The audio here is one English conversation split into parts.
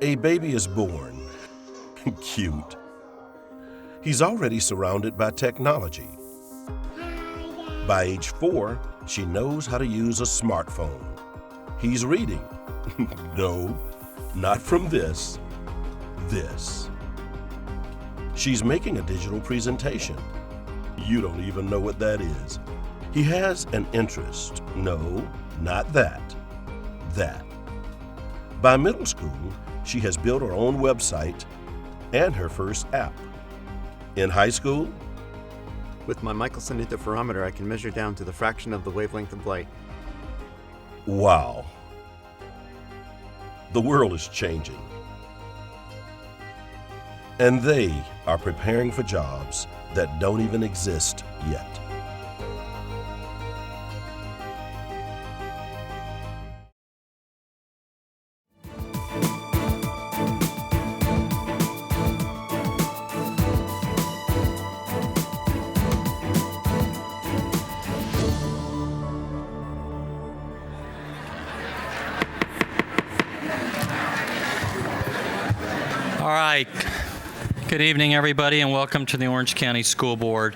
A baby is born. Cute. He's already surrounded by technology. By age 4, she knows how to use a smartphone. He's reading. No, not from this. This. She's making a digital presentation. You don't even know what that is. He has an interest. No, not that. That. By middle school, she has built her own website and her first app. In high school, with my Michelson interferometer, I can measure down to the fraction of the wavelength of light. wow. The world is changing. And they are preparing for jobs that don't even exist yet. All right. Good evening, everybody, and welcome to the Orange County School Board.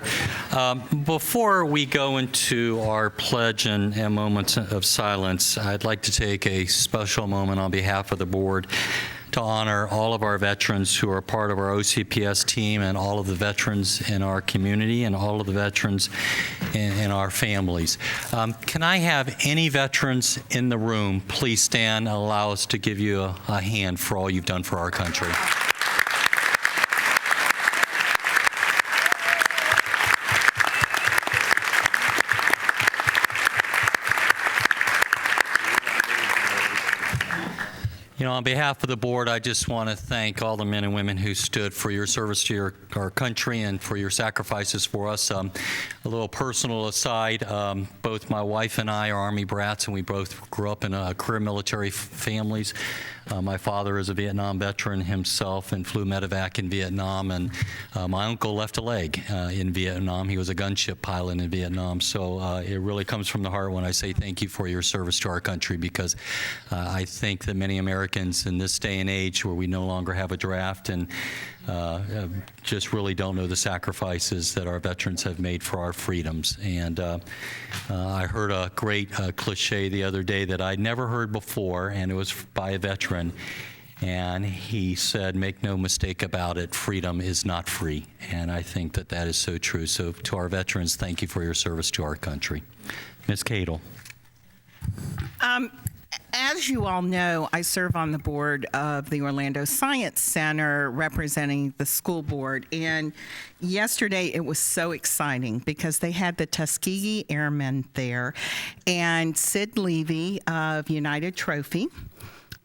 Before we go into our pledge and moments of silence, I'd like to take a special moment on behalf of the board to honor all of our veterans who are part of our OCPS team and all of the veterans in our community and all of the veterans in our families. Can I have any veterans in the room please stand and allow us to give you a hand for all you've done for our country? You know, on behalf of the board, I just want to thank all the men and women who stood for your service to our country and for your sacrifices for us. A little personal aside, both my wife and I are Army brats, and we both grew up in career military families. My father is a Vietnam veteran himself and flew medevac in Vietnam, and my uncle left a leg in Vietnam. He was a gunship pilot in Vietnam, so it really comes from the heart when I say thank you for your service to our country, because I think that many Americans in this day and age where we no longer have a draft and just really don't know the sacrifices that our veterans have made for our freedoms. And I heard a great cliche the other day that I'd never heard before, and it was by a veteran. And he said, make no mistake about it, freedom is not free. And I think that that is so true. So to our veterans, thank you for your service to our country. Ms. Cadle. As you all know, I serve on the board of the Orlando Science Center representing the school board. And yesterday it was so exciting because they had the Tuskegee Airmen there. And Sid Levy of United Trophy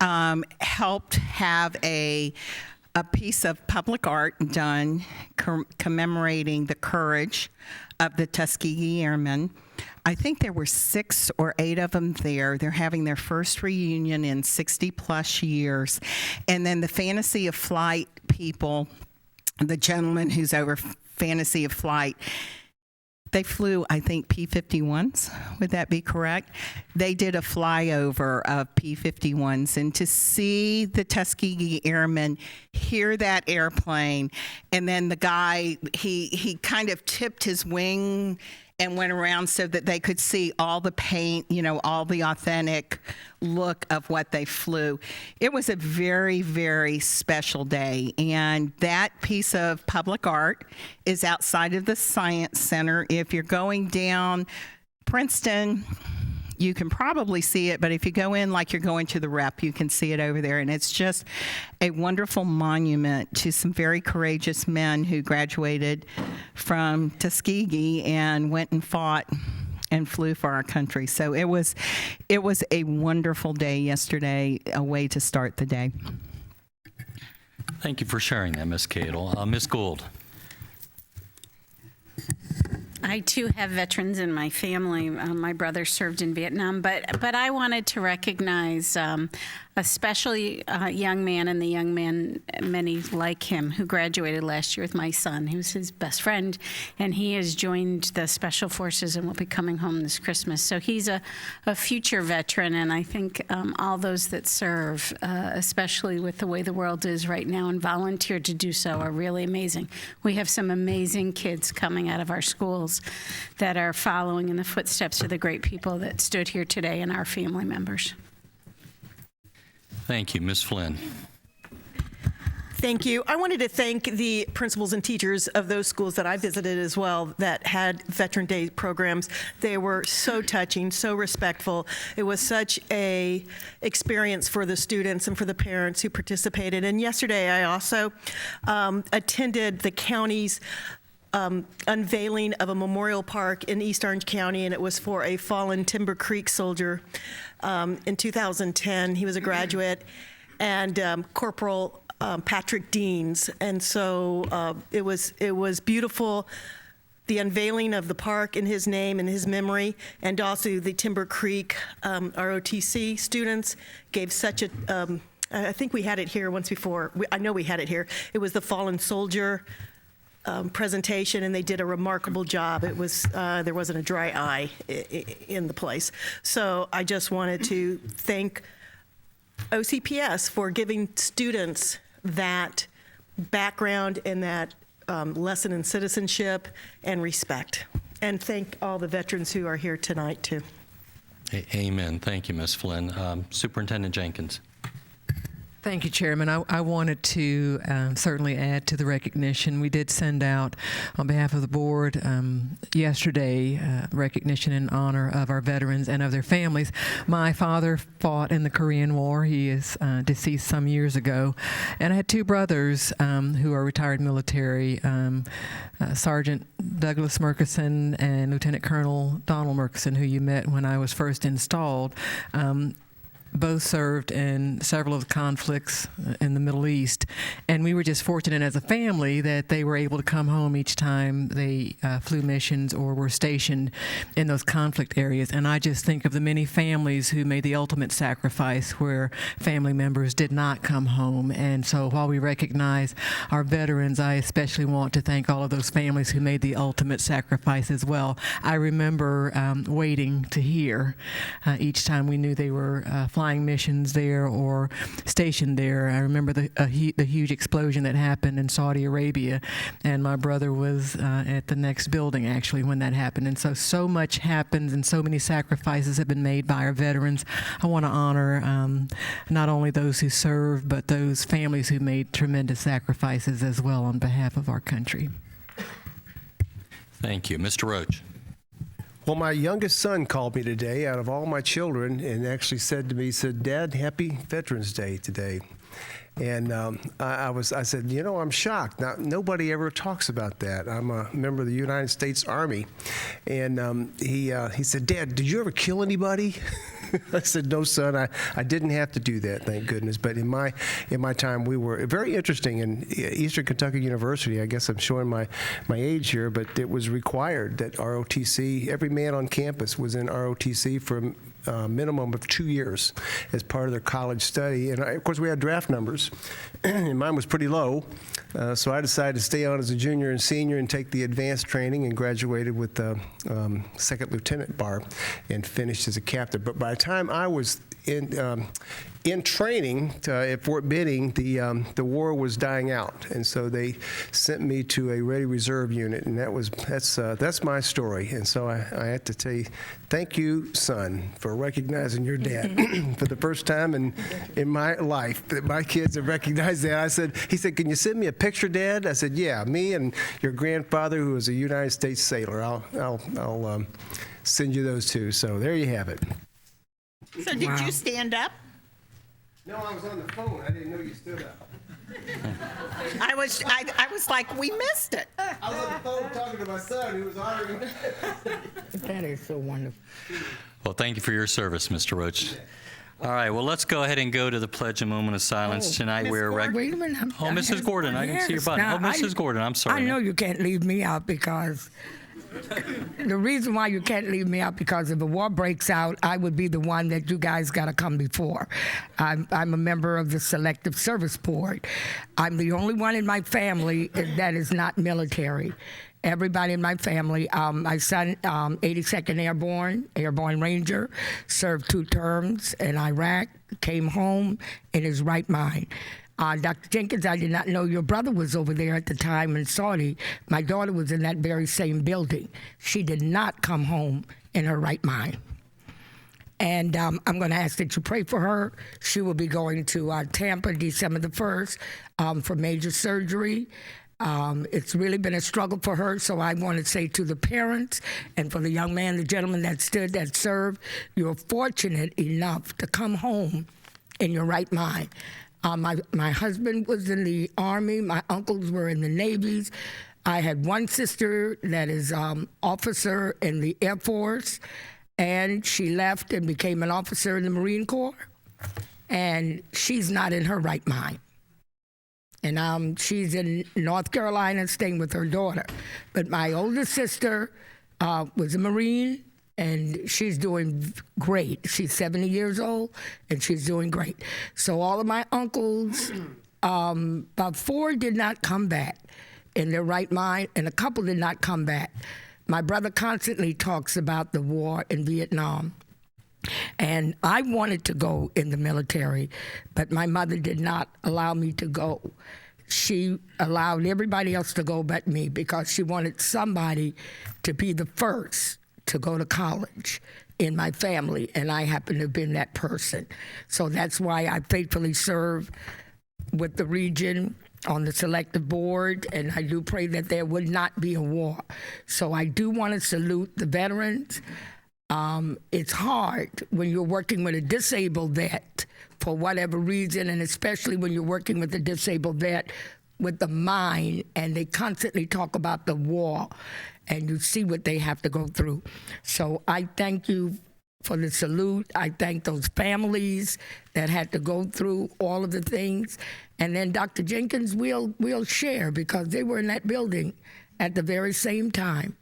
helped have a piece of public art done commemorating the courage of the Tuskegee Airmen. I think there were 6 or 8 of them there. They're having their first reunion in 60-plus years. And then the Fantasy of Flight people, the gentleman who's over Fantasy of Flight, they flew, I think, P-51s. Would that be correct? They did a flyover of P-51s, and to see the Tuskegee Airmen hear that airplane, and then the guy, he kind of tipped his wing and went around so that they could see all the paint, you know, all the authentic look of what they flew. It was a very, very special day. And that piece of public art is outside of the Science Center. If you're going down Princeton, you can probably see it, but if you go in like you're going to the Rep, you can see it over there. And it's just a wonderful monument to some very courageous men who graduated from Tuskegee and went and fought and flew for our country. So it was a wonderful day yesterday, a way to start the day. Thank you for sharing that, Ms. Cadle. Ms. Gould. I too have veterans in my family. My brother served in Vietnam, but I wanted to recognize especially a young man and the young man, many like him, who graduated last year with my son, who's his best friend, and he has joined the Special Forces and will be coming home this Christmas. So he's a future veteran, and I think all those that serve, especially with the way the world is right now, and volunteer to do so are really amazing. We have some amazing kids coming out of our schools that are following in the footsteps of the great people that stood here today and our family members. Thank you. Ms. Flynn. Thank you. I wanted to thank the principals and teachers of those schools that I visited as well that had Veteran Day programs. They were so touching, so respectful. It was such a experience for the students and for the parents who participated. And yesterday I also attended the county's unveiling of a memorial park in East Orange County, and it was for a fallen Timber Creek soldier in 2010. He was a graduate, and Corporal Patrick Deans, and so it was beautiful. The unveiling of the park in his name and his memory, and also the Timber Creek ROTC students gave such a. I think we had it here once before. I know we had it here. It was the fallen soldier presentation, and they did a remarkable job. It was there wasn't a dry eye in the place. So I just wanted to thank OCPS for giving students that background and that lesson in citizenship and respect. And thank all the veterans who are here tonight, too. Amen. Thank you, Ms. Flynn. Superintendent Jenkins. Thank you, Chairman. I wanted to certainly add to the recognition. We did send out, on behalf of the board, yesterday, recognition in honor of our veterans and of their families. My father fought in the Korean War. He is deceased some years ago. And I had two brothers who are retired military, Sergeant Douglas Murkison and Lieutenant Colonel Donald Murkison, who you met when I was first installed. Both served in several of the conflicts in the Middle East, and we were just fortunate as a family that they were able to come home each time they flew missions or were stationed in those conflict areas. And I just think of the many families who made the ultimate sacrifice where family members did not come home. And so while we recognize our veterans, I especially want to thank all of those families who made the ultimate sacrifice as well. I remember waiting to hear each time we knew they were flying missions there or stationed there. I remember the huge explosion that happened in Saudi Arabia, and my brother was at the next building actually when that happened. And so much happens and so many sacrifices have been made by our veterans. I want to honor not only those who served, but those families who made tremendous sacrifices as well on behalf of our country. Thank you. Mr. Roach. Well, my youngest son called me today out of all my children and actually said to me, Dad, happy Veterans Day today. And I said, you know, I'm shocked. Nobody ever talks about that. I'm a member of the United States Army. And he said, Dad, did you ever kill anybody? I said, no, son, I didn't have to do that, thank goodness. But in my time, we were very interesting in Eastern Kentucky University. I guess I'm showing my age here, but it was required that ROTC, every man on campus was in ROTC for a minimum of 2 years as part of their college study. And of course, we had draft numbers, and mine was pretty low. So I decided to stay on as a junior and senior and take the advanced training and graduated with the second lieutenant bar and finished as a captain. But by the time I was in training at Fort Benning, the war was dying out, and so they sent me to a ready reserve unit, and that's my story. And so I had to tell you, thank you, son, for recognizing your dad for the first time in my life. That my kids have recognized that. He said, can you send me a picture, Dad? I said, yeah, me and your grandfather, who was a United States sailor. I'll send you those two. So there you have it. So did you stand up? No, I was on the phone. I didn't know you stood up. I was like, we missed it. I was on the phone talking to my son, who was honoring me. That is so wonderful. Well, thank you for your service, Mr. Roach. All right, well, let's go ahead and go to the Pledge of Moment of Silence tonight. Ms. Gordon. Wait a minute. Mrs. Gordon, I can see your button. Now, Mrs. Gordon, I'm sorry. I know you can't leave me out because The reason why you can't leave me out, because if a war breaks out, I would be the one that you guys got to come before. I'm a member of the Selective Service Board. I'm the only one in my family that is not military. Everybody in my family, my son, 82nd Airborne Ranger, served 2 terms in Iraq, came home in his right mind. Dr. Jenkins, I did not know your brother was over there at the time in Saudi. My daughter was in that very same building. She did not come home in her right mind. And I'm going to ask that you pray for her. She will be going to Tampa December the 1st for major surgery. It's really been a struggle for her, so I want to say to the parents and for the young man, the gentleman that served, you're fortunate enough to come home in your right mind. My husband was in the Army. My uncles were in the Navies. I had one sister that is officer in the Air Force, and she left and became an officer in the Marine Corps, and she's not in her right mind. And she's in North Carolina staying with her daughter. But my older sister was a Marine, and she's doing great. She's 70 years old, and she's doing great. So all of my uncles, about 4 did not come back in their right mind, and a couple did not come back. My brother constantly talks about the war in Vietnam. And I wanted to go in the military, but my mother did not allow me to go. She allowed everybody else to go but me because she wanted somebody to be the first to go to college in my family, and I happen to have been that person. So that's why I faithfully serve with the region on the selective board, and I do pray that there would not be a war. So I do want to salute the veterans. It's hard when you're working with a disabled vet for whatever reason, and especially when you're working with a disabled vet with the mind, and they constantly talk about the war, and you see what they have to go through. So I thank you for the salute. I thank those families that had to go through all of the things. And then Dr. Jenkins, we'll share because they were in that building at the very same time.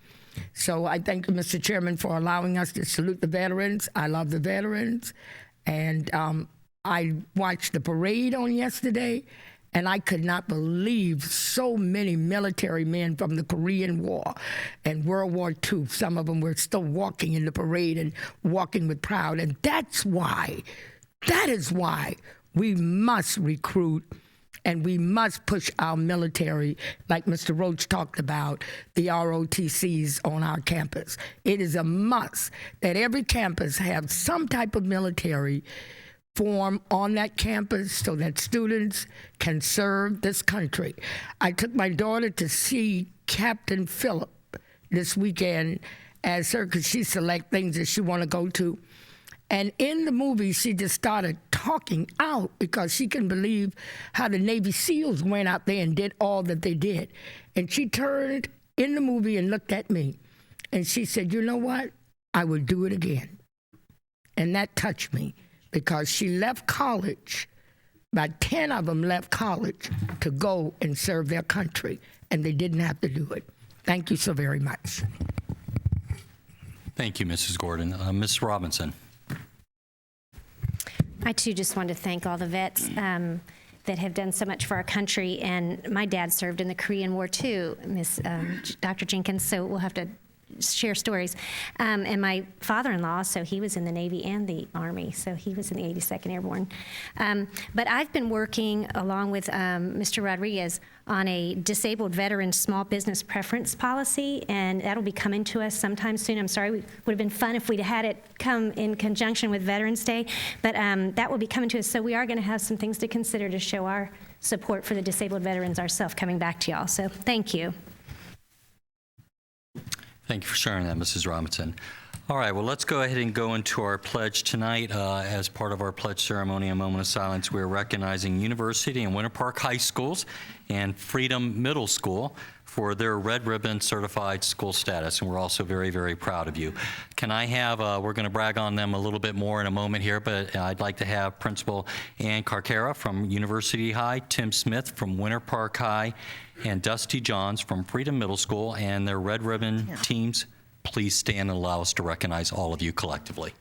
So I thank you, Mr. Chairman, for allowing us to salute the veterans. I love the veterans. And I watched the parade on yesterday, and I could not believe so many military men from the Korean War and World War II. Some of them were still walking in the parade and walking with pride. And that is why we must recruit and we must push our military, like Mr. Roach talked about, the ROTCs on our campus. It is a must that every campus have some type of military form on that campus so that students can serve this country. I took my daughter to see Captain Phillip this weekend as her, because she select things that she want to go to. And in the movie, she just started talking out because she couldn't believe how the Navy SEALs went out there and did all that they did. And she turned in the movie and looked at me. And she said, you know what? I would do it again. And that touched me because she left college. About 10 of them left college to go and serve their country. And they didn't have to do it. Thank you so very much. Thank you, Mrs. Gordon. Ms. Robinson. I, too, just want to thank all the vets that have done so much for our country. And my dad served in the Korean War, too, Dr. Jenkins, so we'll have to share stories. And my father-in-law, so he was in the Navy and the Army, so he was in the 82nd Airborne. But I've been working along with Mr. Rodriguez on a disabled veteran small business preference policy, and that'll be coming to us sometime soon. I'm sorry, it would have been fun if we'd had it come in conjunction with Veterans Day, but that will be coming to us. So we are going to have some things to consider to show our support for the disabled veterans ourselves coming back to y'all. So thank you. Thank you for sharing that, Mrs. Robinson. All right, well, let's go ahead and go into our pledge tonight. As part of our pledge ceremony, a moment of silence, we're recognizing University and Winter Park High Schools and Freedom Middle School for their Red Ribbon certified school status, and we're also very, very proud of you. Can I have, we're going to brag on them a little bit more in a moment here, but I'd like to have Principal Ann Carcara from University High, Tim Smith from Winter Park High, and Dusty Johns from Freedom Middle School and their Red Ribbon teams. Please stand and allow us to recognize all of you collectively.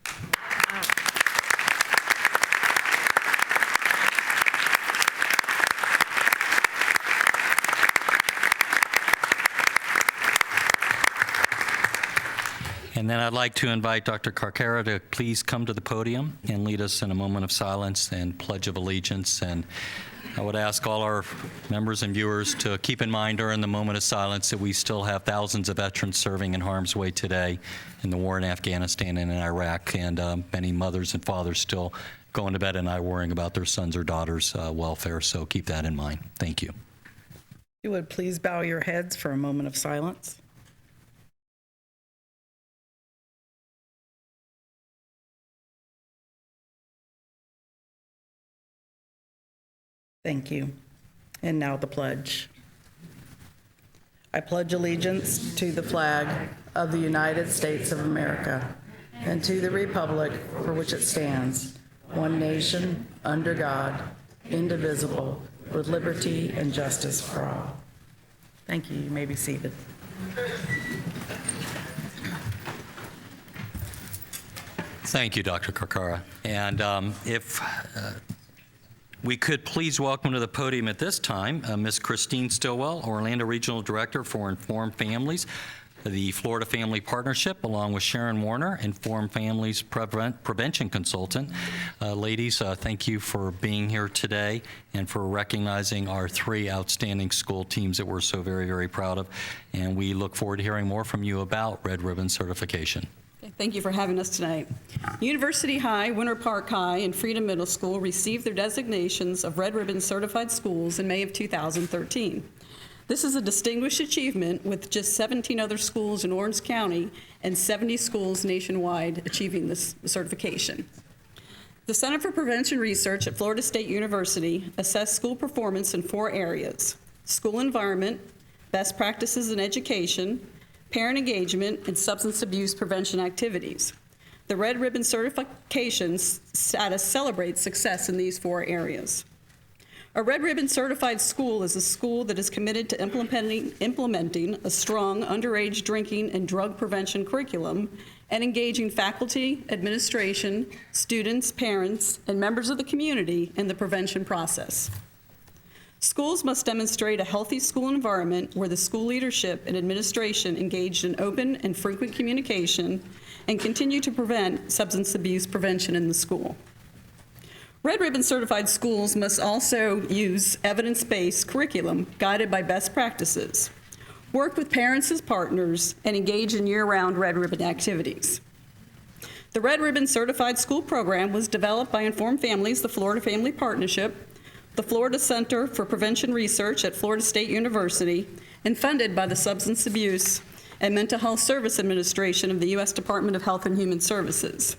And then I'd like to invite Dr. Carcara to please come to the podium and lead us in a moment of silence and Pledge of Allegiance. And I would ask all our members and viewers to keep in mind during the moment of silence that we still have thousands of veterans serving in harm's way today in the war in Afghanistan and in Iraq, and many mothers and fathers still going to bed at night worrying about their sons or daughters' welfare. So keep that in mind. Thank you. If you would please bow your heads for a moment of silence. Thank you. And now the pledge. I pledge allegiance to the flag of the United States of America and to the republic for which it stands, one nation, under God, indivisible, with liberty and justice for all. Thank you. You may be seated. Thank you, Dr. Carcara. And if we could please welcome to the podium at this time Ms. Christine Stillwell, Orlando Regional Director for Informed Families, the Florida Family Partnership, along with Sharon Warner, Informed Families Prevention Consultant. Ladies, thank you for being here today and for recognizing our 3 outstanding school teams that we're so very, very proud of. And we look forward to hearing more from you about Red Ribbon certification. Thank you for having us tonight. University High, Winter Park High, and Freedom Middle School received their designations of Red Ribbon certified schools in May of 2013. This is a distinguished achievement with just 17 other schools in Orange County and 70 schools nationwide achieving this certification. The Center for Prevention Research at Florida State University assessed school performance in 4 areas: school environment, best practices in education, parent engagement, and substance abuse prevention activities. The Red Ribbon certification status celebrates success in these 4 areas. A Red Ribbon certified school is a school that is committed to implementing a strong underage drinking and drug prevention curriculum and engaging faculty, administration, students, parents, and members of the community in the prevention process. Schools must demonstrate a healthy school environment where the school leadership and administration engaged in open and frequent communication and continue to prevent substance abuse prevention in the school. Red Ribbon certified schools must also use evidence-based curriculum guided by best practices, work with parents as partners, and engage in year-round Red Ribbon activities. The Red Ribbon certified school program was developed by Informed Families, the Florida Family Partnership, the Florida Center for Prevention Research at Florida State University, and funded by the Substance Abuse and Mental Health Service Administration of the U.S. Department of Health and Human Services.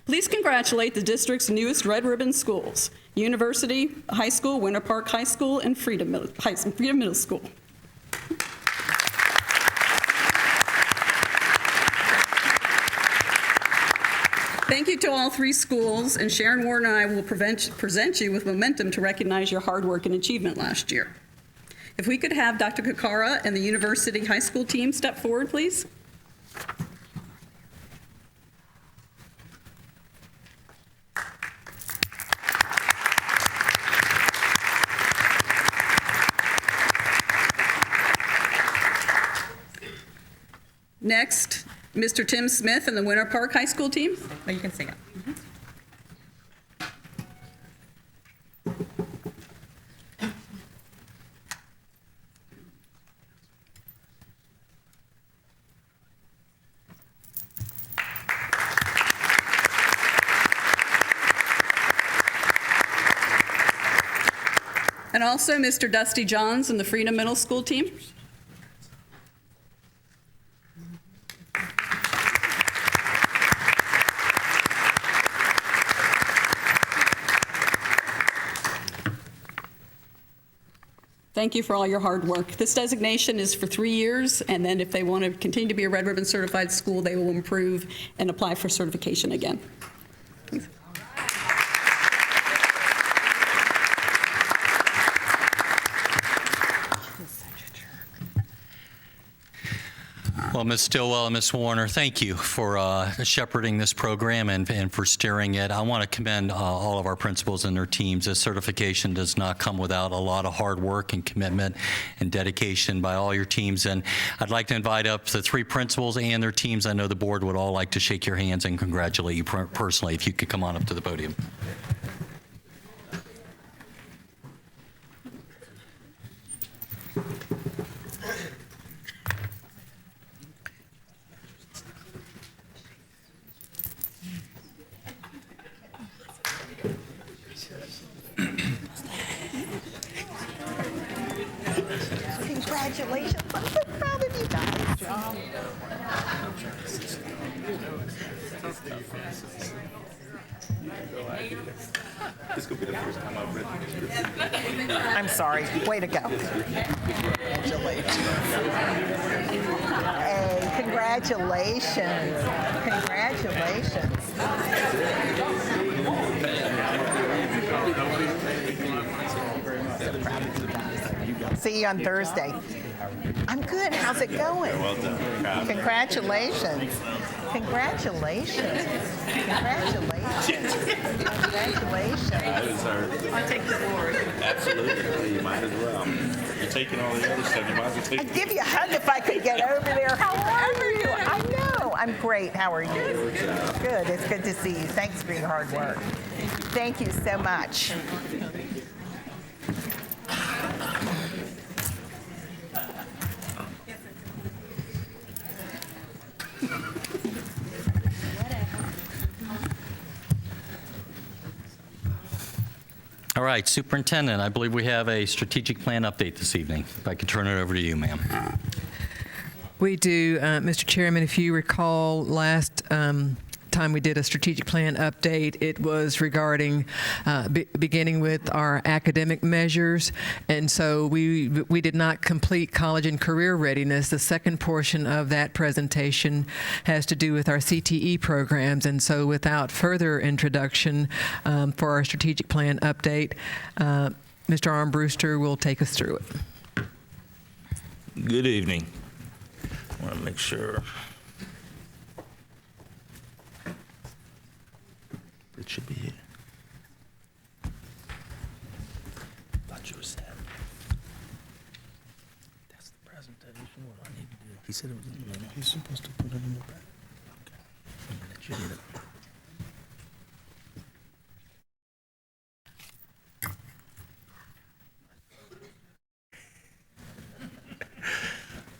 Please congratulate the district's newest Red Ribbon schools, University High School, Winter Park High School, and Freedom Middle School. Thank you to all 3 schools, and Sharon Warren and I will present you with momentum to recognize your hard work and achievement last year. If we could have Dr. Carcara and the University High School team step forward, please. Next, Mr. Tim Smith and the Winter Park High School team. Oh, you can sing it. And also Mr. Dusty Johns and the Freedom Middle School team. Thank you for all your hard work. This designation is for 3 years, and then if they want to continue to be a Red Ribbon certified school, they will improve and apply for certification again. Well, Ms. Stillwell and Ms. Warner, thank you for shepherding this program and for steering it. I want to commend all of our principals and their teams. This certification does not come without a lot of hard work and commitment and dedication by all your teams. And I'd like to invite up the 3 principals and their teams. I know the board would all like to shake your hands and congratulate you personally. If you could come on up to the podium. Congratulations. I'm so proud of you guys. I'm sorry. Way to go. Hey, congratulations. Congratulations. See you on Thursday. I'm good. How's it going? Well done. Congratulations. Congratulations. Congratulations. Congratulations. I'll take the board. Absolutely. You might as well. You're taking all the other stuff. You might as well take I'd give you a hug if I could get over there. How are you? I know. I'm great. How are you? Good. It's good to see you. Thanks for your hard work. Thank you so much. All right, Superintendent, I believe we have a strategic plan update this evening. If I could turn it over to you, ma'am. We do, Mr. Chairman, if you recall last time we did a strategic plan update, it was regarding beginning with our academic measures, and so we did not complete college and career readiness. The second portion of that presentation has to do with our CTE programs, and so without further introduction for our strategic plan update, Mr. Armbruster will take us through it. Good evening. I want to make sure. It should be here. Thought you were sad. That's the presentation. What do I need to do? He said it was in the middle. He's supposed to put it in the back. Okay. A minute, you need it.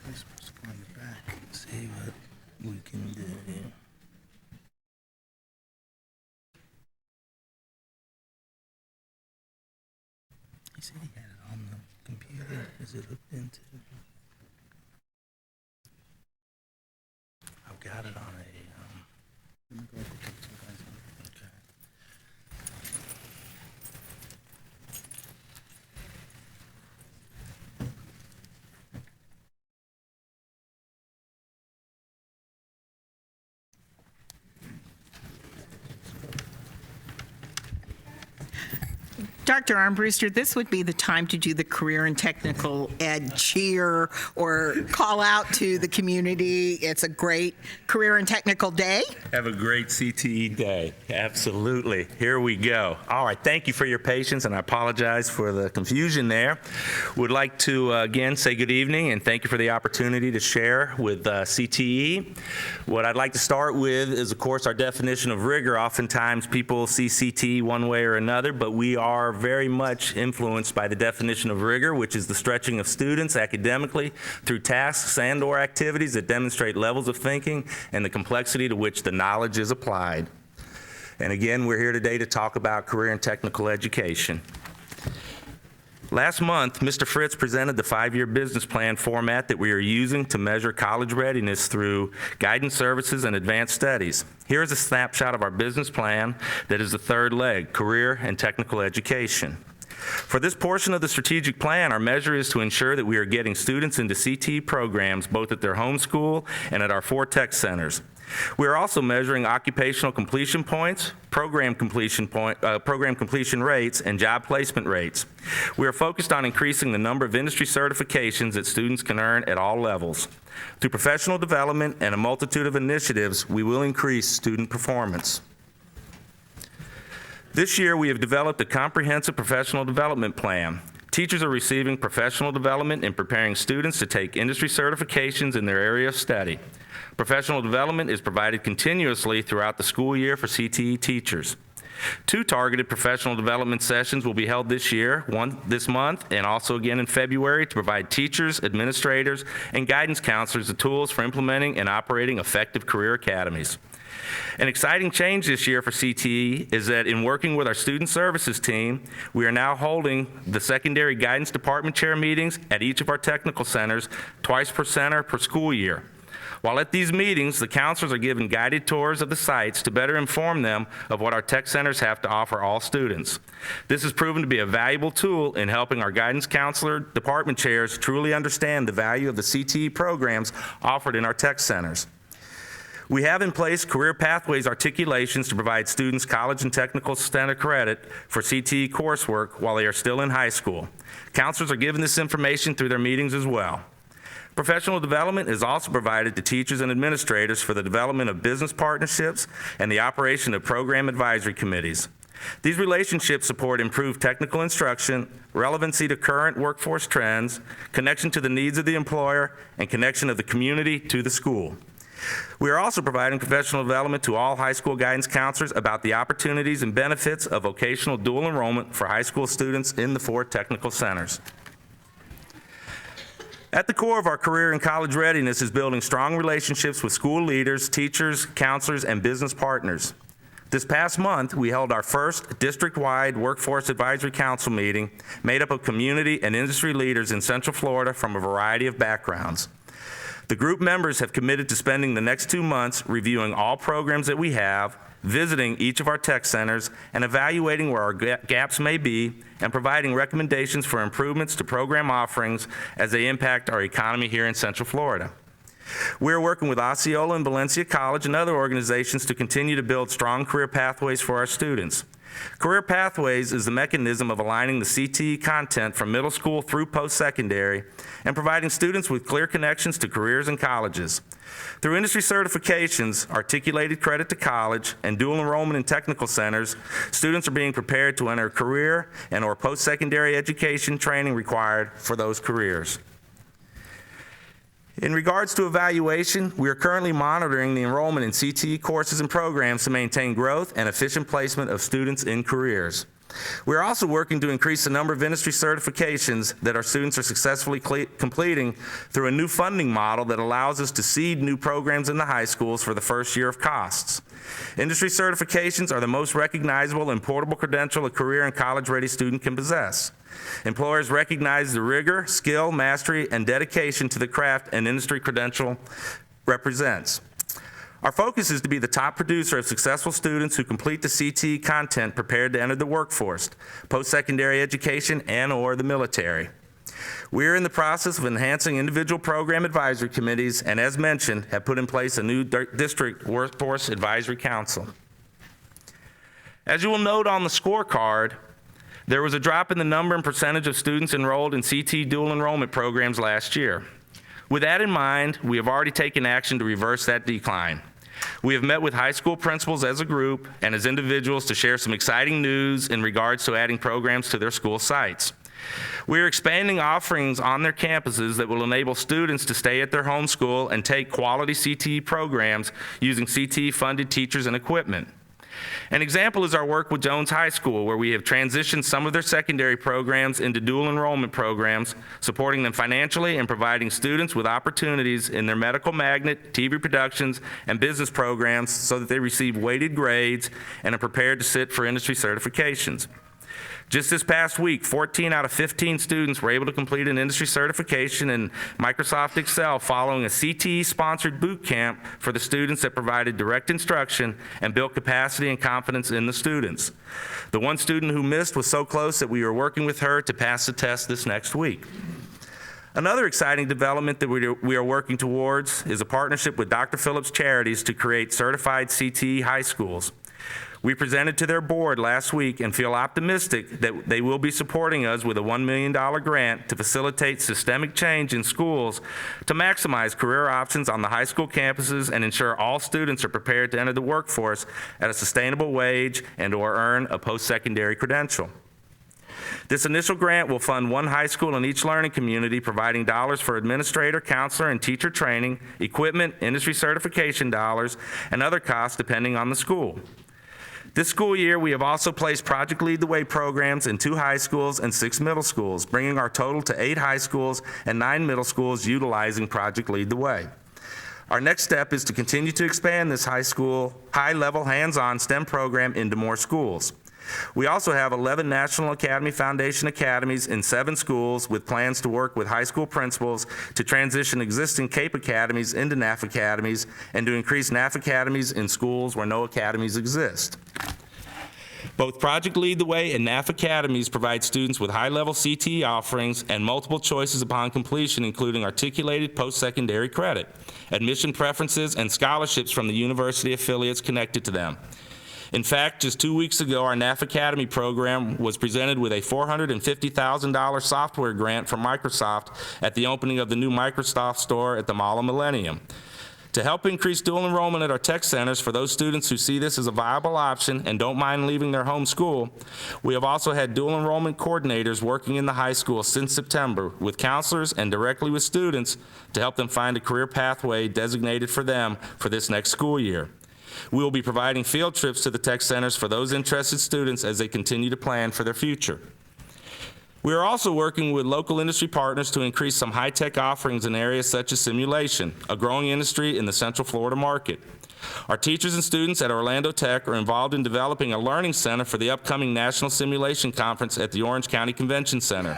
We're supposed to go in the back and see what we can do here. He said he had it on the computer. Is it hooked into? I've got it on a. Let me go up and take some guys on. Okay. Dr. Armbruster, this would be the time to do the career and technical ed cheer or call out to the community. It's a great career and technical day. Have a great CTE day. Absolutely. Here we go. All right. Thank you for your patience, and I apologize for the confusion there. Would like to again say good evening and thank you for the opportunity to share with CTE. What I'd like to start with is, of course, our definition of rigor. Oftentimes people see CTE one way or another, but we are very much influenced by the definition of rigor, which is the stretching of students academically through tasks and/or activities that demonstrate levels of thinking and the complexity to which the knowledge is applied. And again, we're here today to talk about career and technical education. Last month, Mr. Fritz presented the 5-year business plan format that we are using to measure college readiness through guidance services and advanced studies. Here's a snapshot of our business plan that is the third leg, career and technical education. For this portion of the strategic plan, our measure is to ensure that we are getting students into CTE programs both at their home school and at our 4 tech centers. We are also measuring occupational completion points, program completion rates, and job placement rates. We are focused on increasing the number of industry certifications that students can earn at all levels. Through professional development and a multitude of initiatives, we will increase student performance. This year, we have developed a comprehensive professional development plan. Teachers are receiving professional development and preparing students to take industry certifications in their area of study. Professional development is provided continuously throughout the school year for CTE teachers. 2 targeted professional development sessions will be held this year, one this month and also again in February, to provide teachers, administrators, and guidance counselors the tools for implementing and operating effective career academies. An exciting change this year for CTE is that in working with our student services team, we are now holding the secondary guidance department chair meetings at each of our technical centers twice per center per school year. While at these meetings, the counselors are given guided tours of the sites to better inform them of what our tech centers have to offer all students. This has proven to be a valuable tool in helping our guidance counselor department chairs truly understand the value of the CTE programs offered in our tech centers. We have in place career pathways articulations to provide students college and technical center credit for CTE coursework while they are still in high school. Counselors are given this information through their meetings as well. Professional development is also provided to teachers and administrators for the development of business partnerships and the operation of program advisory committees. These relationships support improved technical instruction, relevancy to current workforce trends, connection to the needs of the employer, and connection of the community to the school. We are also providing professional development to all high school guidance counselors about the opportunities and benefits of vocational dual enrollment for high school students in the 4 technical centers. At the core of our career and college readiness is building strong relationships with school leaders, teachers, counselors, and business partners. This past month, we held our first district-wide Workforce Advisory Council meeting made up of community and industry leaders in Central Florida from a variety of backgrounds. The group members have committed to spending the next 2 months reviewing all programs that we have, visiting each of our tech centers, and evaluating where our gaps may be, and providing recommendations for improvements to program offerings as they impact our economy here in Central Florida. We are working with Osceola and Valencia College and other organizations to continue to build strong career pathways for our students. Career Pathways is the mechanism of aligning the CTE content from middle school through post-secondary and providing students with clear connections to careers and colleges. Through industry certifications, articulated credit to college, and dual enrollment in technical centers, students are being prepared to enter career and/or post-secondary education training required for those careers. In regards to evaluation, we are currently monitoring the enrollment in CTE courses and programs to maintain growth and efficient placement of students in careers. We are also working to increase the number of industry certifications that our students are successfully completing through a new funding model that allows us to seed new programs in the high schools for the first year of costs. Industry certifications are the most recognizable and portable credential a career and college-ready student can possess. Employers recognize the rigor, skill, mastery, and dedication to the craft an industry credential represents. Our focus is to be the top producer of successful students who complete the CTE content prepared to enter the workforce, post-secondary education, and/or the military. We are in the process of enhancing individual program advisory committees and, as mentioned, have put in place a new district workforce advisory council. As you will note on the scorecard, there was a drop in the number and percentage of students enrolled in CTE dual enrollment programs last year. With that in mind, we have already taken action to reverse that decline. We have met with high school principals as a group and as individuals to share some exciting news in regards to adding programs to their school sites. We are expanding offerings on their campuses that will enable students to stay at their home school and take quality CTE programs using CTE-funded teachers and equipment. An example is our work with Jones High School, where we have transitioned some of their secondary programs into dual enrollment programs, supporting them financially and providing students with opportunities in their medical magnet, TV productions, and business programs so that they receive weighted grades and are prepared to sit for industry certifications. Just this past week, 14 out of 15 students were able to complete an industry certification in Microsoft Excel following a CTE-sponsored boot camp for the students that provided direct instruction and built capacity and confidence in the students. The one student who missed was so close that we are working with her to pass the test this next week. Another exciting development that we are working towards is a partnership with Dr. Phillips Charities to create certified CTE high schools. We presented to their board last week and feel optimistic that they will be supporting us with a $1 million grant to facilitate systemic change in schools to maximize career options on the high school campuses and ensure all students are prepared to enter the workforce at a sustainable wage and/or earn a post-secondary credential. This initial grant will fund one high school in each learning community, providing dollars for administrator, counselor, and teacher training, equipment, industry certification dollars, and other costs depending on the school. This school year, we have also placed Project Lead the Way programs in 2 high schools and 6 middle schools, bringing our total to 8 high schools and 9 middle schools utilizing Project Lead the Way. Our next step is to continue to expand this high-level hands-on STEM program into more schools. We also have 11 National Academy Foundation academies in 7 schools with plans to work with high school principals to transition existing CAPE academies into NAF academies and to increase NAF academies in schools where no academies exist. Both Project Lead the Way and NAF academies provide students with high-level CTE offerings and multiple choices upon completion, including articulated post-secondary credit, admission preferences, and scholarships from the university affiliates connected to them. In fact, just 2 weeks ago, our NAF Academy program was presented with a $450,000 software grant from Microsoft at the opening of the new Microsoft store at the Mall of Millennium. To help increase dual enrollment at our tech centers for those students who see this as a viable option and don't mind leaving their home school, we have also had dual enrollment coordinators working in the high school since September with counselors and directly with students to help them find a career pathway designated for them for this next school year. We will be providing field trips to the tech centers for those interested students as they continue to plan for their future. We are also working with local industry partners to increase some high-tech offerings in areas such as simulation, a growing industry in the Central Florida market. Our teachers and students at Orlando Tech are involved in developing a learning center for the upcoming National Simulation Conference at the Orange County Convention Center.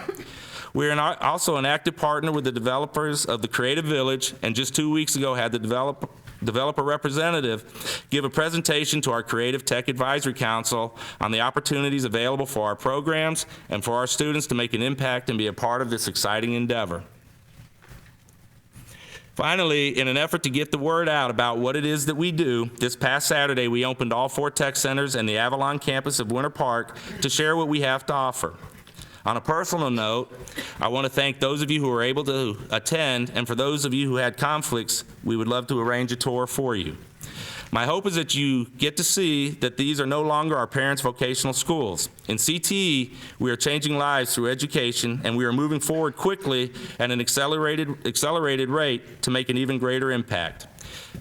We are also an active partner with the developers of the Creative Village, and just 2 weeks ago had the developer representative give a presentation to our Creative Tech Advisory Council on the opportunities available for our programs and for our students to make an impact and be a part of this exciting endeavor. Finally, in an effort to get the word out about what it is that we do, this past Saturday we opened all 4 tech centers and the Avalon campus of Winter Park to share what we have to offer. On a personal note, I want to thank those of you who were able to attend, and for those of you who had conflicts, we would love to arrange a tour for you. My hope is that you get to see that these are no longer our parents' vocational schools. In CTE, we are changing lives through education, and we are moving forward quickly at an accelerated rate to make an even greater impact.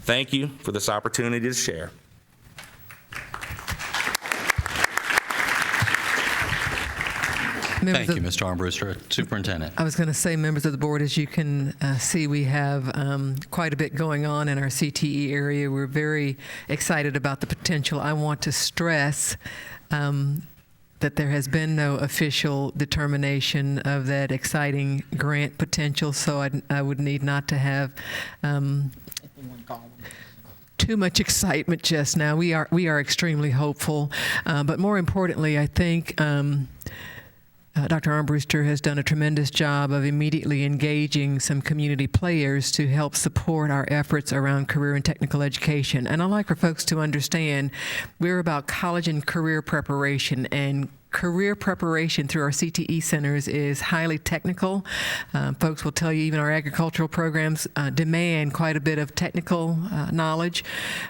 Thank you for this opportunity to share. Thank you, Mr. Armbruster. Superintendent. I was going to say, members of the board, as you can see, we have quite a bit going on in our CTE area. We're very excited about the potential. I want to stress that there has been no official determination of that exciting grant potential, so I would need not to have too much excitement just now. We are extremely hopeful, but more importantly, I think Dr. Armbruster has done a tremendous job of immediately engaging some community players to help support our efforts around career and technical education. And I'd like for folks to understand we're about college and career preparation, and career preparation through our CTE centers is highly technical. Folks will tell you even our agricultural programs demand quite a bit of technical knowledge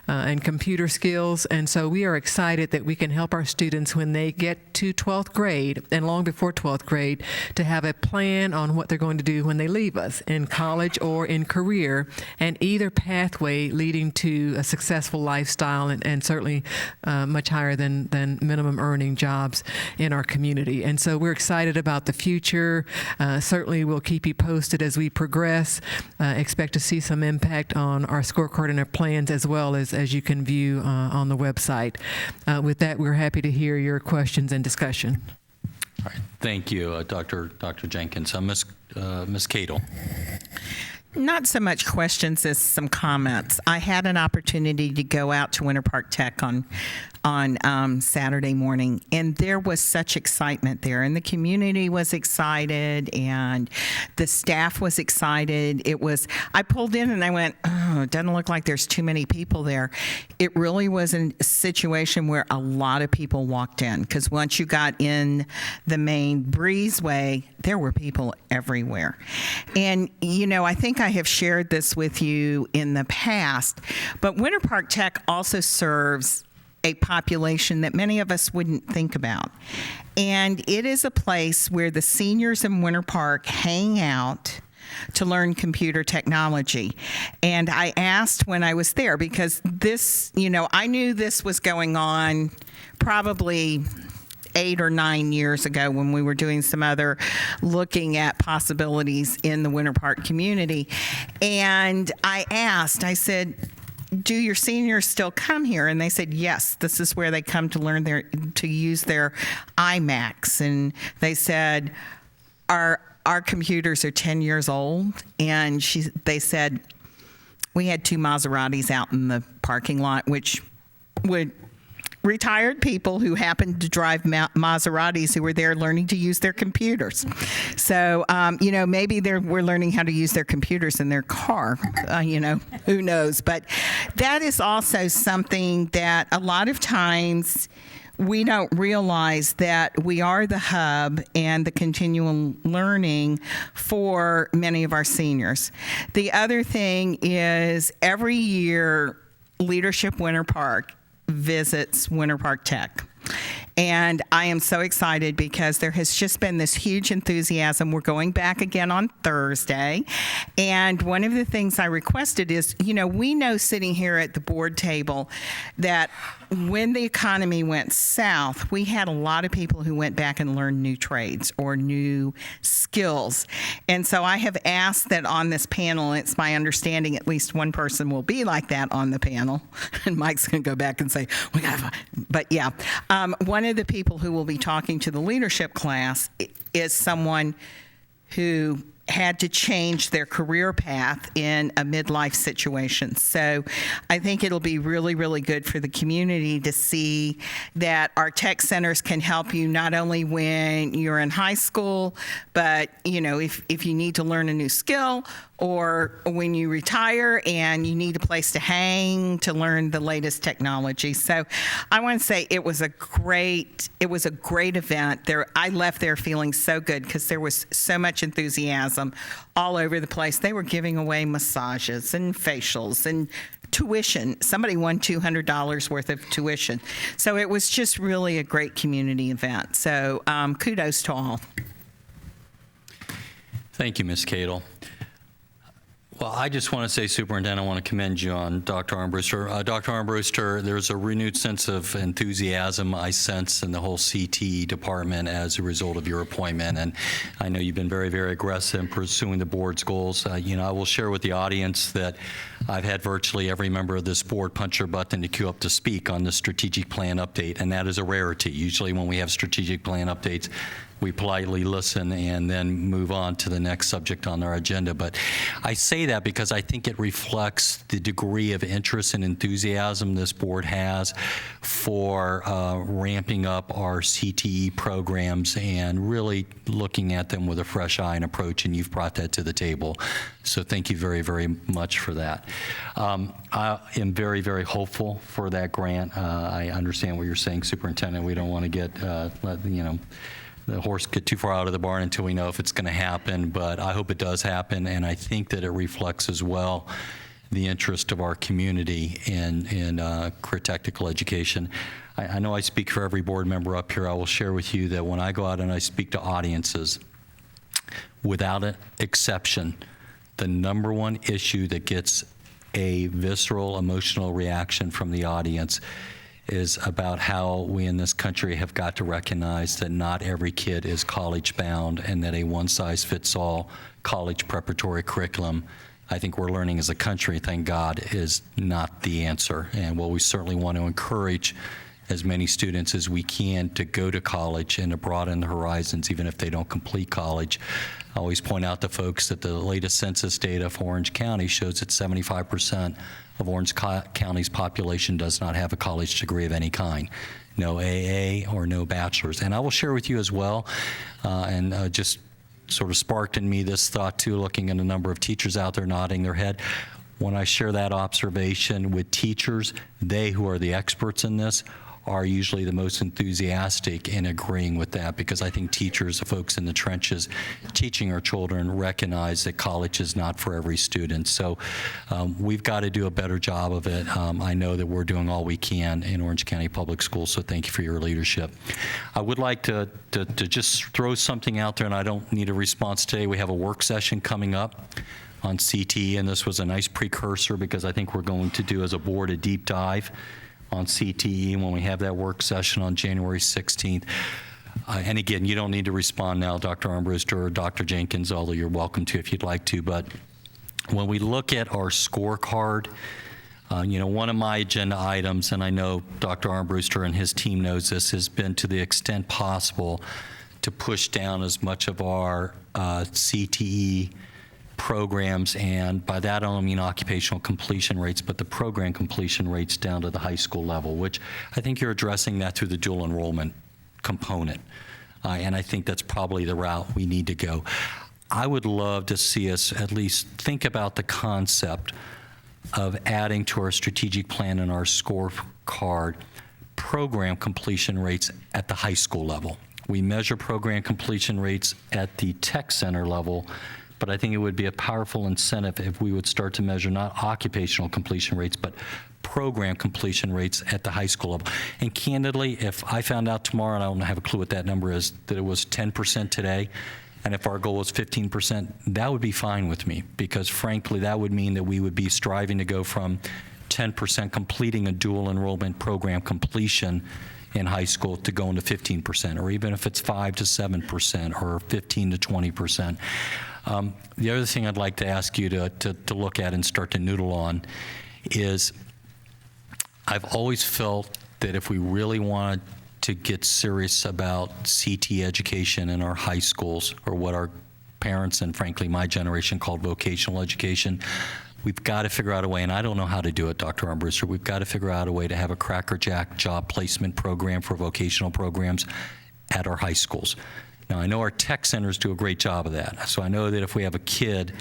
and computer skills. And so we are excited that we can help our students when they get to 12th grade and long before 12th grade to have a plan on what they're going to do when they leave us in college or in career, and either pathway leading to a successful lifestyle and certainly much higher than minimum earning jobs in our community. And so we're excited about the future. Certainly we'll keep you posted as we progress. Expect to see some impact on our scorecard and our plans, as well as you can view on the website. With that, we're happy to hear your questions and discussion. All right. Thank you, Dr. Jenkins. Ms. Cadle. Not so much questions as some comments. I had an opportunity to go out to Winter Park Tech on Saturday morning, and there was such excitement there, and the community was excited, and the staff was excited. I pulled in and I went, oh, it doesn't look like there's too many people there. It really was a situation where a lot of people walked in, because once you got in the main breezeway, there were people everywhere. And, I think I have shared this with you in the past, but Winter Park Tech also serves a population that many of us wouldn't think about. And it is a place where the seniors in Winter Park hang out to learn computer technology. And I asked when I was there, because this, I knew this was going on probably 8 or 9 years ago when we were doing some other looking at possibilities in the Winter Park community. And I said, do your seniors still come here? And they said, yes, this is where they come to learn to use their iMacs. And they said, our computers are 10 years old. And they said, we had 2 Maseratis out in the parking lot, which would retired people who happened to drive Maseratis who were there learning to use their computers. So, maybe we're learning how to use their computers in their car, who knows. But that is also something that a lot of times we don't realize, that we are the hub and the continual learning for many of our seniors. The other thing is, every year, Leadership Winter Park visits Winter Park Tech. And I am so excited because there has just been this huge enthusiasm. We're going back again on Thursday. And one of the things I requested is, we know sitting here at the board table that when the economy went south, we had a lot of people who went back and learned new trades or new skills. And so I have asked that on this panel, it's my understanding at least one person will be like that on the panel. And Mike's going to go back and say, but yeah. One of the people who will be talking to the leadership class is someone who had to change their career path in a midlife situation. So I think it'll be really, really good for the community to see that our tech centers can help you not only when you're in high school, but if you need to learn a new skill, or when you retire and you need a place to hang to learn the latest technology. So I want to say it was a great event. I left there feeling so good because there was so much enthusiasm all over the place. They were giving away massages and facials and tuition. Somebody won $200 worth of tuition. So it was just really a great community event. So kudos to all. Thank you, Ms. Cadle. Well, I just want to say, Superintendent, I want to commend you on Dr. Armbruster. Dr. Armbruster, there's a renewed sense of enthusiasm I sense in the whole CTE department as a result of your appointment, and I know you've been very, very aggressive in pursuing the board's goals. I will share with the audience that I've had virtually every member of this board punch their button to queue up to speak on the strategic plan update, and that is a rarity. Usually when we have strategic plan updates, we politely listen and then move on to the next subject on our agenda. But I say that because I think it reflects the degree of interest and enthusiasm this board has for ramping up our CTE programs and really looking at them with a fresh eye and approach, and you've brought that to the table. So thank you very, very much for that. I am very, very hopeful for that grant. I understand what you're saying, Superintendent. We don't want to get, the horse get too far out of the barn until we know if it's going to happen, but I hope it does happen, and I think that it reflects as well the interest of our community in career technical education. I know I speak for every board member up here. I will share with you that when I go out and I speak to audiences, without an exception, the number one issue that gets a visceral emotional reaction from the audience is about how we in this country have got to recognize that not every kid is college bound and that a one-size-fits-all college preparatory curriculum, I think we're learning as a country, thank God, is not the answer. And while we certainly want to encourage as many students as we can to go to college and to broaden the horizons, even if they don't complete college. I always point out to folks that the latest census data for Orange County shows that 75% of Orange County's population does not have a college degree of any kind. No AA or no bachelor's. And I will share with you as well, just sort of sparked in me this thought too, looking at a number of teachers out there nodding their head. When I share that observation with teachers, they who are the experts in this are usually the most enthusiastic in agreeing with that, because I think teachers, the folks in the trenches teaching our children, recognize that college is not for every student. So we've got to do a better job of it. I know that we're doing all we can in Orange County Public Schools, so thank you for your leadership. I would like to just throw something out there, and I don't need a response today. We have a work session coming up on CTE, and this was a nice precursor, because I think we're going to do as a board a deep dive on CTE when we have that work session on January 16th. And again, you don't need to respond now, Dr. Armbruster or Dr. Jenkins, although you're welcome to if you'd like to. But when we look at our scorecard, one of my agenda items, and I know Dr. Armbruster and his team knows this, has been to the extent possible to push down as much of our CTE programs, and by that I don't mean occupational completion rates, but the program completion rates down to the high school level, which I think you're addressing that through the dual enrollment component. And I think that's probably the route we need to go. I would love to see us at least think about the concept of adding to our strategic plan and our scorecard program completion rates at the high school level. We measure program completion rates at the tech center level, but I think it would be a powerful incentive if we would start to measure not occupational completion rates, but program completion rates at the high school level. And candidly, if I found out tomorrow, and I don't have a clue what that number is, that it was 10% today, and if our goal was 15%, that would be fine with me, because frankly, that would mean that we would be striving to go from 10% completing a dual enrollment program completion in high school to going to 15%, or even if it's 5 to 7% or 15 to 20%. The other thing I'd like to ask you to look at and start to noodle on is, I've always felt that if we really wanted to get serious about CT education in our high schools, or what our parents and frankly my generation called vocational education, we've got to figure out a way, and I don't know how to do it, Dr. Armbruster, we've got to figure out a way to have a crackerjack job placement program for vocational programs at our high schools. Now, I know our tech centers do a great job of that. So I know that if we have a kid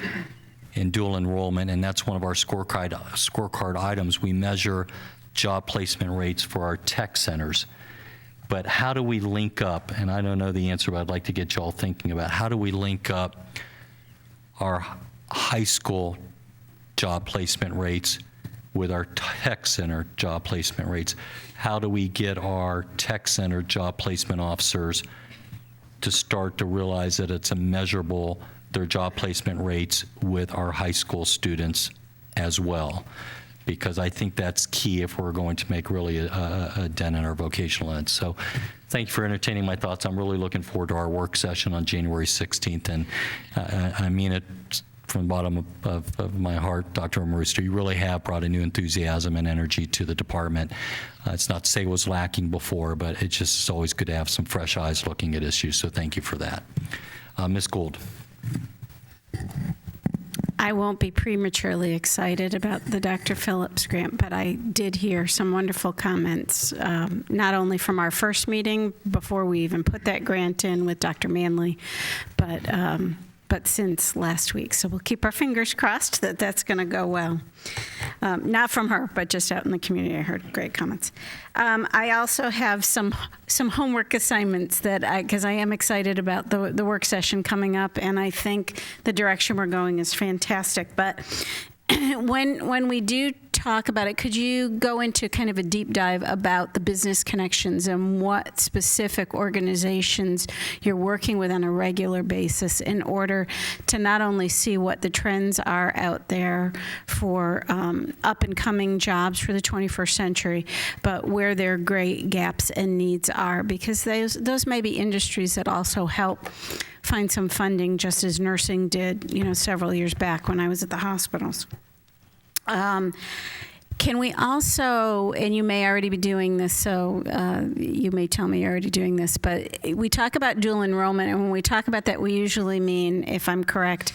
in dual enrollment, and that's one of our scorecard items, we measure job placement rates for our tech centers. But how do we link up, and I don't know the answer, but I'd like to get you all thinking about, how do we link up our high school job placement rates with our tech center job placement rates? How do we get our tech center job placement officers to start to realize that it's a measurable, their job placement rates with our high school students as well? Because I think that's key if we're going to make really a dent in our vocational ed. So thank you for entertaining my thoughts. I'm really looking forward to our work session on January 16th. And I mean it from the bottom of my heart, Dr. Armbruster. You really have brought a new enthusiasm and energy to the department. It's not to say it was lacking before, but it's just always good to have some fresh eyes looking at issues. So thank you for that. Ms. Gould. I won't be prematurely excited about the Dr. Phillips grant, but I did hear some wonderful comments, not only from our first meeting before we even put that grant in with Dr. Manley, but since last week. So we'll keep our fingers crossed that that's going to go well. Not from her, but just out in the community. I heard great comments. I also have some homework assignments because I am excited about the work session coming up, and I think the direction we're going is fantastic. But when we do talk about it, could you go into kind of a deep dive about the business connections and what specific organizations you're working with on a regular basis in order to not only see what the trends are out there for up and coming jobs for the 21st century, but where their great gaps and needs are, because those may be industries that also help find some funding, just as nursing did, several years back when I was at the hospitals. Can we also, and you may already be doing this, so you may tell me you're already doing this, but we talk about dual enrollment, and when we talk about that, we usually mean, if I'm correct,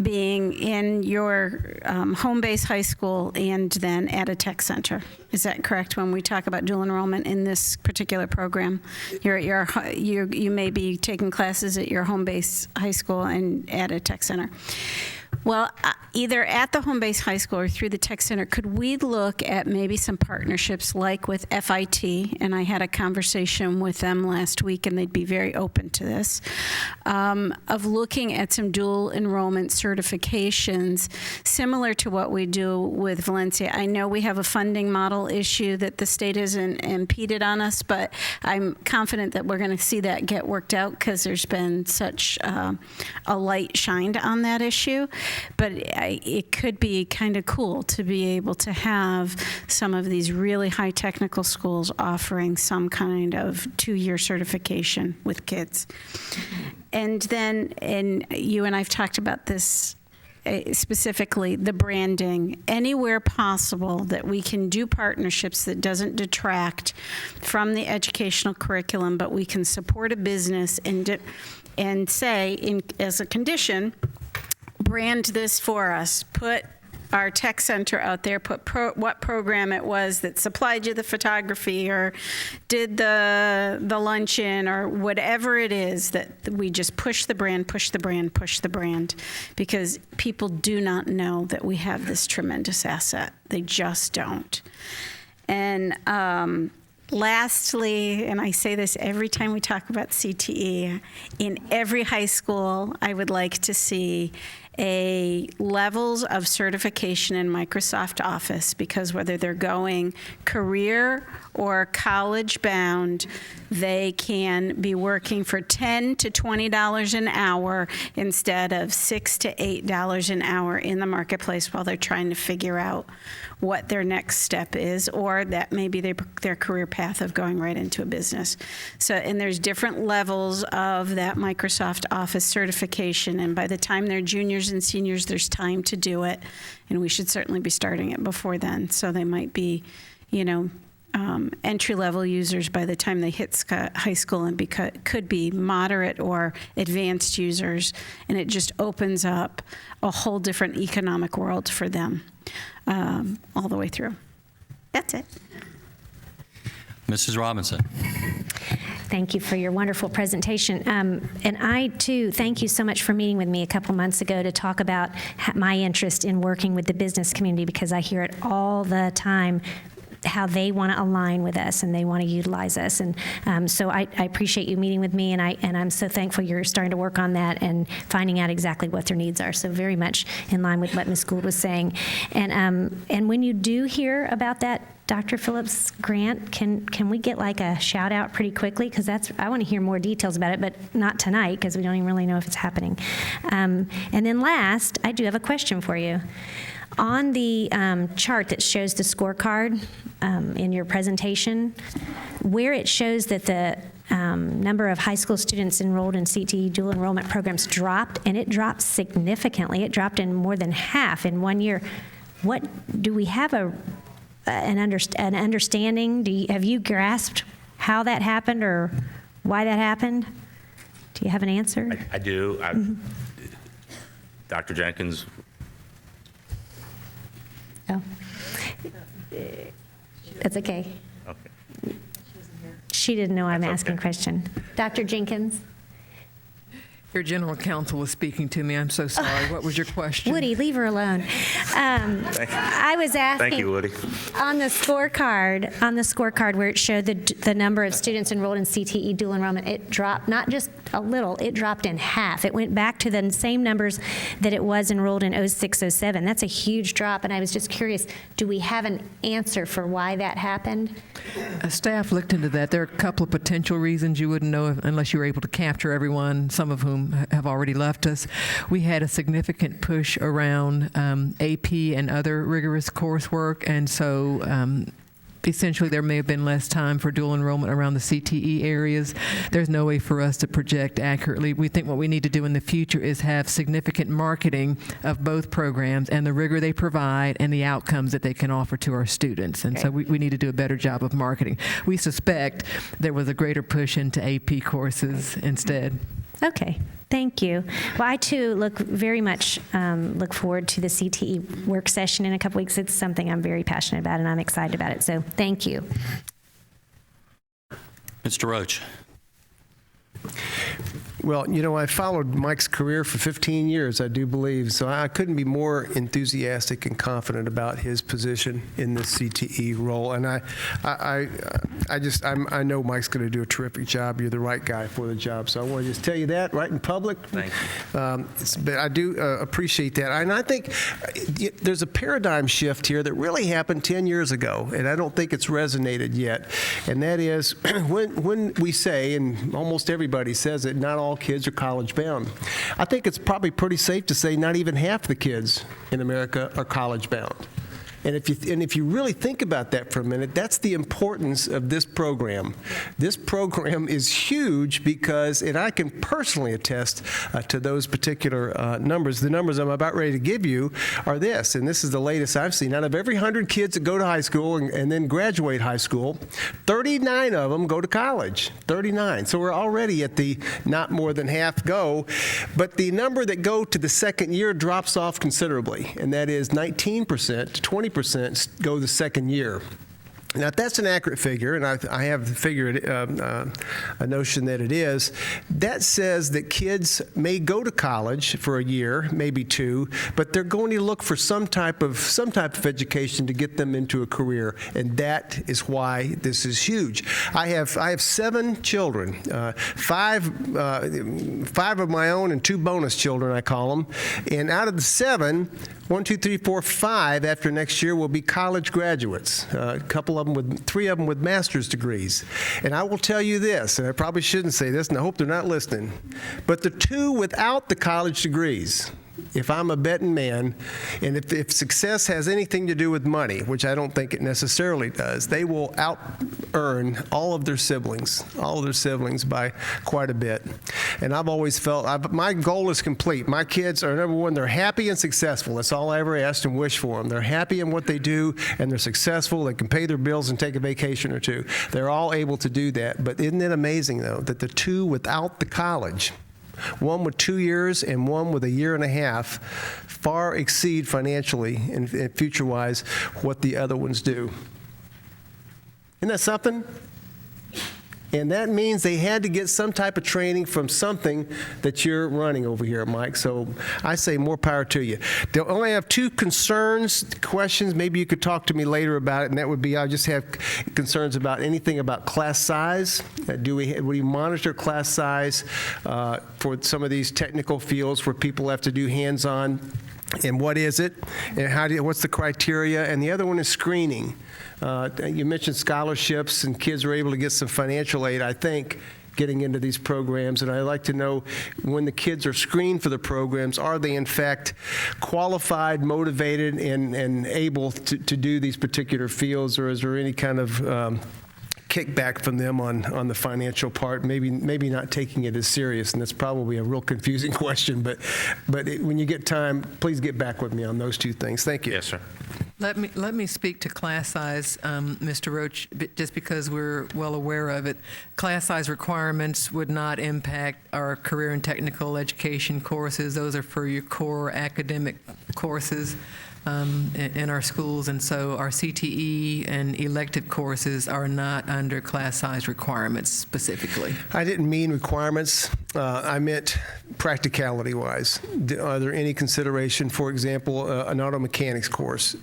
being in your home-based high school and then at a tech center. Is that correct when we talk about dual enrollment in this particular program? You may be taking classes at your home-based high school and at a tech center. Well, either at the home-based high school or through the tech center, could we look at maybe some partnerships like with FIT? And I had a conversation with them last week, and they'd be very open to this, of looking at some dual enrollment certifications similar to what we do with Valencia. I know we have a funding model issue that the state hasn't impeded on us, but I'm confident that we're going to see that get worked out because there's been such a light shined on that issue. But it could be kind of cool to be able to have some of these really high technical schools offering some kind of 2-year certification with kids. And then, and you and I've talked about this specifically, the branding, anywhere possible that we can do partnerships that doesn't detract from the educational curriculum, but we can support a business and say, as a condition, brand this for us, put our tech center out there, put what program it was that supplied you the photography or did the luncheon or whatever it is, that we just push the brand, because people do not know that we have this tremendous asset. They just don't. And lastly, and I say this every time we talk about CTE, in every high school, I would like to see levels of certification in Microsoft Office, because whether they're going career or college bound, they can be working for $10 to $20 an hour instead of $6 to $8 an hour in the marketplace while they're trying to figure out what their next step is, or that may be their career path of going right into a business. So, and there's different levels of that Microsoft Office certification, and by the time they're juniors and seniors, there's time to do it, and we should certainly be starting it before then. So they might be, entry-level users by the time they hit high school, and could be moderate or advanced users, and it just opens up a whole different economic world for them all the way through. That's it. Mrs. Robinson. Thank you for your wonderful presentation. And I, too, thank you so much for meeting with me a couple months ago to talk about my interest in working with the business community, because I hear it all the time, how they want to align with us and they want to utilize us. And so I appreciate you meeting with me, and I'm so thankful you're starting to work on that and finding out exactly what their needs are. So very much in line with what Ms. Gould was saying. And when you do hear about that Dr. Phillips grant, can we get like a shout out pretty quickly? Because I want to hear more details about it, but not tonight because we don't even really know if it's happening. And then last, I do have a question for you. On the chart that shows the scorecard in your presentation, where it shows that the number of high school students enrolled in CTE dual enrollment programs dropped, and it dropped significantly. It dropped in more than half in 1 year. What do we have an understanding? Have you grasped how that happened or why that happened? Do you have an answer? I do. Dr. Jenkins. Oh, that's okay. Okay. She didn't know I'm asking a question. Dr. Jenkins? Your general counsel was speaking to me. I'm so sorry. What was your question? Woody, leave her alone. I was asking. Thank you, Woody. On the scorecard where it showed the number of students enrolled in CTE dual enrollment, it dropped not just a little, it dropped in half. It went back to the same numbers that it was enrolled in 06-07. That's a huge drop, and I was just curious, do we have an answer for why that happened? Staff looked into that. There are a couple of potential reasons. You wouldn't know unless you were able to capture everyone, some of whom have already left us. We had a significant push around AP and other rigorous coursework, and so essentially there may have been less time for dual enrollment around the CTE areas. There's no way for us to project accurately. We think what we need to do in the future is have significant marketing of both programs and the rigor they provide and the outcomes that they can offer to our students. And so we need to do a better job of marketing. We suspect there was a greater push into AP courses instead. Okay. Thank you. Well, I too very much look forward to the CTE work session in a couple weeks. It's something I'm very passionate about, and I'm excited about it. So thank you. Mr. Roach. Well, you know, I followed Mike's career for 15 years, I do believe, so I couldn't be more enthusiastic and confident about his position in this CTE role. And I know Mike's going to do a terrific job. You're the right guy for the job, so I want to just tell you that right in public. Thank you. But I do appreciate that, and I think there's a paradigm shift here that really happened 10 years ago, and I don't think it's resonated yet. And that is when we say, and almost everybody says it, not all kids are college bound. I think it's probably pretty safe to say not even half the kids in America are college bound. And if you really think about that for a minute, that's the importance of this program. This program is huge because, and I can personally attest to those particular numbers. The numbers I'm about ready to give you are this, and this is the latest I've seen. Out of every 100 kids that go to high school and then graduate high school, 39 of them go to college. 39. So we're already at the not more than half go. But the number that go to the second year drops off considerably, and that is 19% to 20% go the second year. Now, if that's an accurate figure, and I have figured a notion that it is, that says that kids may go to college for a year, maybe two, but they're going to look for some type of education to get them into a career, and that is why this is huge. I have 7 children, five of my own and 2 bonus children, I call them, and out of the 7, 1, 2, 3, 4, 5 after next year will be college graduates. Three of them with master's degrees. And I will tell you this, and I probably shouldn't say this, and I hope they're not listening, but the 2 without the college degrees, if I'm a betting man, and if success has anything to do with money, which I don't think it necessarily does, they will out-earn all of their siblings by quite a bit. And I've always felt, my goal is complete. My kids are, number one, they're happy and successful. That's all I ever asked and wished for them. They're happy in what they do, and they're successful. They can pay their bills and take a vacation or two. They're all able to do that. But isn't it amazing, though, that the 2 without the college, one with 2 years and one with a year and a half, far exceed financially and future-wise what the other ones do. Isn't that something? And that means they had to get some type of training from something that you're running over here, Mike. So I say more power to you. They only have 2 questions. Maybe you could talk to me later about it, and that would be I just have concerns about anything about class size. Do we monitor class size for some of these technical fields where people have to do hands-on? And what is it? And what's the criteria? And the other one is screening. You mentioned scholarships, and kids are able to get some financial aid, I think, getting into these programs. And I'd like to know, when the kids are screened for the programs, are they in fact qualified, motivated, and able to do these particular fields, or is there any kind of kickback from them on the financial part, maybe not taking it as serious? And that's probably a real confusing question, but when you get time, please get back with me on those 2 things. Thank you. Yes, sir. Let me speak to class size, Mr. Roach, just because we're well aware of it. Class size requirements would not impact our career and technical education courses. Those are for your core academic courses in our schools, and so our CTE and elective courses are not under class size requirements specifically. I didn't mean requirements. I meant practicality-wise. Are there any consideration, for example, an auto mechanics course?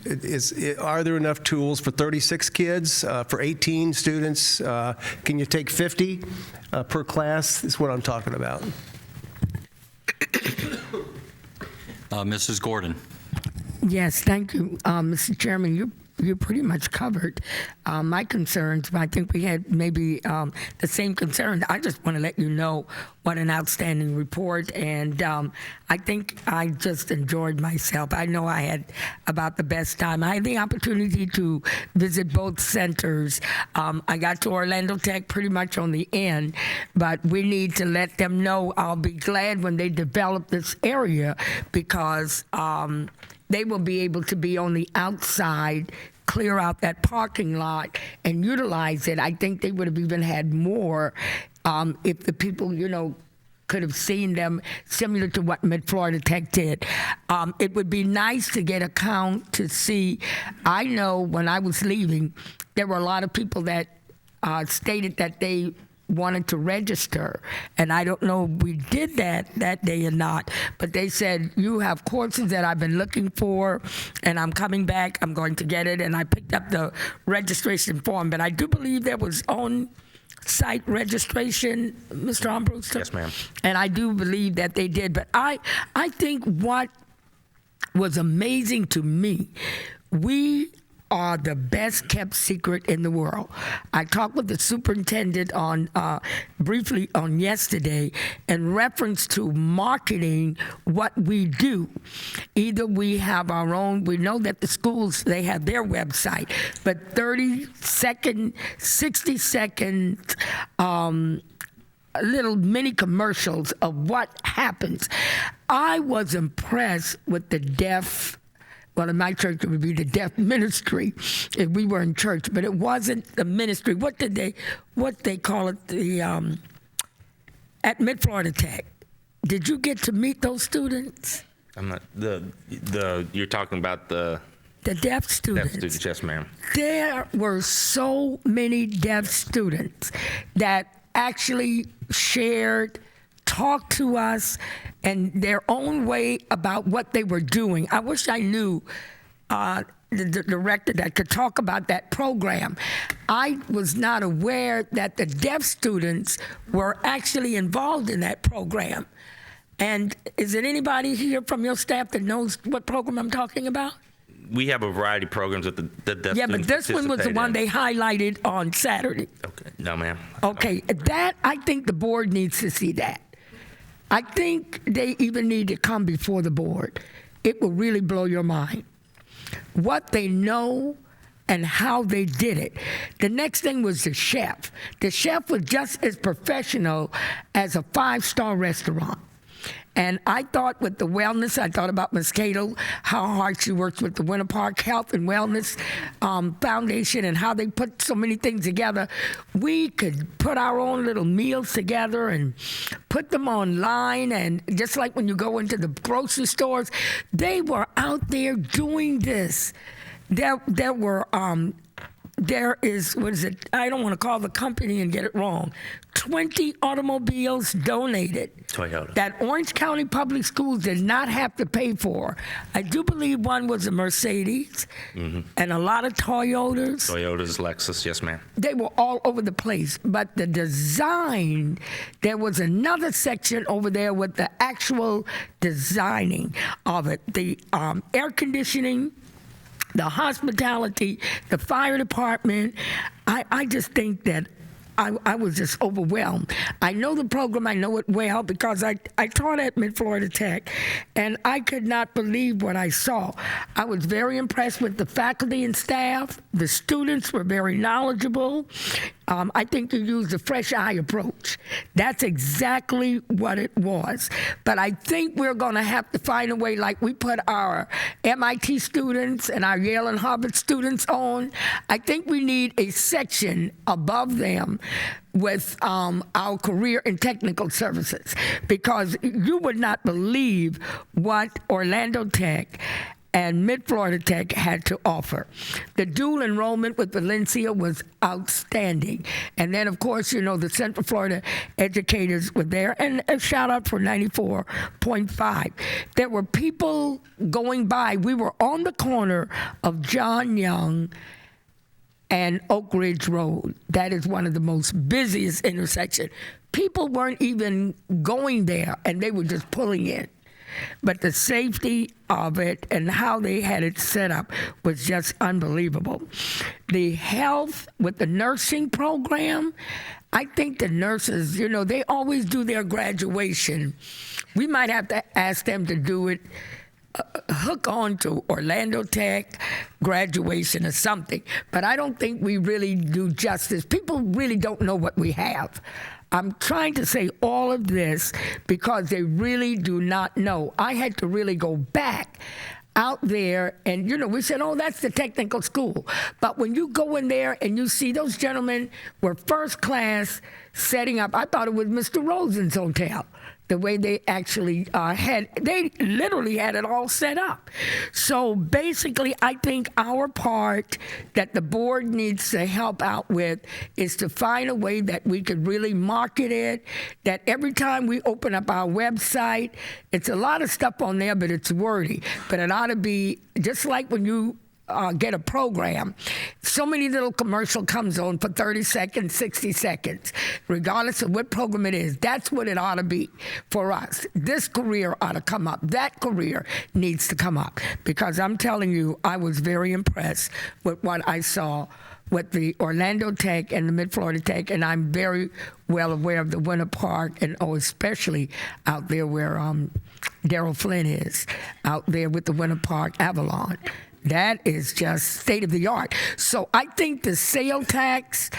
Are there enough tools for 36 kids, for 18 students? Can you take 50 per class? Is what I'm talking about. Mrs. Gordon. Yes, thank you, Mr. Chairman. You you pretty much covered my concerns, but I think we had maybe the same concerns. I just want to let you know what an outstanding report, and I think I just enjoyed myself. I know I had about the best time. I had the opportunity to visit both centers. I got to Orlando Tech pretty much on the end, but we need to let them know. I'll be glad when they develop this area because they will be able to be on the outside, clear out that parking lot and utilize it. I think they would have even had more if the people, could have seen them, similar to what Mid-Florida Tech did. It would be nice to get a count to see. I know when I was leaving, there were a lot of people that stated that they wanted to register, and I don't know if we did that day or not, but they said, you have courses that I've been looking for, and I'm coming back, I'm going to get it, and I picked up the registration form, but I do believe there was on-site registration, Mr. Armbruster? Yes, ma'am. And I do believe that they did, but I think what was amazing to me, we are the best kept secret in the world. I talked with the superintendent on briefly on yesterday in reference to marketing what we do. Either we have our own, we know that the schools, they have their website, but 30-second, 60-second little mini commercials of what happens. I was impressed with the deaf. Well, in my church, it would be the deaf ministry if we were in church, but it wasn't the ministry. What they call it? At Mid-Florida Tech. Did you get to meet those students? I'm not, you're talking about the deaf students. Deaf students, yes, ma'am. There were so many deaf students that actually shared, talked to us in their own way about what they were doing. I wish I knew the director that could talk about that program. I was not aware that the deaf students were actually involved in that program. And is there anybody here from your staff that knows what program I'm talking about? We have a variety of programs that the deaf Yeah, students but this one was the participate one in. they highlighted on Saturday. Okay, no, ma'am. Okay, that, I think the board needs to see that. I think they even need to come before the board. It will really blow your mind. What they know and how they did it. The next thing was the chef. The chef was just as professional as a 5-star restaurant. And I thought with the wellness, I thought about Ms. Cato, how hard she works with the Winter Park Health and Wellness Foundation and how they put so many things together. We could put our own little meals together and put them online. And just like when you go into the grocery stores, they were out there doing this. There is, what is it? I don't want to call the company and get it wrong. 20 automobiles donated Toyota. that Orange County Public Schools did not have to pay for. I do believe one was a Mercedes and a lot of Toyotas. Toyotas, Lexus, yes, ma'am. They were all over the place. But the design, there was another section over there with the actual designing of it. The air conditioning, the hospitality, the fire department. I just think that I was just overwhelmed. I know the program, I know it well because I taught at Mid-Florida Tech, and I could not believe what I saw. I was very impressed with the faculty and staff. The students were very knowledgeable. I think you used a fresh eye approach. That's exactly what it was. But I think we're going to have to find a way, like we put our MIT students and our Yale and Harvard students on. I think we need a section above them with our career and technical services, because you would not believe what Orlando Tech and Mid-Florida Tech had to offer. The dual enrollment with Valencia was outstanding. And then, of course, the Central Florida educators were there. And a shout out for 94.5. There were people going by. We were on the corner of John Young and Oak Ridge Road. That is one of the most busiest intersections. People weren't even going there, and they were just pulling in. but the safety of it and how they had it set up was just unbelievable. The health with the nursing program, I think the nurses, they always do their graduation. We might have to ask them to do it, hook on to Orlando Tech graduation or something. But I don't think we really do justice. People really don't know what we have. I'm trying to say all of this because they really do not know. I had to really go back out there and, we said, oh, that's the technical school. But when you go in there and you see those gentlemen were first class setting up, I thought it was Mr. Rosen's hotel. The way they actually they literally had it all set up. So basically, I think our part that the board needs to help out with is to find a way that we could really market it, that every time we open up our website, it's a lot of stuff on there, but it's wordy. But it ought to be just like when you get a program, so many little commercial comes on for 30 seconds, 60 seconds, regardless of what program it is. That's what it ought to be for us. This career ought to come up. That career needs to come up because I'm telling you, I was very impressed with what I saw with the Orlando Tech and the Mid-Florida Tech, and I'm very well aware of the Winter Park and especially out there where Daryl Flynn is, out there with the Winter Park Avalon. That is just state of the art. So I think the sale tax,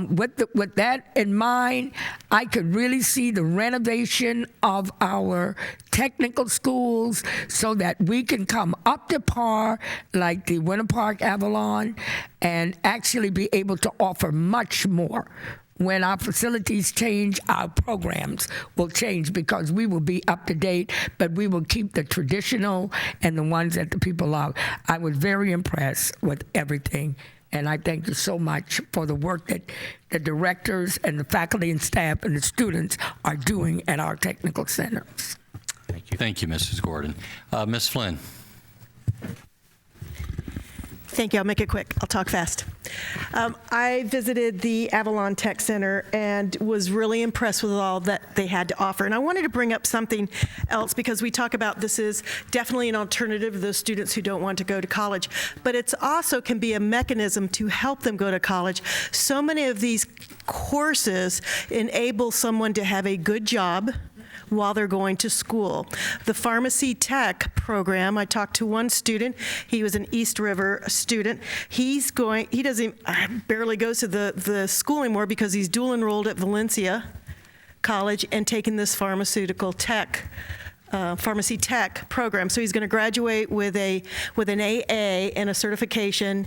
with that in mind, I could really see the renovation of our technical schools so that we can come up to par like the Winter Park Avalon and actually be able to offer much more. When our facilities change, our programs will change because we will be up to date, but we will keep the traditional and the ones that the people love. I was very impressed with everything, and I thank you so much for the work that the directors and the faculty and staff and the students are doing at our technical centers. Thank you. Thank you, Mrs. Gordon. Ms. Flynn. Thank you. I'll make it quick. I'll talk fast. I visited the Avalon Tech Center and was really impressed with all that they had to offer. And I wanted to bring up something else because we talk about this is definitely an alternative to those students who don't want to go to college, but it's also can be a mechanism to help them go to college. So many of these courses enable someone to have a good job while they're going to school. The Pharmacy Tech program, I talked to one student, he was an East River student. He barely goes to the school anymore because he's dual enrolled at Valencia College and taking this pharmacy tech program. So he's going to graduate with an AA and a certification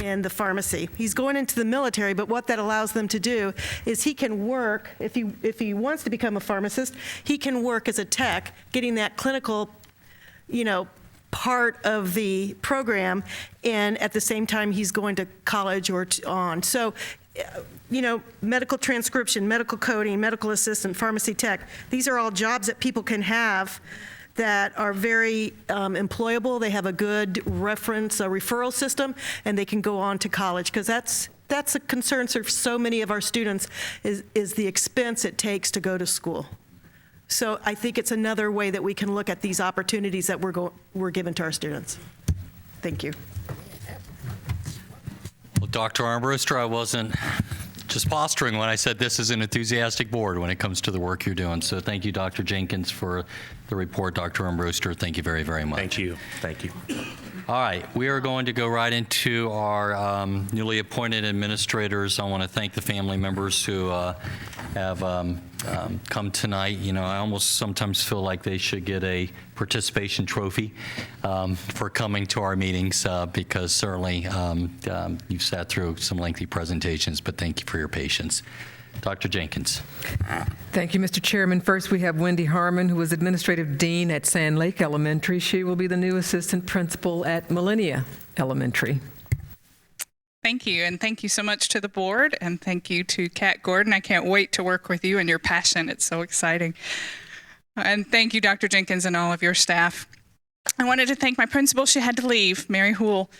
in the pharmacy. He's going into the military, but what that allows them to do is he can work, if he wants to become a pharmacist, he can work as a tech, getting that clinical, part of the program, and at the same time he's going to college or on. So, medical transcription, medical coding, medical assistant, pharmacy tech, these are all jobs that people can have that are very employable. They have a good referral system, and they can go on to college because that's a concern for so many of our students is the expense it takes to go to school. So I think it's another way that we can look at these opportunities that we're given to our students. Thank you. Well, Dr. Armbruster, I wasn't just posturing when I said this is an enthusiastic board when it comes to the work you're doing. So thank you, Dr. Jenkins, for the report. Dr. Armbruster, thank you very, very much. Thank you. Thank you. All right, we are going to go right into our newly appointed administrators. I want to thank the family members who have come tonight. I almost sometimes feel like they should get a participation trophy for coming to our meetings because certainly you've sat through some lengthy presentations, but thank you for your patience. Dr. Jenkins. Thank you, Mr. Chairman. First, we have Wendy Harmon, who is Administrative Dean at Sand Lake Elementary. She will be the new Assistant Principal at Millennia Elementary. Thank you, and thank you so much to the board, and thank you to Kat Gordon. I can't wait to work with you and your passion. It's so exciting. And thank you, Dr. Jenkins, and all of your staff. I wanted to thank my principal. She had to leave, Mary Houle.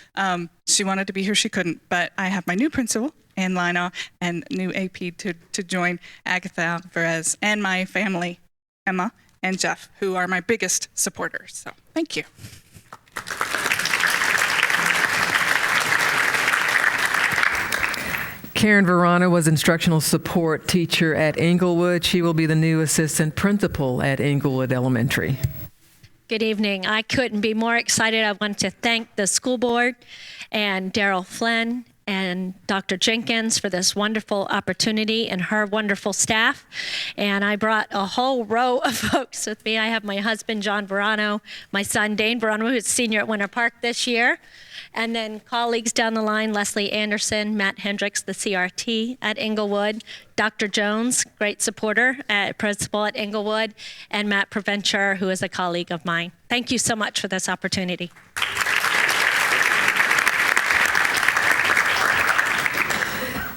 She wanted to be here. She couldn't, but I have my new principal, Ann Lina, and new AP to join, Agatha Alvarez, and my family, Emma and Jeff, who are my biggest supporters. So thank you. Karen Verano was instructional support teacher at Englewood. She will be the new assistant principal at Englewood Elementary. Good evening. I couldn't be more excited. I want to thank the school board and Daryl Flynn and Dr. Jenkins for this wonderful opportunity and her wonderful staff. And I brought a whole row of folks with me. I have my husband, John Verano, my son, Dane Verano, who's senior at Winter Park this year, and then colleagues down the line, Leslie Anderson, Matt Hendricks, the CRT at Englewood, Dr. Jones, great supporter, principal at Englewood, and Matt Preventure, who is a colleague of mine. Thank you so much for this opportunity.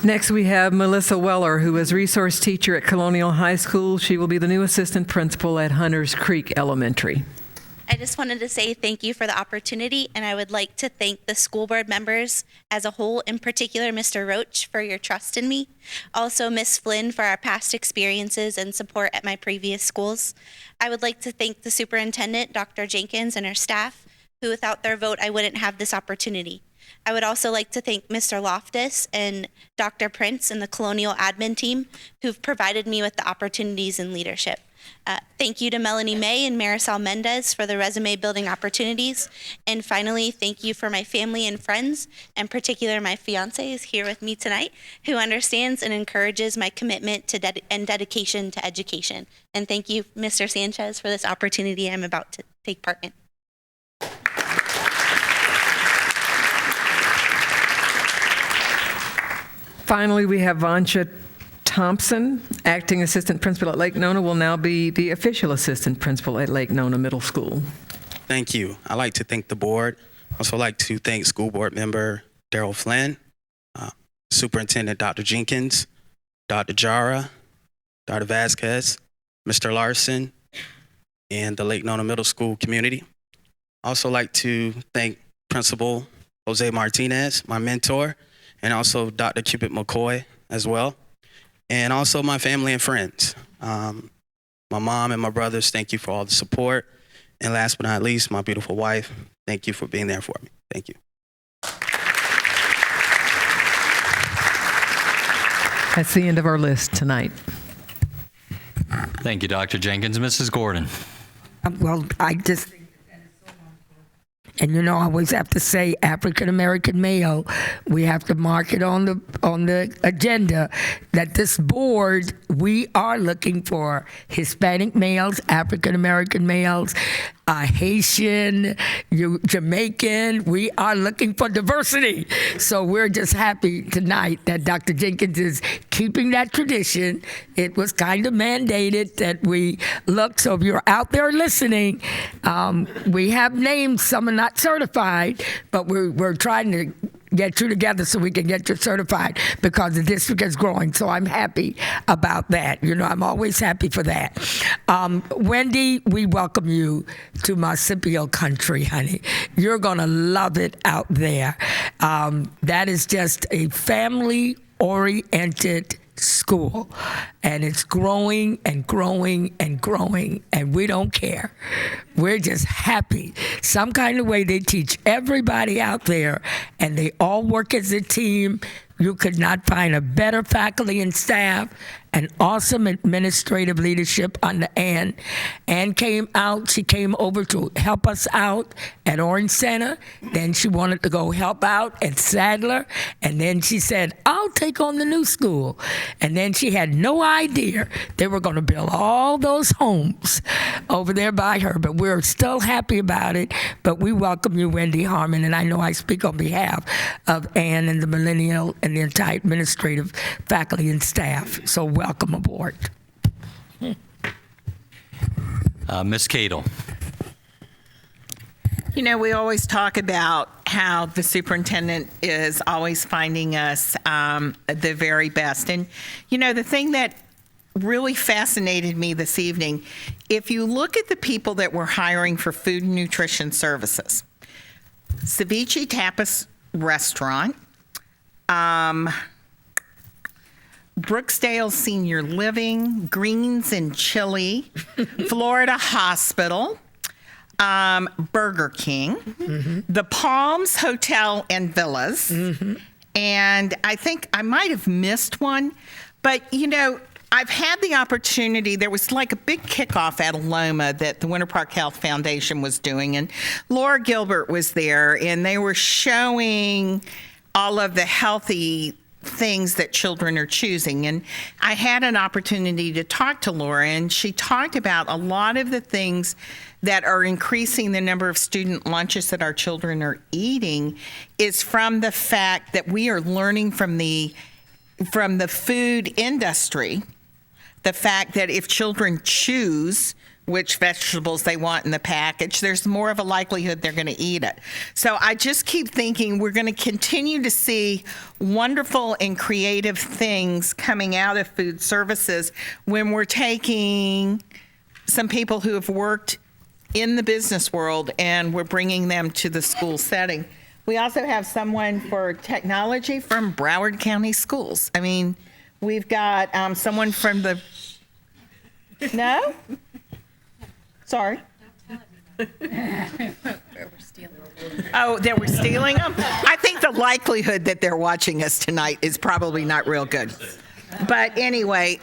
Next, we have Melissa Weller, who is resource teacher at Colonial High School. She will be the new assistant principal at Hunters Creek Elementary. I just wanted to say thank you for the opportunity, and I would like to thank the school board members as a whole, in particular Mr. Roach, for your trust in me. Also Ms. Flynn for our past experiences and support at my previous schools. I would like to thank the superintendent, Dr. Jenkins, and her staff, who without their vote I wouldn't have this opportunity. I would also like to thank Mr. Loftus and Dr. Prince and the Colonial admin team who've provided me with the opportunities and leadership. Thank you to Melanie May and Marisol Mendez for the resume building opportunities. And finally, thank you for my family and friends, in particular my fiance is here with me tonight, who understands and encourages my commitment to and dedication to education. And thank you, Mr. Sanchez, for this opportunity I'm about to take part in. Finally, we have Vansha Thompson, acting assistant principal at Lake Nona, will now be the official assistant principal at Lake Nona Middle School. Thank you. I'd like to thank the board. Also like to thank school board member Daryl Flynn, Superintendent Dr. Jenkins, Dr. Jara, Dr. Vasquez, Mr. Larson, and the Lake Nona Middle School community. Also like to thank Principal Jose Martinez, my mentor, and also Dr. Cupid McCoy as well. And also my family and friends. My mom and my brothers, thank you for all the support. And last but not least, my beautiful wife, thank you for being there for me. Thank you. That's the end of our list tonight. Thank you, Dr. Jenkins. Mrs. Gordon. Well, and you know, I always have to say African American male. We have to mark it on the agenda that this board, we are looking for Hispanic males, African American males, Haitian, Jamaican. We are looking for diversity. So we're just happy tonight that Dr. Jenkins is keeping that tradition. It was kind of mandated that we look. So if you're out there listening, we have names. Some are not certified, but we're trying to get you together so we can get you certified because the district is growing. So I'm happy about that. You know, I'm always happy for that. Wendy, we welcome you to Marsupial country, honey. You're going to love it out there. That is just a family-oriented school, and it's growing and growing and growing, and we don't care. We're just happy. Some kind of way they teach everybody out there, and they all work as a team. You could not find a better faculty and staff, an awesome administrative leadership under Ann. Ann came out. She came over to help us out at Orange Center. Then she wanted to go help out at Sadler. And then she said, I'll take on the new school. And then she had no idea they were going to build all those homes over there by her. But we're still happy about it. But we welcome you, Wendy Harmon. And I know I speak on behalf of Ann and the Millennial and the entire administrative faculty and staff. So welcome aboard. Ms. Cadle. You know, we always talk about how the superintendent is always finding us the very best. And, you know, the thing that really fascinated me this evening, if you look at the people that we're hiring for food and nutrition services, Ceviche Tapas Restaurant, Brooksdale Senior Living, Greens and Chili, Florida Hospital, Burger King, the Palms Hotel and Villas, and I think I might have missed one, but I've had the opportunity. There was like a big kickoff at Loma that the Winter Park Health Foundation was doing, and Laura Gilbert was there, and they were showing all of the healthy things that children are choosing. And I had an opportunity to talk to Laura, and she talked about a lot of the things that are increasing the number of student lunches that our children are eating is from the fact that we are learning from the food industry, the fact that if children choose which vegetables they want in the package, there's more of a likelihood they're going to eat it. So I just keep thinking we're going to continue to see wonderful and creative things coming out of food services when we're taking some people who have worked in the business world and we're bringing them to the school setting. We also have someone for technology from Broward County Schools. I mean, we've got someone from the... No? Sorry. Oh, that we're stealing them? I think the likelihood that they're watching us tonight is probably not real good. But anyway,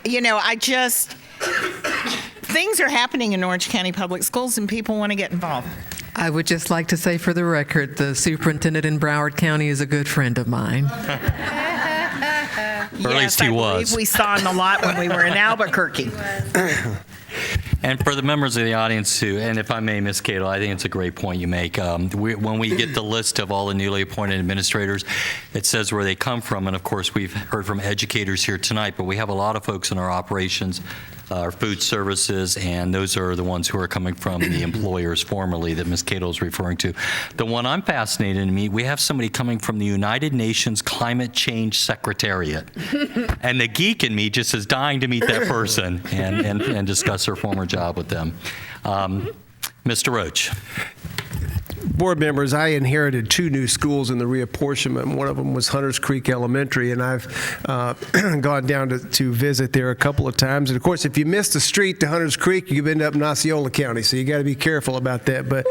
things are happening in Orange County Public Schools and people want to get involved. I would just like to say for the record, the superintendent in Broward County is a good friend of mine. Or at least he was. We saw him a lot when we were in Albuquerque. And for the members of the audience too, and if I may, Ms. Cato, I think it's a great point you make. When we get the list of all the newly appointed administrators, it says where they come from, and of course we've heard from educators here tonight, but we have a lot of folks in our operations, our food services, and those are the ones who are coming from the employers formerly that Ms. Cato is referring to. The one I'm fascinated to meet, we have somebody coming from the United Nations Climate Change Secretariat. And the geek in me just is dying to meet that person and discuss her former job with them. Mr. Roach. Board members, I inherited 2 new schools in the reapportionment. One of them was Hunters Creek Elementary, and I've gone down to visit there a couple of times. And of course, if you miss the street to Hunters Creek, you end up in Osceola County, so you got to be careful about that. But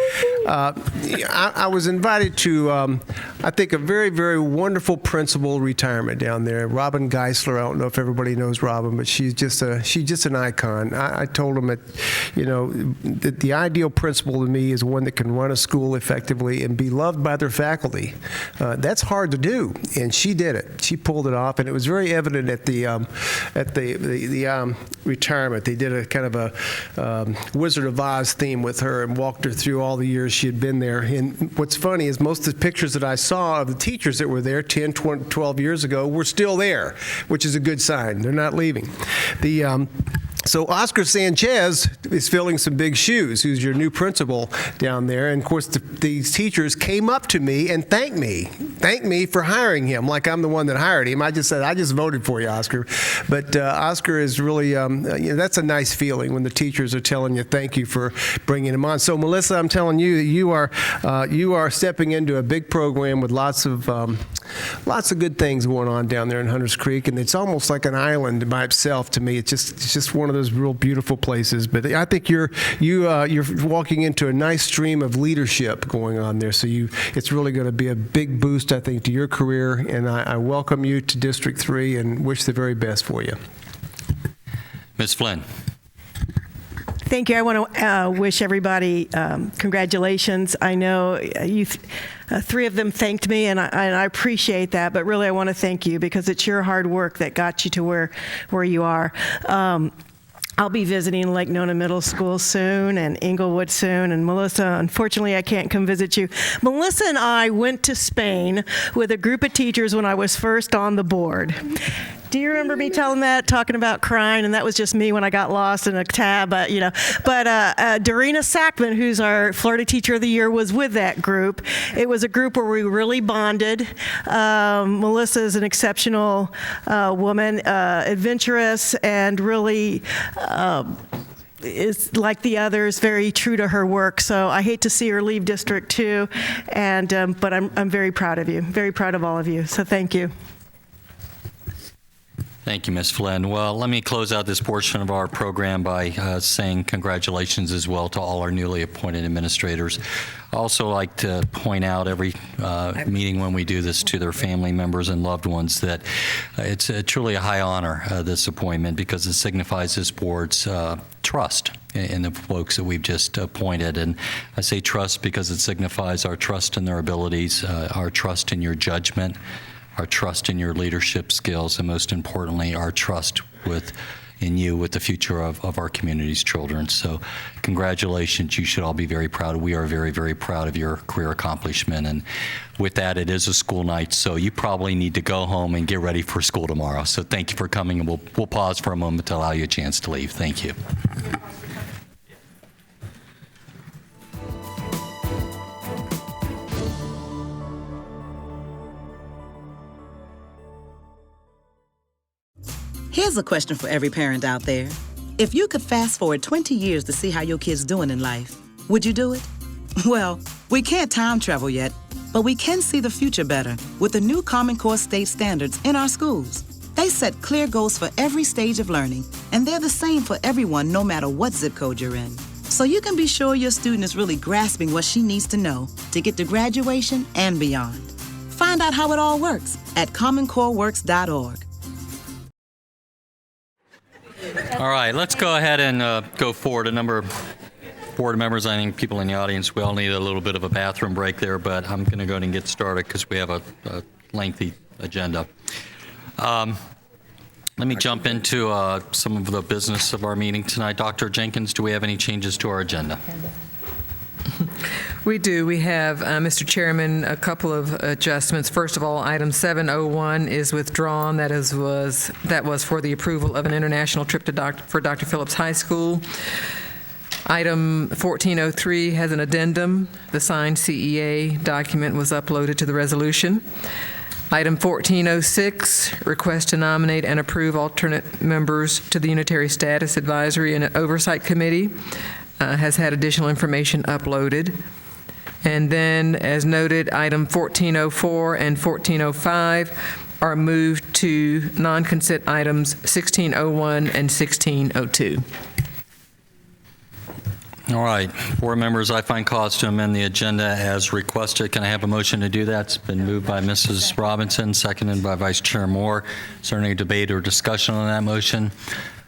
I was invited to, I think, a very, very wonderful principal retirement down there. Robin Geisler. I don't know if everybody knows Robin, but she's just an icon. I told them that, that the ideal principal to me is one that can run a school effectively and be loved by their faculty. That's hard to do, and she did it. She pulled it off, and it was very evident at the retirement. They did a kind of a Wizard of Oz theme with her and walked her through all the years she had been there. And what's funny is most of the pictures that I saw of the teachers that were there 10, 20, 12 years ago were still there, which is a good sign. They're not leaving. So Oscar Sanchez is filling some big shoes, who's your new principal down there. And of course, these teachers came up to me and thanked me for hiring him, like I'm the one that hired him. I just said, I just voted for you, Oscar. But Oscar is really, that's a nice feeling when the teachers are telling you thank you for bringing him on. So Melissa, I'm telling you, you are stepping into a big program with lots of good things going on down there in Hunters Creek, and it's almost like an island by itself to me. It's just one of those real beautiful places. But I think you're walking into a nice stream of leadership going on there. So it's really going to be a big boost, I think, to your career. And I welcome you to District 3 and wish the very best for you. Ms. Flynn. Thank you. I want to wish everybody congratulations. I know you. 3 of them thanked me, and I appreciate that. But really, I want to thank you because it's your hard work that got you to where you are. I'll be visiting Lake Nona Middle School soon and Inglewood soon. And Melissa, unfortunately, I can't come visit you. Melissa and I went to Spain with a group of teachers when I was first on the board. Do you remember me telling that, talking about crying? And that was just me when I got lost in a tab, But Dorina Sackman, who's our Florida Teacher of the Year, was with that group. It was a group where we really bonded. Melissa is an exceptional woman, adventurous, and really is like the others, very true to her work. So I hate to see her leave District 2, but I'm very proud of you, very proud of all of you. So thank you. Thank you, Ms. Flynn. Well, let me close out this portion of our program by saying congratulations as well to all our newly appointed administrators. I also like to point out every meeting when we do this to their family members and loved ones that it's truly a high honor, this appointment, because it signifies this board's trust in the folks that we've just appointed. And I say trust because it signifies our trust in their abilities, our trust in your judgment, our trust in your leadership skills, and most importantly, our trust in you with the future of our community's children. So congratulations. You should all be very proud. We are very, very proud of your career accomplishment. And with that, it is a school night, so you probably need to go home and get ready for school tomorrow. So thank you for coming, and we'll pause for a moment to allow you a chance to leave. Thank you. Here's a question for every parent out there. If you could fast forward 20 years to see how your kid's doing in life, would you do it? Well, we can't time travel yet, but we can see the future better with the new Common Core state standards in our schools. They set clear goals for every stage of learning, and they're the same for everyone no matter what zip code you're in. So you can be sure your student is really grasping what she needs to know to get to graduation and beyond. Find out how it all works at commoncoreworks.org. All right, let's go ahead and go forward. A number of board members, I think people in the audience, we all need a little bit of a bathroom break there, but I'm going to go ahead and get started because we have a lengthy agenda. Let me jump into some of the business of our meeting tonight. Dr. Jenkins, do we have any changes to our agenda? We do. We have, Mr. Chairman, a couple of adjustments. First of all, item 701 is withdrawn. That was for the approval of an international trip to for Dr. Phillips High School. Item 1403 has an addendum. The signed CEA document was uploaded to the resolution. Item 1406, request to nominate and approve alternate members to the Unitary Status Advisory and Oversight Committee, has had additional information uploaded. And then, as noted, item 1404 and 1405 are moved to non-consent items 1601 and 1602. All right, board members, I find cause to amend the agenda as requested. Can I have a motion to do that? It's been moved by Mrs. Robinson, seconded by Vice Chair Moore. Is there any debate or discussion on that motion?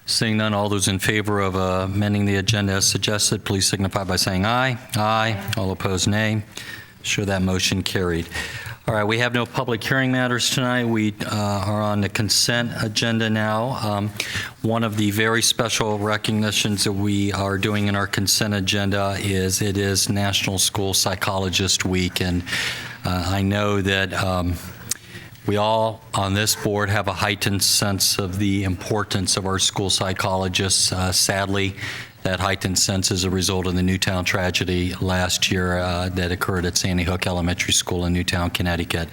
Seeing none, all those in favor of amending the agenda as suggested, please signify by saying aye. Aye. All opposed, nay. Sure, that motion carried. All right, we have no public hearing matters tonight. We are on the consent agenda now. One of the very special recognitions that we are doing in our consent agenda is it is National School Psychologist Week, and I know that we all on this board have a heightened sense of the importance of our school psychologists. Sadly, that heightened sense is a result of the Newtown tragedy last year that occurred at Sandy Hook Elementary School in Newtown, Connecticut.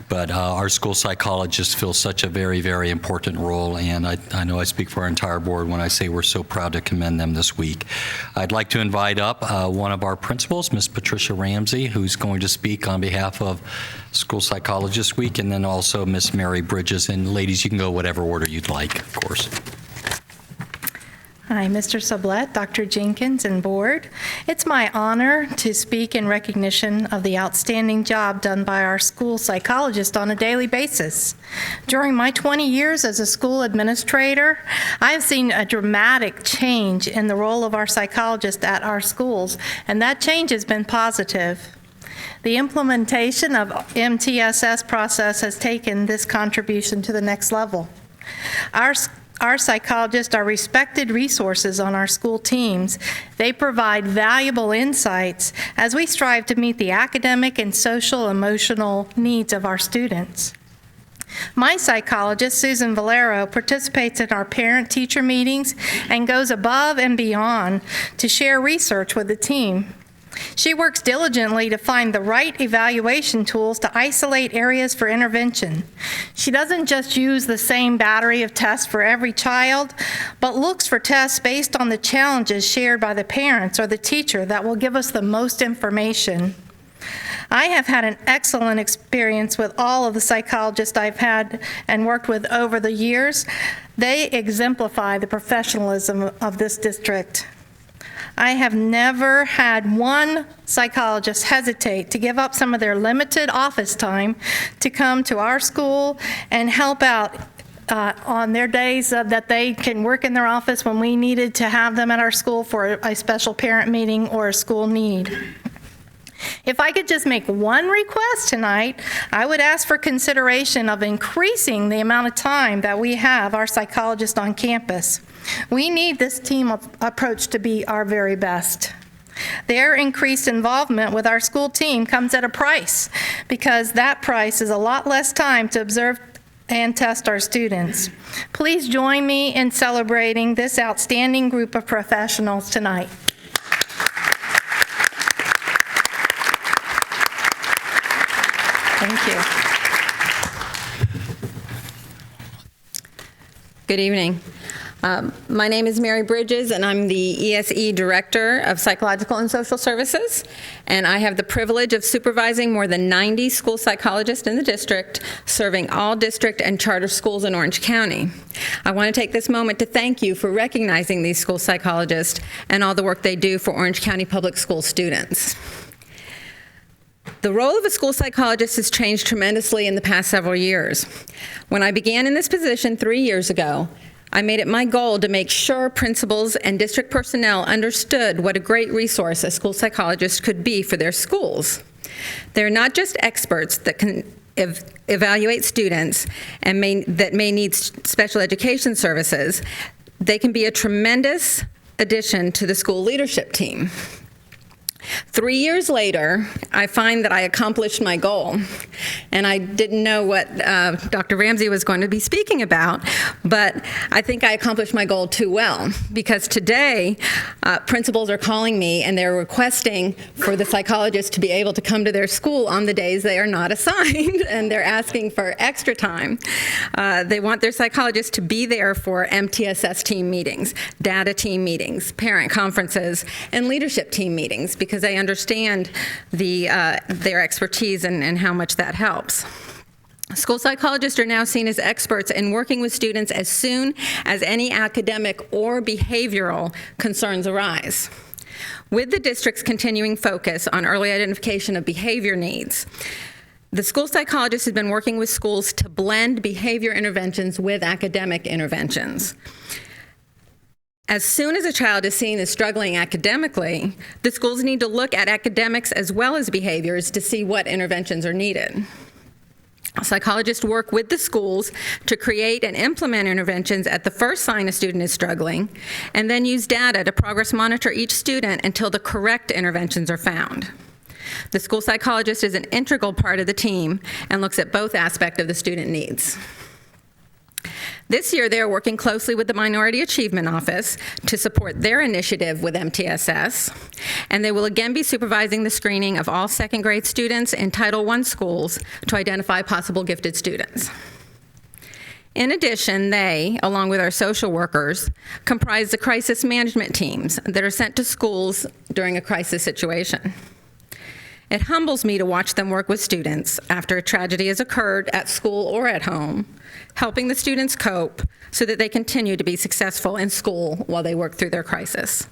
But our school psychologists fill such a very, very important role, and I know I speak for our entire board when I say we're so proud to commend them this week. I'd like to invite up one of our principals, Ms. Patricia Ramsey, who's going to speak on behalf of School Psychologist Week, and then also Ms. Mary Bridges. And ladies, you can go whatever order you'd like, of course. Hi, Mr. Sublette, Dr. Jenkins, and board. It's my honor to speak in recognition of the outstanding job done by our school psychologist on a daily basis. During my 20 years as a school administrator, I have seen a dramatic change in the role of our psychologist at our schools, and that change has been positive. The implementation of MTSS process has taken this contribution to the next level. Our psychologists are respected resources on our school teams. They provide valuable insights as we strive to meet the academic and social emotional needs of our students. My psychologist, Susan Valero, participates in our parent-teacher meetings and goes above and beyond to share research with the team. She works diligently to find the right evaluation tools to isolate areas for intervention. She doesn't just use the same battery of tests for every child, but looks for tests based on the challenges shared by the parents or the teacher that will give us the most information. I have had an excellent experience with all of the psychologists I've had and worked with over the years. They exemplify the professionalism of this district. I have never had one psychologist hesitate to give up some of their limited office time to come to our school and help out on their days that they can work in their office when we needed to have them at our school for a special parent meeting or a school need. If I could just make one request tonight, I would ask for consideration of increasing the amount of time that we have our psychologists on campus. We need this team approach to be our very best. Their increased involvement with our school team comes at a price, because that price is a lot less time to observe and test our students. Please join me in celebrating this outstanding group of professionals tonight. Thank you. Good evening. My name is Mary Bridges, and I'm the ESE Director of Psychological and Social Services, and I have the privilege of supervising more than 90 school psychologists in the district, serving all district and charter schools in Orange County. I want to take this moment to thank you for recognizing these school psychologists and all the work they do for Orange County Public School students. The role of a school psychologist has changed tremendously in the past several years. When I began in this position 3 years ago, I made it my goal to make sure principals and district personnel understood what a great resource a school psychologist could be for their schools. They're not just experts that can evaluate students and that may need special education services. They can be a tremendous addition to the school leadership team. 3 years later, I find that I accomplished my goal. And I didn't know what Dr. Ramsey was going to be speaking about, but I think I accomplished my goal too well, because today principals are calling me and they're requesting for the psychologist to be able to come to their school on the days they are not assigned, and they're asking for extra time. They want their psychologist to be there for MTSS team meetings, data team meetings, parent conferences, and leadership team meetings, because they understand their expertise and how much that helps. School psychologists are now seen as experts in working with students as soon as any academic or behavioral concerns arise. With the district's continuing focus on early identification of behavior needs, the school psychologist has been working with schools to blend behavior interventions with academic interventions. As soon as a child is seen as struggling academically, the schools need to look at academics as well as behaviors to see what interventions are needed. Psychologists work with the schools to create and implement interventions at the first sign a student is struggling, and then use data to progress monitor each student until the correct interventions are found. The school psychologist is an integral part of the team and looks at both aspects of the student needs. This year, they are working closely with the Minority Achievement Office to support their initiative with MTSS, and they will again be supervising the screening of all second grade students in Title I schools to identify possible gifted students. In addition, they, along with our social workers, comprise the crisis management teams that are sent to schools during a crisis situation. It humbles me to watch them work with students after a tragedy has occurred at school or at home, helping the students cope so that they continue to be successful in school while they work through their crisis.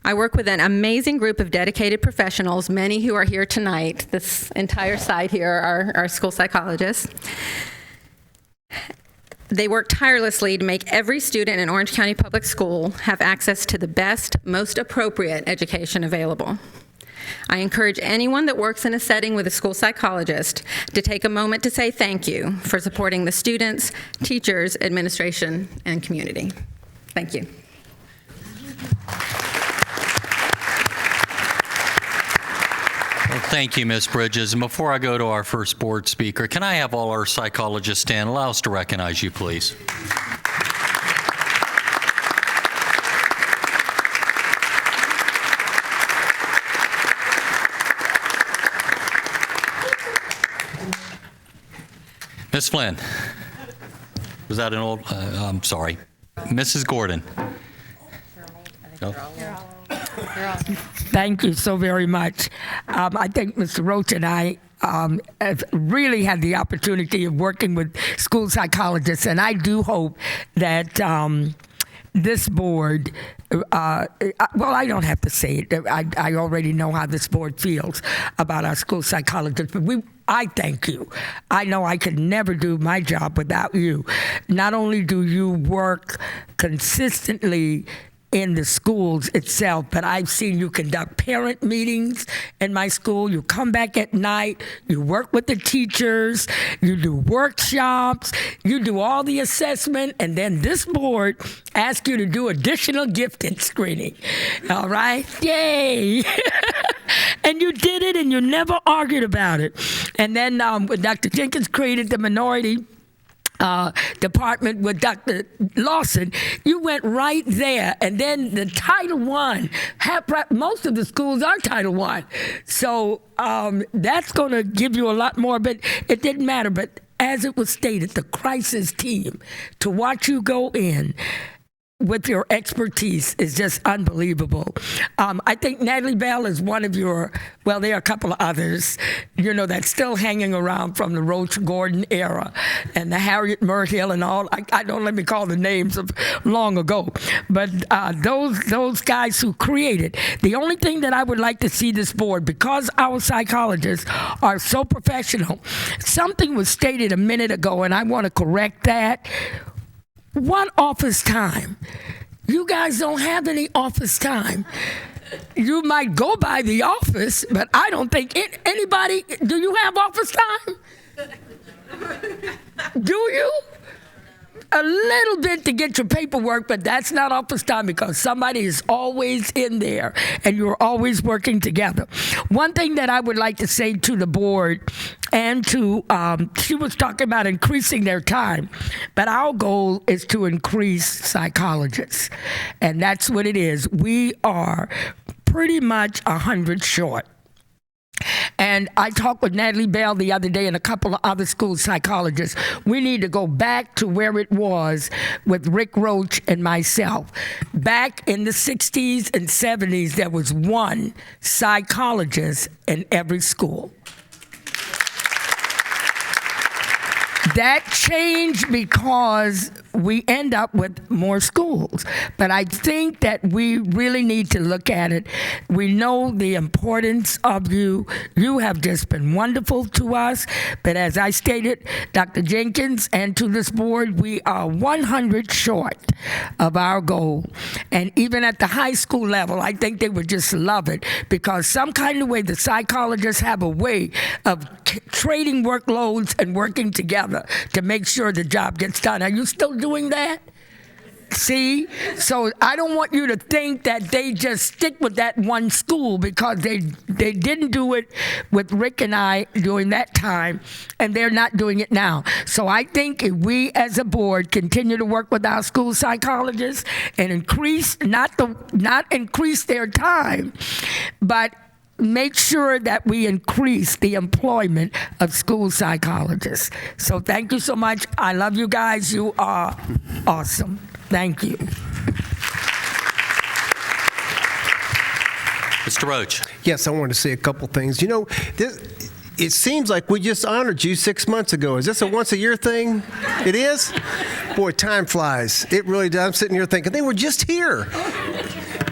I work with an amazing group of dedicated professionals, many who are here tonight. This entire side here are our school psychologists. They work tirelessly to make every student in Orange County Public School have access to the best, most appropriate education available. I encourage anyone that works in a setting with a school psychologist to take a moment to say thank you for supporting the students, teachers, administration, and community. Thank you. Well, thank you, Ms. Bridges. And before I go to our first board speaker, can I have all our psychologists stand? Allow us to recognize you, please. Ms. Flynn, was that an old, I'm sorry. Mrs. Gordon. Oh. Thank you so very much. I think Mr. Roach and I have really had the opportunity of working with school psychologists, and I do hope that this board, well, I don't have to say it. I already know how this board feels about our school psychologists, but I thank you. I know I could never do my job without you. Not only do you work consistently in the schools itself, but I've seen you conduct parent meetings in my school. You come back at night, you work with the teachers, you do workshops, you do all the assessment, and then this board asks you to do additional gifting screening. All right? Yay! And you did it, and you never argued about it. And then when Dr. Jenkins created the minority department with Dr. Lawson, you went right there. And then the Title I, most of the schools are Title I. So that's going to give you a lot more, but it didn't matter. But as it was stated, the crisis team, to watch you go in with your expertise is just unbelievable. I think Natalie Bell is one of your, well, there are a couple of others, that's still hanging around from the Roach Gordon era and the Harriet Murhill and all. I don't let me call the names of long ago, but those guys who created. The only thing that I would like to see this board, because our psychologists are so professional, something was stated a minute ago, and I want to correct that. One office time. You guys don't have any office time. You might go by the office, but I don't think anybody, do you have office time? Do you? A little bit to get your paperwork, but that's not office time because somebody is always in there and you're always working together. One thing that I would like to say to the board and to, she was talking about increasing their time, but our goal is to increase psychologists. And that's what it is. We are pretty much 100 short. And I talked with Natalie Bell the other day and a couple of other school psychologists. We need to go back to where it was with Rick Roach and myself. Back in the 60s and 70s, there was one psychologist in every school. That changed because we end up with more schools. But I think that we really need to look at it. We know the importance of you. You have just been wonderful to us. But as I stated, Dr. Jenkins, and to this board, we are 100 short of our goal. And even at the high school level, I think they would just love it because some kind of way the psychologists have a way of trading workloads and working together to make sure the job gets done. Are you still doing that? See? So I don't want you to think that they just stick with that one school because they didn't do it with Rick and I during that time, and they're not doing it now. So I think if we as a board continue to work with our school psychologists and increase, not increase their time, but make sure that we increase the employment of school psychologists. So thank you so much. I love you guys. You are awesome. Thank you. Mr. Roach. Yes, I wanted to say a couple things. It seems like we just honored you 6 months ago. Is this a once-a-year thing? It is? Boy, time flies. It really does. I'm sitting here thinking, they were just here.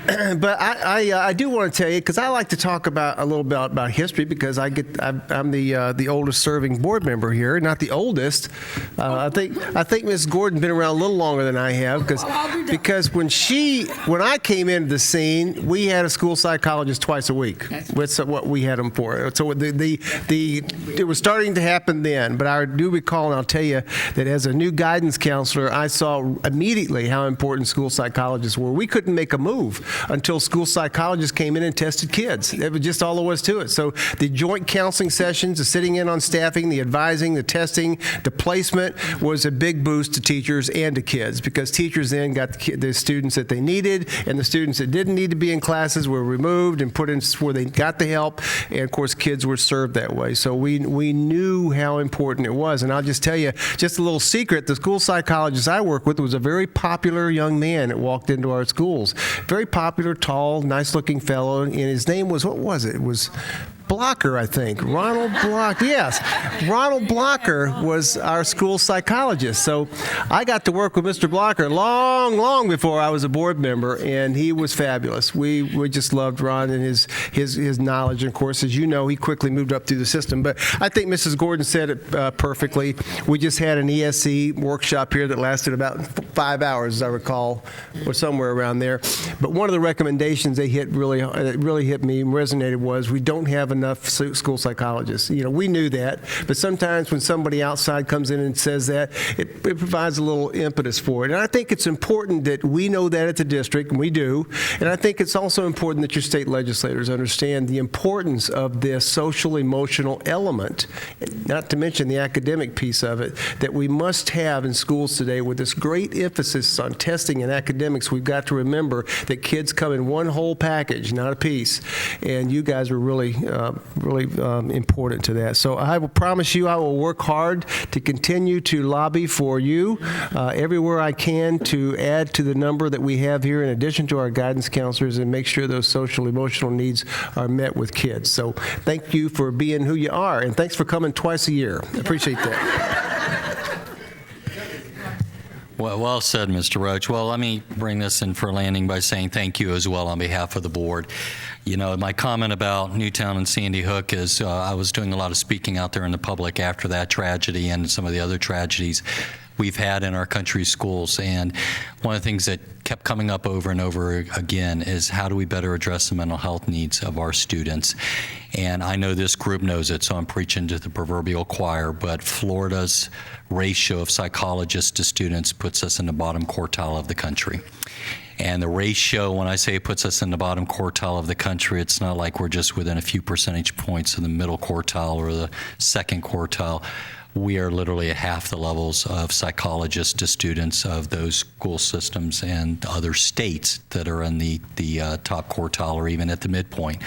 But I do want to tell you, because I like to talk a little bit about history, because I'm the oldest serving board member here, not the oldest. I think Ms. Gordon's been around a little longer than I have, because when I came into the scene, we had a school psychologist twice a week. That's what we had them for. So it was starting to happen then. But I do recall, and I'll tell you that as a new guidance counselor, I saw immediately how important school psychologists were. We couldn't make a move until school psychologists came in and tested kids. It was just all there was to it. So the joint counseling sessions, the sitting in on staffing, the advising, the testing, the placement was a big boost to teachers and to kids, because teachers then got the students that they needed, and the students that didn't need to be in classes were removed and put in where they got the help, and of course kids were served that way. So we knew how important it was. And I'll just tell you, just a little secret, the school psychologist I work with was a very popular young man that walked into our schools. Very popular popular, tall, nice-looking fellow, and his name was, what was it? It was Blocker, I think. Ronald Blocker, yes. Ronald Blocker was our school psychologist. So I got to work with Mr. Blocker long before I was a board member, and he was fabulous. We just loved Ron and his knowledge. And of course, as you know, he quickly moved up through the system. But I think Mrs. Gordon said it perfectly. We just had an ESE workshop here that lasted about 5 hours, as I recall, or somewhere around there. But one of the recommendations that really hit me and resonated was we don't have enough school psychologists. We knew that, but sometimes when somebody outside comes in and says that, it provides a little impetus for it. And I think it's important that we know that at the district, and we do. And I think it's also important that your state legislators understand the importance of this social emotional element, not to mention the academic piece of it, that we must have in schools today with this great emphasis on testing and academics. We've got to remember that kids come in one whole package, not a piece. And you guys are really important to that. So I will promise you I will work hard to continue to lobby for you everywhere I can to add to the number that we have here in addition to our guidance counselors and make sure those social emotional needs are met with kids. So thank you for being who you are, and thanks for coming twice a year. I appreciate that. Well said, Mr. Roach. Well, let me bring this in for a landing by saying thank you as well on behalf of the board. My comment about Newtown and Sandy Hook is I was doing a lot of speaking out there in the public after that tragedy and some of the other tragedies we've had in our country's schools. And one of the things that kept coming up over and over again is how do we better address the mental health needs of our students? And I know this group knows it, so I'm preaching to the proverbial choir, but Florida's ratio of psychologists to students puts us in the bottom quartile of the country. And the ratio, when I say it puts us in the bottom quartile of the country, it's not like we're just within a few percentage points of the middle quartile or the second quartile. We are literally at half the levels of psychologists to students of those school systems and other states that are in the top quartile or even at the midpoint.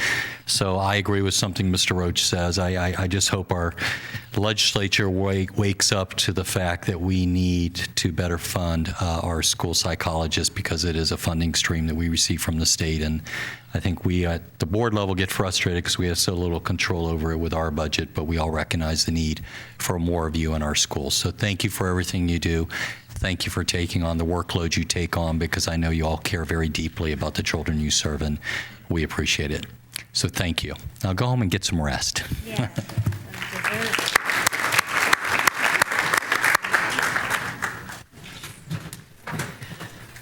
So I agree with something Mr. Roach says. I just hope our legislature wakes up to the fact that we need to better fund our school psychologists because it is a funding stream that we receive from the state. And I think we at the board level get frustrated because we have so little control over it with our budget, but we all recognize the need for more of you in our schools. So thank you for everything you do. Thank you for taking on the workload you take on because I know you all care very deeply about the children you serve, and we appreciate it. So thank you. Now go home and get some rest. Yeah.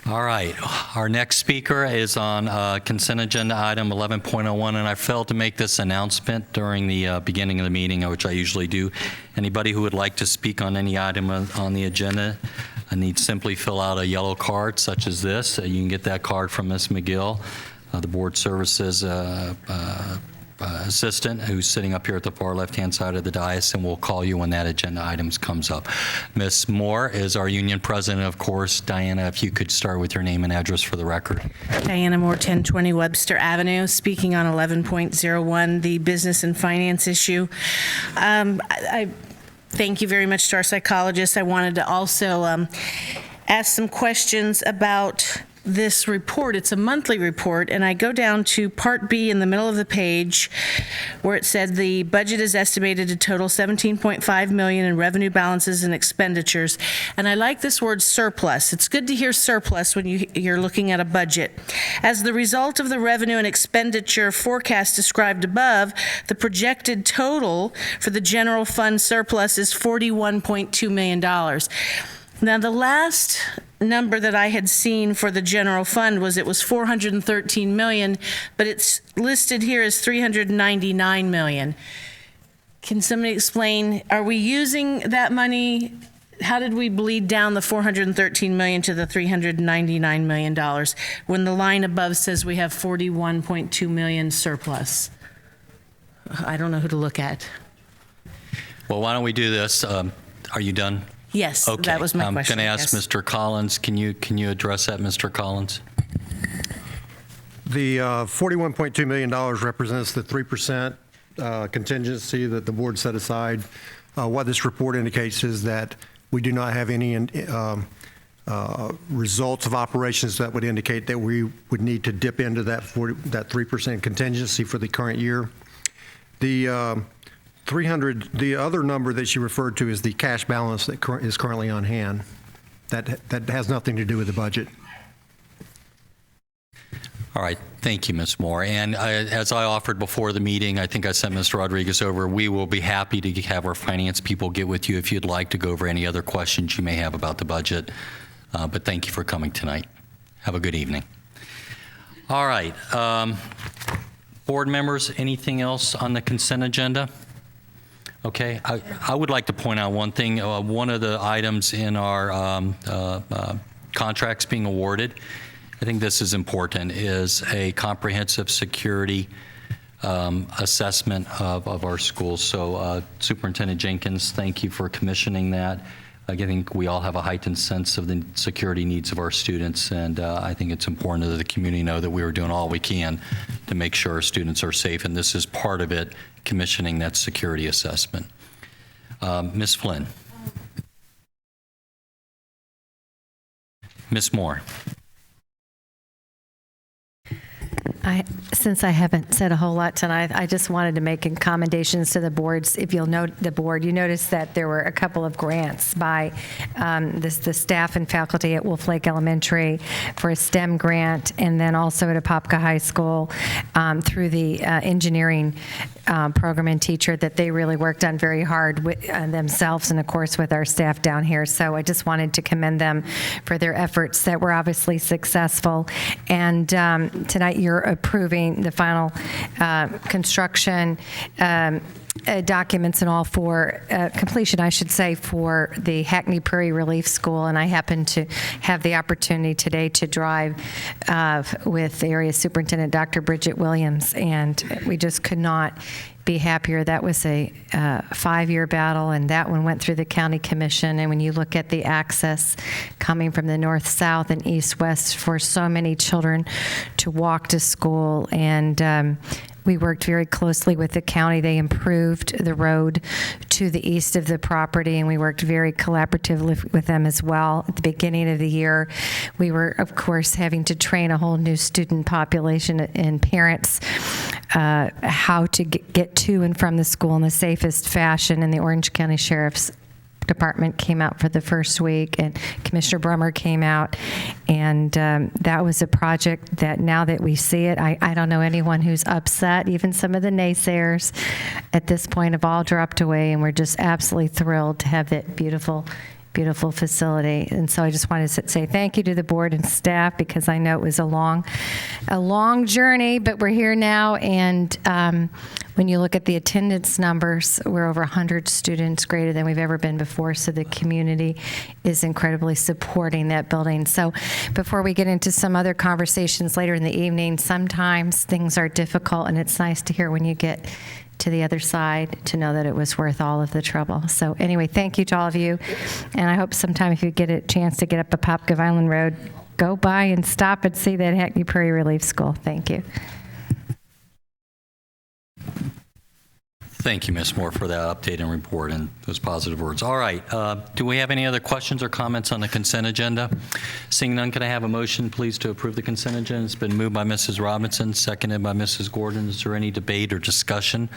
All right, our next speaker is on consent agenda item 11.01, and I failed to make this announcement during the beginning of the meeting, which I usually do. Anybody who would like to speak on any item on the agenda, I need simply fill out a yellow card such as this. You can get that card from Ms. McGill, the board services assistant who's sitting up here at the far left-hand side of the dais, and we'll call you when that agenda item comes up. Ms. Moore is our union president, of course. Diana, if you could start with your name and address for the record. Diana Moore, 1020 Webster Avenue, speaking on 11.01, the business and finance issue. I thank you very much to our psychologists. I wanted to also ask some questions about this report. It's a monthly report, and I go down to Part B in the middle of the page where it said the budget is estimated to total $17.5 million in revenue balances and expenditures. And I like this word surplus. It's good to hear surplus when you're looking at a budget. As the result of the revenue and expenditure forecast described above, the projected total for the general fund surplus is $41.2 million. Now, the last number that I had seen for the general fund was $413 million, but it's listed here as $399 million. Can somebody explain, are we using that money? How did we bleed down the $413 million to the $399 million when the line above says we have $41.2 million surplus? I don't know who to look at. Well, why don't we do this? Are you done? Yes, okay. That was my question. I'm going to ask Mr. Collins. Can you address that, Mr. Collins? The $41.2 million represents the 3% contingency that the board set aside. What this report indicates is that we do not have any results of operations that would indicate that we would need to dip into that 3% contingency for the current year. The 300, the other number that she referred to is the cash balance that is currently on hand. That has nothing to do with the budget. All right. Thank you, Ms. Moore. And as I offered before the meeting, I think I sent Mr. Rodriguez over, we will be happy to have our finance people get with you if you'd like to go over any other questions you may have about the budget. But thank you for coming tonight. Have a good evening. All right. Board members, anything else on the consent agenda? Okay. I would like to point out one thing. One of the items in our contracts being awarded, I think this is important, is a comprehensive security assessment of our schools. So Superintendent Jenkins, thank you for commissioning that. I think we all have a heightened sense of the security needs of our students, and I think it's important that the community know that we are doing all we can to make sure our students are safe, and this is part of it, commissioning that security assessment. Ms. Flynn. Ms. Moore. Since I haven't said a whole lot tonight, I just wanted to make commendations to the boards. If you'll note the board, you notice that there were a couple of grants by the staff and faculty at Wolf Lake Elementary for a STEM grant, and then also at Apopka High School through the engineering program and teacher that they really worked on very hard with, themselves, and of course with our staff down here. So I just wanted to commend them for their efforts that were obviously successful. And tonight you're approving the final construction documents and all for completion, I should say, for the Hackney Prairie Relief School. And I happened to have the opportunity today to drive with the area superintendent, Dr. Bridget Williams, and we just could not be happier. That was a 5-year battle, and that one went through the county commission. And when you look at the access coming from the north, south, and east, west for so many children to walk to school, and we worked very closely with the county. They improved the road to the east of the property, and we worked very collaboratively with them as well. At the beginning of the year, we were, of course, having to train a whole new student population and parents how to get to and from the school in the safest fashion, and the Orange County Sheriff's Department came out for the first week, and Commissioner Brummer came out, and that was a project that now that we see it, I don't know anyone who's upset. Even some of the naysayers at this point have all dropped away, and we're just absolutely thrilled to have that beautiful facility. And so I just wanted to say thank you to the board and staff, because I know it was a long journey, but we're here now. And when you look at the attendance numbers, we're over 100 students, greater than we've ever been before. So the community is incredibly supporting that building. So before we get into some other conversations later in the evening, sometimes things are difficult, and it's nice to hear when you get to the other side to know that it was worth all of the trouble. So anyway, thank you to all of you. And I hope sometime if you get a chance to get up Apopka Island Road, go by and stop and see that Hackney Prairie Relief School. Thank you. Thank you, Ms. Moore, for that update and report and those positive words. All right. Do we have any other questions or comments on the consent agenda? Seeing none, can I have a motion, please, to approve the consent agenda? It's been moved by Mrs. Robinson, seconded by Mrs. Gordon. Is there any debate or discussion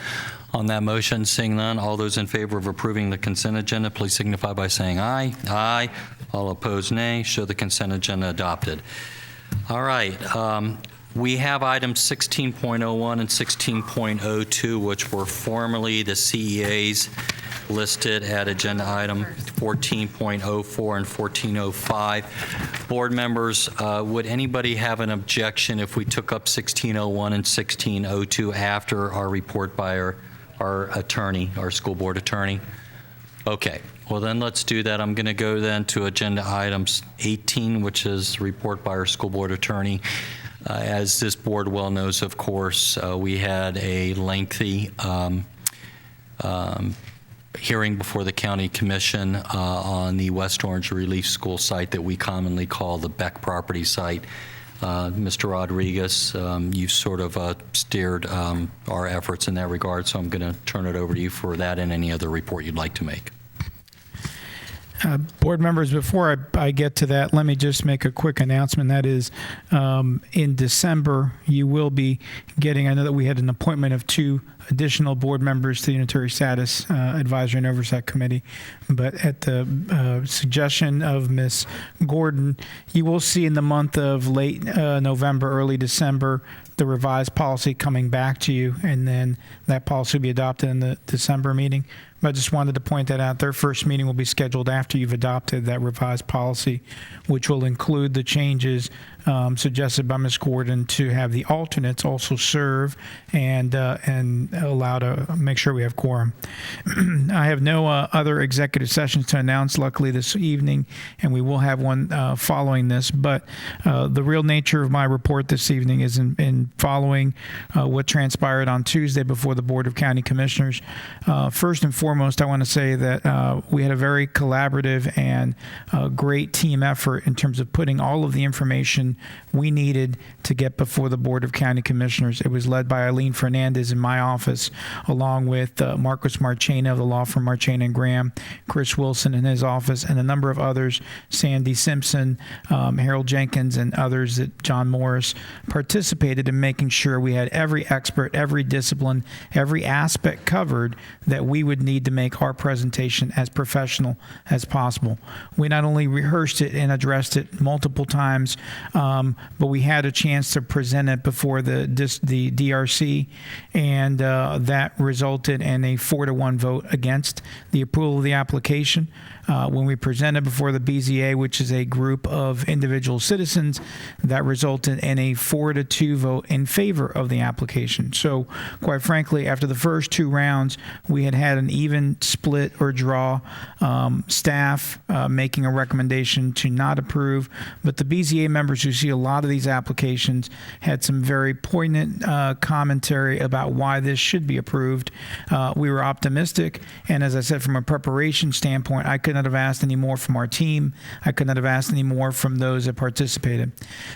on that motion? Seeing none, all those in favor of approving the consent agenda, please signify by saying aye. Aye. All opposed, nay. Show the consent agenda adopted. All right. We have items 16.01 and 16.02, which were formerly the CEAs listed at agenda item 14.04 and 14.05. Board members, would anybody have an objection if we took up 16.01 and 16.02 after our report by our attorney, our school board attorney? Okay. Well, then let's do that. I'm going to go then to agenda items 18, which is report by our school board attorney. As this board well knows, of course, we had a lengthy hearing before the county commission on the West Orange Relief School site that we commonly call the Beck property site. Mr. Rodriguez, you sort of steered our efforts in that regard, so I'm going to turn it over to you for that and any other report you'd like to make. Board members, before I get to that, let me just make a quick announcement. That is, in December, you will be getting, I know that we had an appointment of 2 additional board members to the Unitary Status Advisory and Oversight Committee, but at the suggestion of Ms. Gordon, you will see in the month of late November, early December, the revised policy coming back to you, and then that policy will be adopted in the December meeting. But I just wanted to point that out. Their first meeting will be scheduled after you've adopted that revised policy, which will include the changes suggested by Ms. Gordon to have the alternates also serve and allow to make sure we have quorum. I have no other executive sessions to announce, luckily, this evening, and we will have one following this. But the real nature of my report this evening is in following what transpired on Tuesday before the Board of County Commissioners. First and foremost, I want to say that we had a very collaborative and great team effort in terms of putting all of the information we needed to get before the Board of County Commissioners. It was led by Eileen Fernandez in my office, along with Marcos Marchena of the law firm Marchena and Graham, Chris Wilson in his office, and a number of others, Sandy Simpson, Harold Jenkins, and others that John Morris participated in making sure we had every expert, every discipline, every aspect covered that we would need to make our presentation as professional as possible. We not only rehearsed it and addressed it multiple times, but we had a chance to present it before the DRC, and that resulted in a 4-1 vote against the approval of the application. When we presented before the BZA, which is a group of individual citizens, that resulted in a 4-2 vote in favor of the application. So, quite frankly, after the first 2 rounds, we had an even split or draw, staff making a recommendation to not approve. But the BZA members who see a lot of these applications had some very poignant commentary about why this should be approved. We were optimistic, and as I said, from a preparation standpoint, I could not have asked any more from our team. I could not have asked any more from those that participated.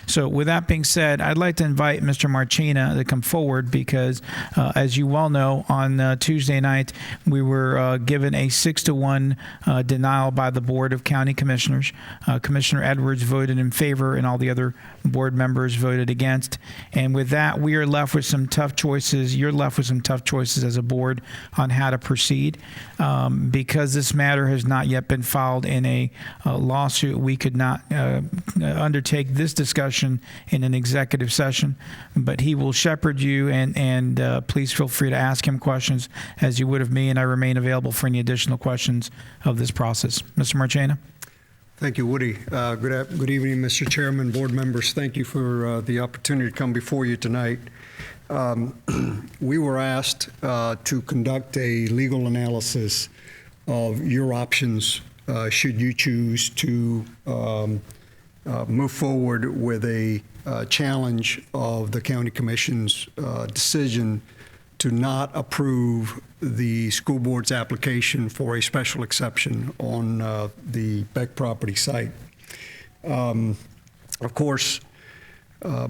So with that being said, I'd like to invite Mr. Marchena to come forward because, as you well know, on Tuesday night, we were given a 6-1 denial by the Board of County Commissioners. Commissioner Edwards voted in favor and all the other board members voted against. And with that, we are left with some tough choices. You're left with some tough choices as a board on how to proceed. Because this matter has not yet been filed in a lawsuit, we could not undertake this discussion in an executive session, but he will shepherd you, and please feel free to ask him questions as you would of me, and I remain available for any additional questions of this process. Mr. Marchena. Thank you, Woody. Good evening, Mr. Chairman, board members. Thank you for the opportunity to come before you tonight. We were asked to conduct a legal analysis of your options should you choose to move forward with a challenge of the County Commission's decision to not approve the school board's application for a special exception on the Beck property site. Of course,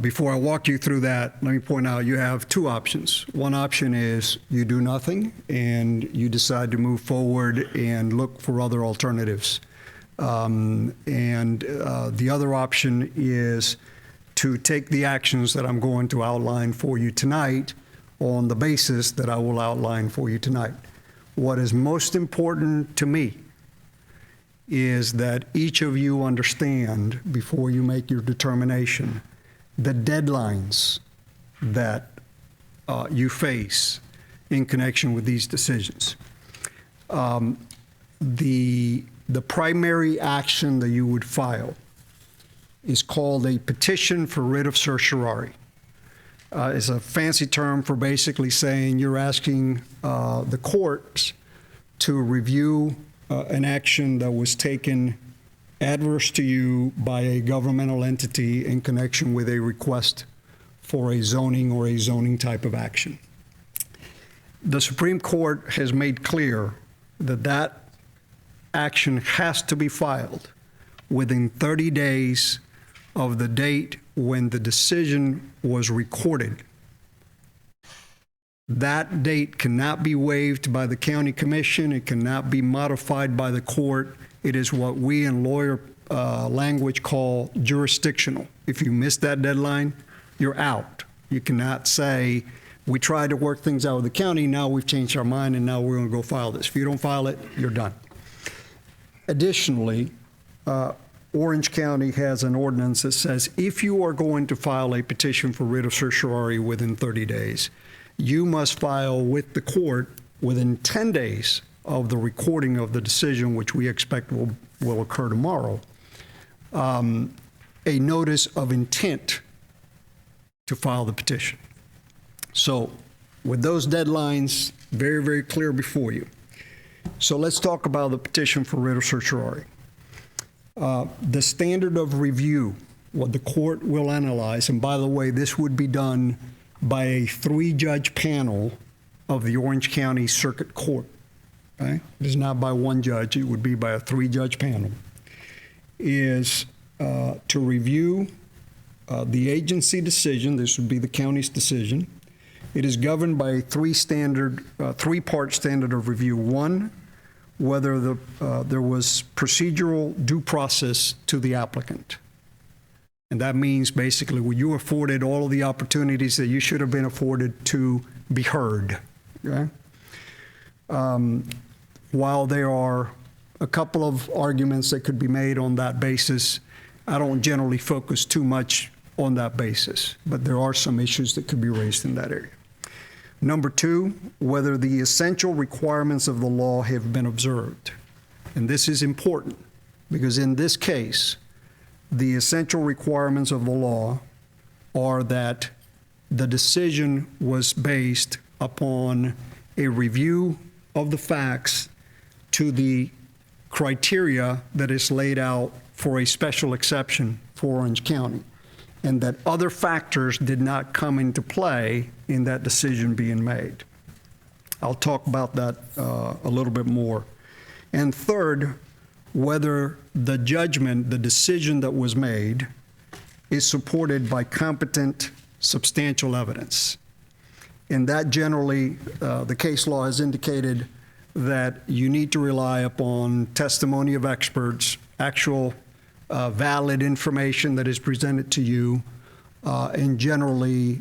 before I walk you through that, let me point out you have 2 options. One option is you do nothing and you decide to move forward and look for other alternatives. The other option is to take the actions that I'm going to outline for you tonight on the basis that I will outline for you tonight. What is most important to me is that each of you understand, before you make your determination, the deadlines that you face in connection with these decisions. The primary action that you would file is called a petition for writ of certiorari. It's a fancy term for basically saying you're asking the courts to review an action that was taken adverse to you by a governmental entity in connection with a request for a zoning or a zoning type of action. The Supreme Court has made clear that that action has to be filed within 30 days of the date when the decision was recorded. That date cannot be waived by the county commission. It cannot be modified by the court. It is what we in lawyer language call jurisdictional. If you miss that deadline, you're out. You cannot say, we tried to work things out with the county, now we've changed our mind, and now we're going to go file this. If you don't file it, you're done. Additionally, Orange County has an ordinance that says if you are going to file a petition for writ of certiorari within 30 days, you must file with the court within 10 days of the recording of the decision, which we expect will occur tomorrow, a notice of intent to file the petition. So with those deadlines very, very clear before you. So let's talk about the petition for writ of certiorari. The standard of review, what the court will analyze, and by the way, this would be done by a 3-judge panel of the Orange County Circuit Court. Okay? It is not by one judge, it would be by a 3-judge panel, is to review the agency decision. This would be the county's decision. It is governed by a 3-part standard of review. One, whether there was procedural due process to the applicant. And that means basically, were you afforded all of the opportunities that you should have been afforded to be heard? Okay? While there are a couple of arguments that could be made on that basis, I don't generally focus too much on that basis, but there are some issues that could be raised in that area. Number 2, whether the essential requirements of the law have been observed. And this is important because in this case, the essential requirements of the law are that the decision was based upon a review of the facts to the criteria that is laid out for a special exception for Orange County, and that other factors did not come into play in that decision being made. I'll talk about that a little bit more. And third, whether the judgment, the decision that was made, is supported by competent, substantial evidence. And that generally, the case law has indicated that you need to rely upon testimony of experts, actual valid information that is presented to you, and generally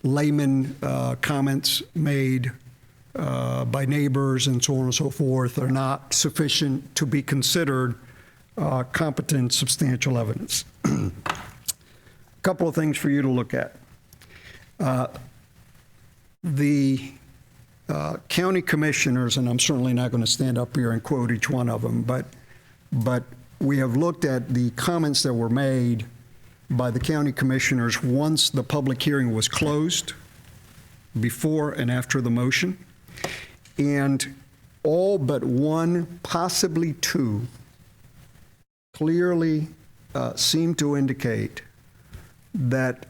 layman comments made by neighbors and so on and so forth are not sufficient to be considered competent, substantial evidence. A couple of things for you to look at. The county commissioners, and I'm certainly not going to stand up here and quote each one of them, but we have looked at the comments that were made by the county commissioners once the public hearing was closed, before and after the motion, and all but one, possibly two, clearly seem to indicate that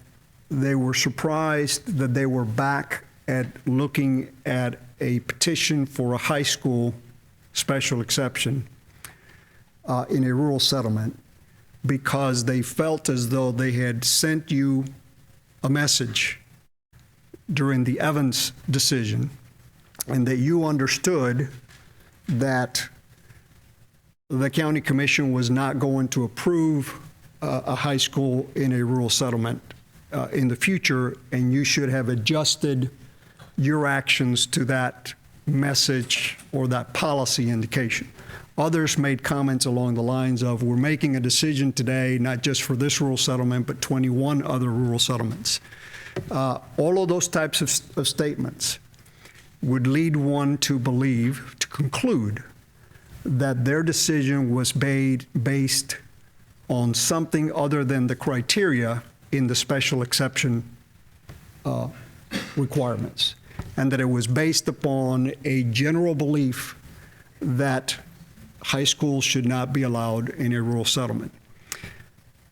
they were surprised that they were back at looking at a petition for a high school special exception in a rural settlement, because they felt as though they had sent you a message during the Evans decision, and that you understood that the county commission was not going to approve a high school in a rural settlement in the future, and you should have adjusted your actions to that message or that policy indication. Others made comments along the lines of, we're making a decision today, not just for this rural settlement, but 21 other rural settlements. All of those types of statements would lead one to believe, to conclude, that their decision was based on something other than the criteria in the special exception requirements, and that it was based upon a general belief that high schools should not be allowed in a rural settlement.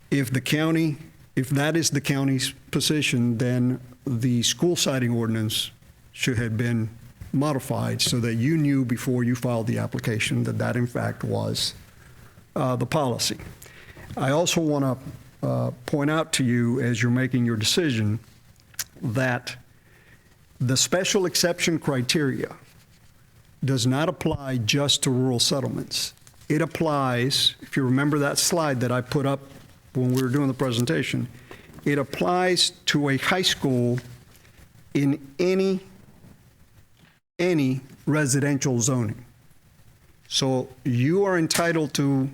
If that is the county's position, then the school siting ordinance should have been modified so that you knew before you filed the application that that in fact was the policy. I also want to point out to you, as you're making your decision, that the special exception criteria does not apply just to rural settlements. it applies, if you remember that slide that I put up when we were doing the presentation, it applies to a high school in any residential zoning. So you are entitled to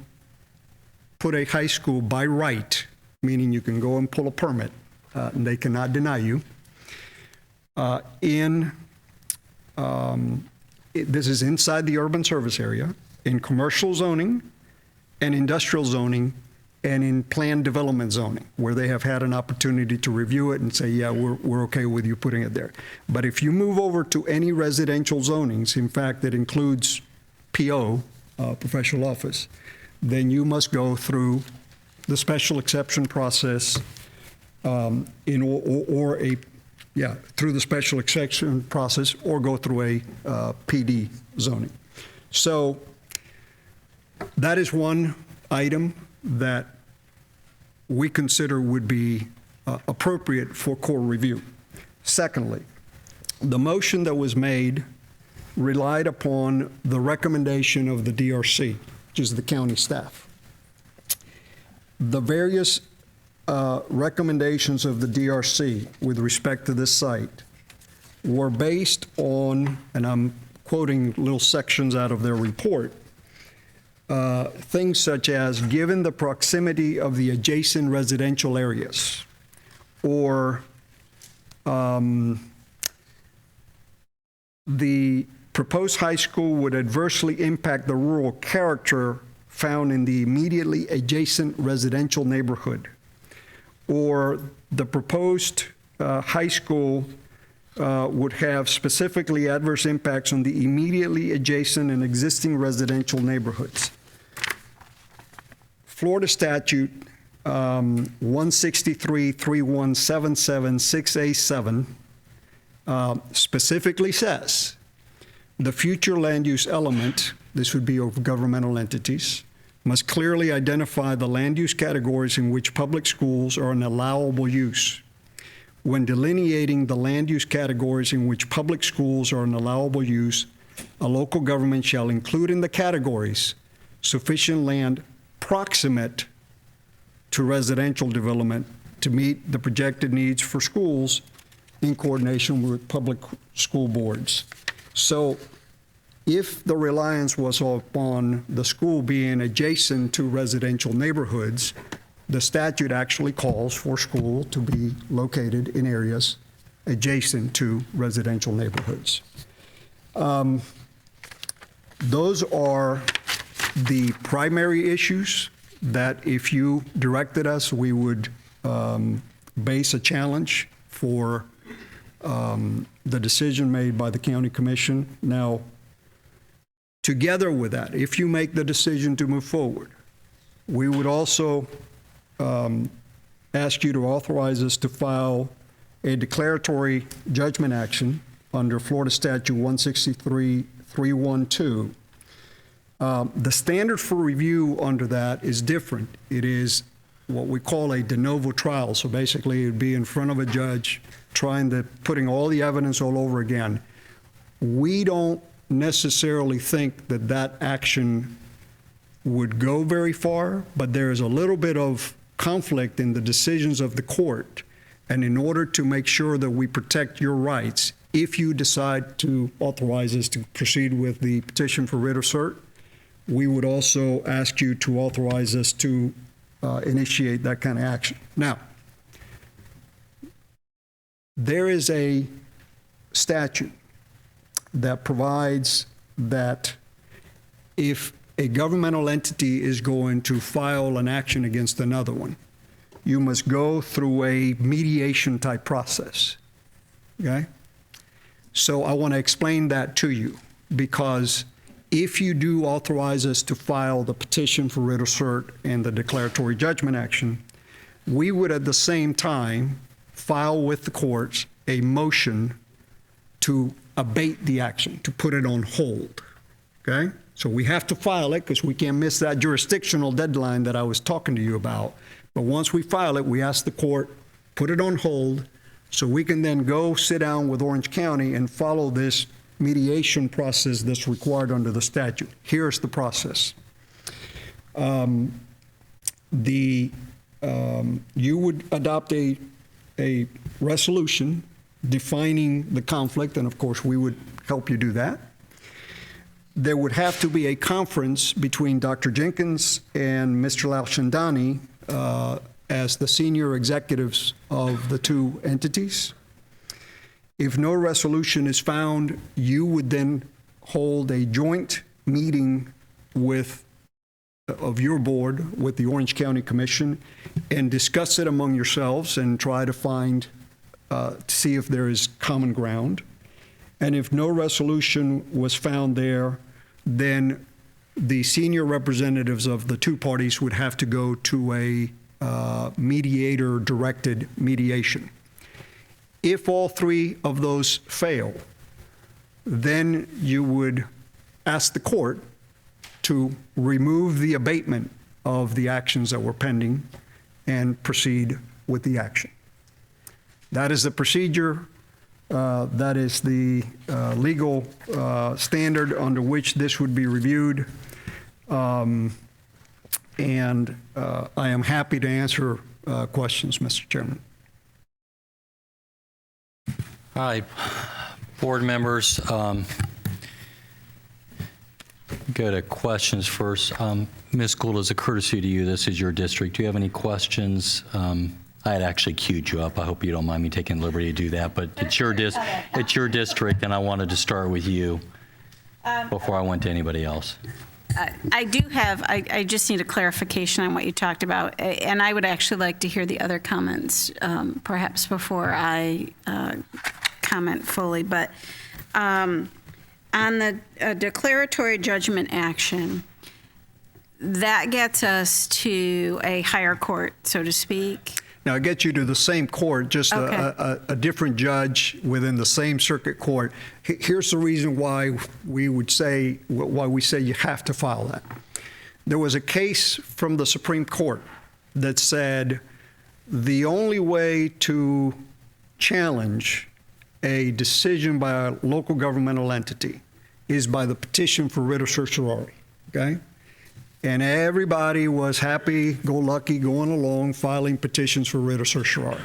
put a high school by right, meaning you can go and pull a permit, and they cannot deny you, this is inside the urban service area, in commercial zoning and industrial zoning and in planned development zoning, where they have had an opportunity to review it and say, yeah, we're okay with you putting it there. But if you move over to any residential zonings, in fact, that includes PO, professional office, then you must go through the special exception process through the special exception process or go through a PD zoning. So that is one item that we consider would be appropriate for core review. Secondly, the motion that was made relied upon the recommendation of the DRC, which is the county staff. The various recommendations of the DRC with respect to this site were based on, and I'm quoting little sections out of their report, things such as given the proximity of the adjacent residential areas, or the proposed high school would adversely impact the rural character found in the immediately adjacent residential neighborhood, or the proposed high school would have specifically adverse impacts on the immediately adjacent and existing residential neighborhoods. Florida statute 163-31776A7 specifically says the future land use element, this would be of governmental entities, must clearly identify the land use categories in which public schools are an allowable use. When delineating the land use categories in which public schools are an allowable use, a local government shall include in the categories sufficient land proximate to residential development to meet the projected needs for schools in coordination with public school boards. So if the reliance was upon the school being adjacent to residential neighborhoods, the statute actually calls for school to be located in areas adjacent to residential neighborhoods. Those are the primary issues that if you directed us, we would base a challenge for the decision made by the county commission. Now, together with that, if you make the decision to move forward, we would also ask you to authorize us to file a declaratory judgment action under Florida Statute 163-312. The standard for review under that is different. It is what we call a de novo trial. So basically, it would be in front of a judge putting all the evidence all over again. We don't necessarily think that that action would go very far, but there is a little bit of conflict in the decisions of the court. And in order to make sure that we protect your rights, if you decide to authorize us to proceed with the petition for writ of cert, we would also ask you to authorize us to initiate that kind of action. Now, there is a statute that provides that if a governmental entity is going to file an action against another one, you must go through a mediation type process, okay? So I want to explain that to you, because if you do authorize us to file the petition for writ of cert and the declaratory judgment action, we would at the same time file with the courts a motion to abate the action, to put it on hold, okay? So we have to file it because we can't miss that jurisdictional deadline that I was talking to you about. But once we file it, we ask the court, put it on hold so we can then go sit down with Orange County and follow this mediation process that's required under the statute. Here's the process. You would adopt a resolution defining the conflict, and of course we would help you do that. There would have to be a conference between Dr. Jenkins and Mr. Lalchandani as the senior executives of the two entities. If no resolution is found, you would then hold a joint meeting of your board with the Orange County Commission and discuss it among yourselves and try to find, to see if there is common ground. And if no resolution was found there, then the senior representatives of the two parties would have to go to a mediator-directed mediation. If all three of those fail, then you would ask the court to remove the abatement of the actions that were pending and proceed with the action. That is the procedure. That is the legal standard under which this would be reviewed. And I am happy to answer questions, Mr. Chairman. Hi, board members. Go to questions first. Ms. Gould, as a courtesy to you, this is your district. Do you have any questions? I had actually queued you up. I hope you don't mind me taking liberty to do that, but it's your district, and I wanted to start with you before I went to anybody else. I just need a clarification on what you talked about, and I would actually like to hear the other comments, perhaps before I comment fully. But on the declaratory judgment action, that gets us to a higher court, so to speak. Now, it gets you to the same court, just a different judge within the same circuit court. Here's the reason why we say you have to file that. There was a case from the Supreme Court that said the only way to challenge a decision by a local governmental entity is by the petition for writ of certiorari, okay? And everybody was happy-go-lucky going along, filing petitions for writ of certiorari.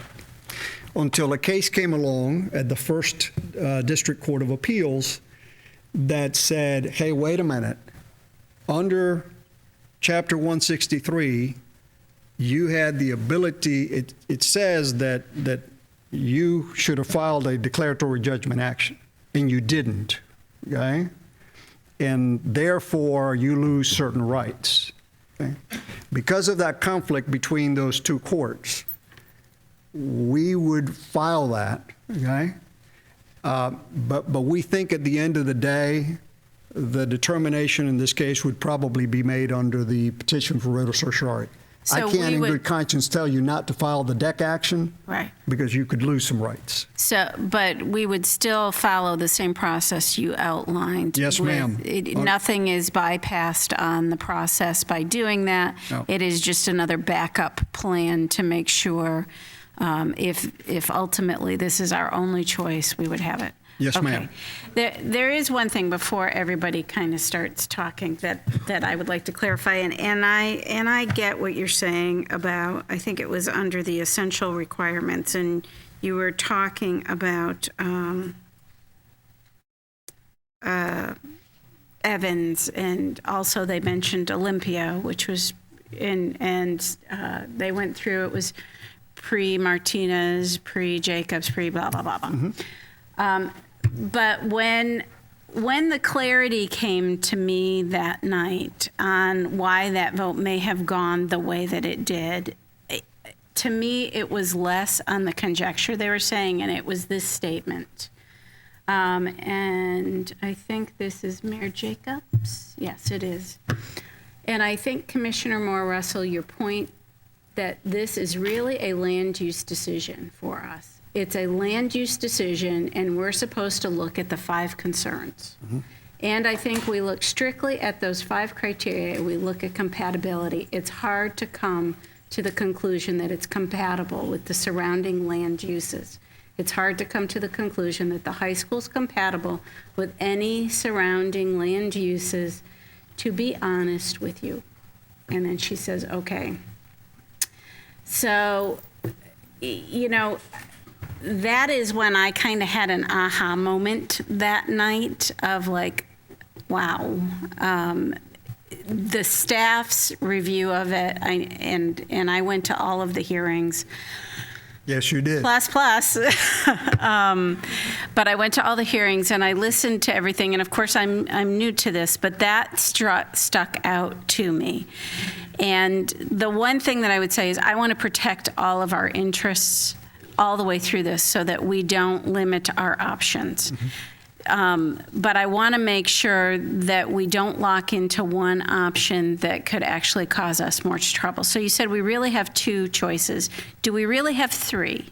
Until a case came along at the First District Court of Appeals that said, hey, wait a minute. Under Chapter 163, you had the ability, it says that you should have filed a declaratory judgment action, and you didn't, okay? And therefore, you lose certain rights. Okay? Because of that conflict between those two courts, we would file that, okay? But we think at the end of the day, the determination in this case would probably be made under the petition for writ of certiorari. So I can't in good conscience tell you not to file the DEC action, right? Because you could lose some rights. So, but we would still follow the same process you outlined. Yes, ma'am. Nothing is bypassed on the process by doing that. No. It is just another backup plan to make sure if ultimately this is our only choice, we would have it. Yes, ma'am. There is one thing before everybody kind of starts talking that I would like to clarify, and I get what you're saying about, I think it was under the essential requirements, and you were talking about Evans, and also they mentioned Olympia, which was and they went through, it was pre-Martinez, pre-Jacobs, pre-blah, blah, blah, blah. Mm-hmm. But when the clarity came to me that night on why that vote may have gone the way that it did, to me it was less on the conjecture they were saying, and it was this statement. And I think this is Mayor Jacobs. Yes, it is. And I think, Commissioner Moore-Russell, your point that this is really a land use decision for us. It's a land use decision, and we're supposed to look at the 5 concerns. Mm-hmm. And I think we look strictly at those 5 criteria. We look at compatibility. It's hard to come to the conclusion that it's compatible with the surrounding land uses. It's hard to come to the conclusion that the high school's compatible with any surrounding land uses, to be honest with you. And then she says, okay. So, you know, that is when I kind of had an aha moment that night of like, wow. The staff's review of it, and I went to all of the hearings. Yes, you did. Plus. But I went to all the hearings and I listened to everything. And of course, I'm new to this, but that stuck out to me. And the one thing that I would say is I want to protect all of our interests all the way through this so that we don't limit our options. But I want to make sure that we don't lock into one option that could actually cause us more trouble. So you said we really have two choices. Do we really have three?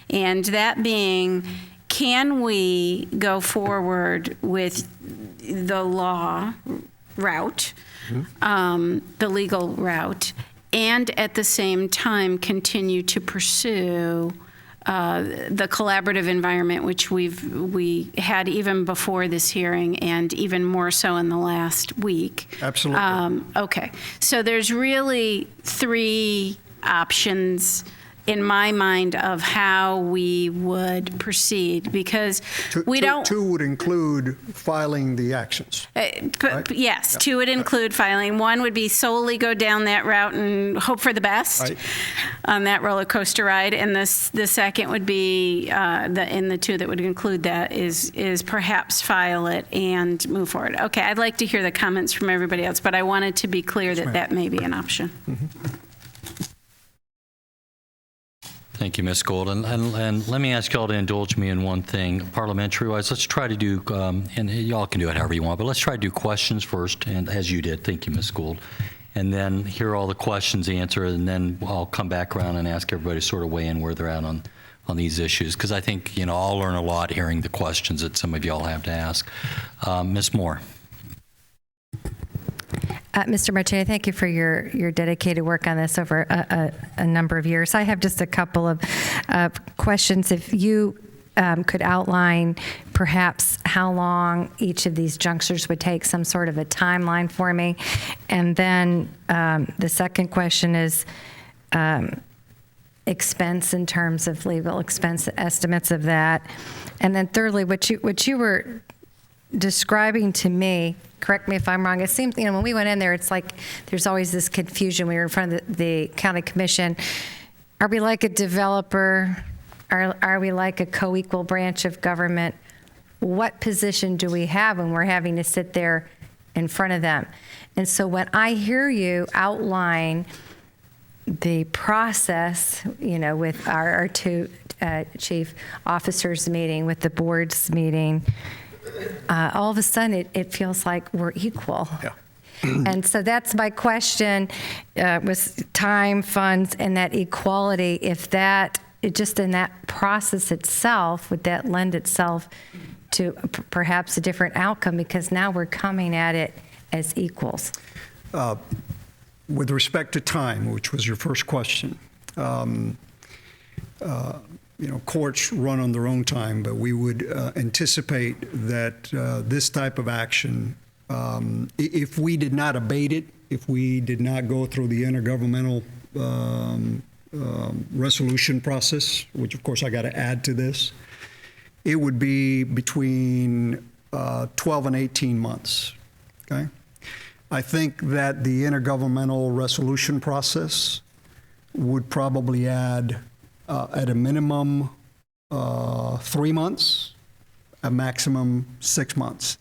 And that being, can we go forward with the law route, the legal route, and at the same time continue to pursue the collaborative environment, which we had even before this hearing and even more so in the last week. Absolutely. Okay, so there's really three options in my mind of how we would proceed, because Two would include filing the actions. Right? Yes, Yep. two would include filing. One would be solely go down that route and hope for the best Right. on that roller coaster ride, and the second would be the two that would include that is perhaps file it and move forward. Okay, I'd like to hear the comments from everybody else, but I wanted to be clear that that may be an option. Thank you, Ms. Gold. And let me ask y'all to indulge me in one thing. Parliamentary-wise, let's try to do, and y'all can do it however you want, but let's try to do questions first, and as you did. Thank you, Ms. Gold. And then hear all the questions answered, and then I'll come back around and ask everybody to sort of weigh in where they're at on these issues, because I think, I'll learn a lot hearing the questions that some of y'all have to ask. Ms. Moore. Mr. Marchini, thank you for your dedicated work on this over a number of years. I have just a couple of questions. If you could outline perhaps how long each of these junctures would take, some sort of a timeline for me. And then the second question is expense in terms of legal expense estimates of that. And then thirdly, what you were describing to me, correct me if I'm wrong, it seems, when we went in there, it's like there's always this confusion. We were in front of the county commission. Are we like a developer? Are we like a co-equal branch of government? What position do we have when we're having to sit there in front of them? And so when I hear you outline the process, with our two chief officers meeting, with the board's meeting, all of a sudden it feels like we're equal. Yeah. And so that's my question, was time, funds, and that equality, just in that process itself, would that lend itself to perhaps a different outcome, because now we're coming at it as equals? With respect to time, which was your first question, courts run on their own time, but we would anticipate that this type of action, if we did not abate it, if we did not go through the intergovernmental resolution process, which of course I got to add to this, it would be between 12 and 18 months, okay? I think that the intergovernmental resolution process would probably add, at a minimum, 3 months, a maximum 6 months.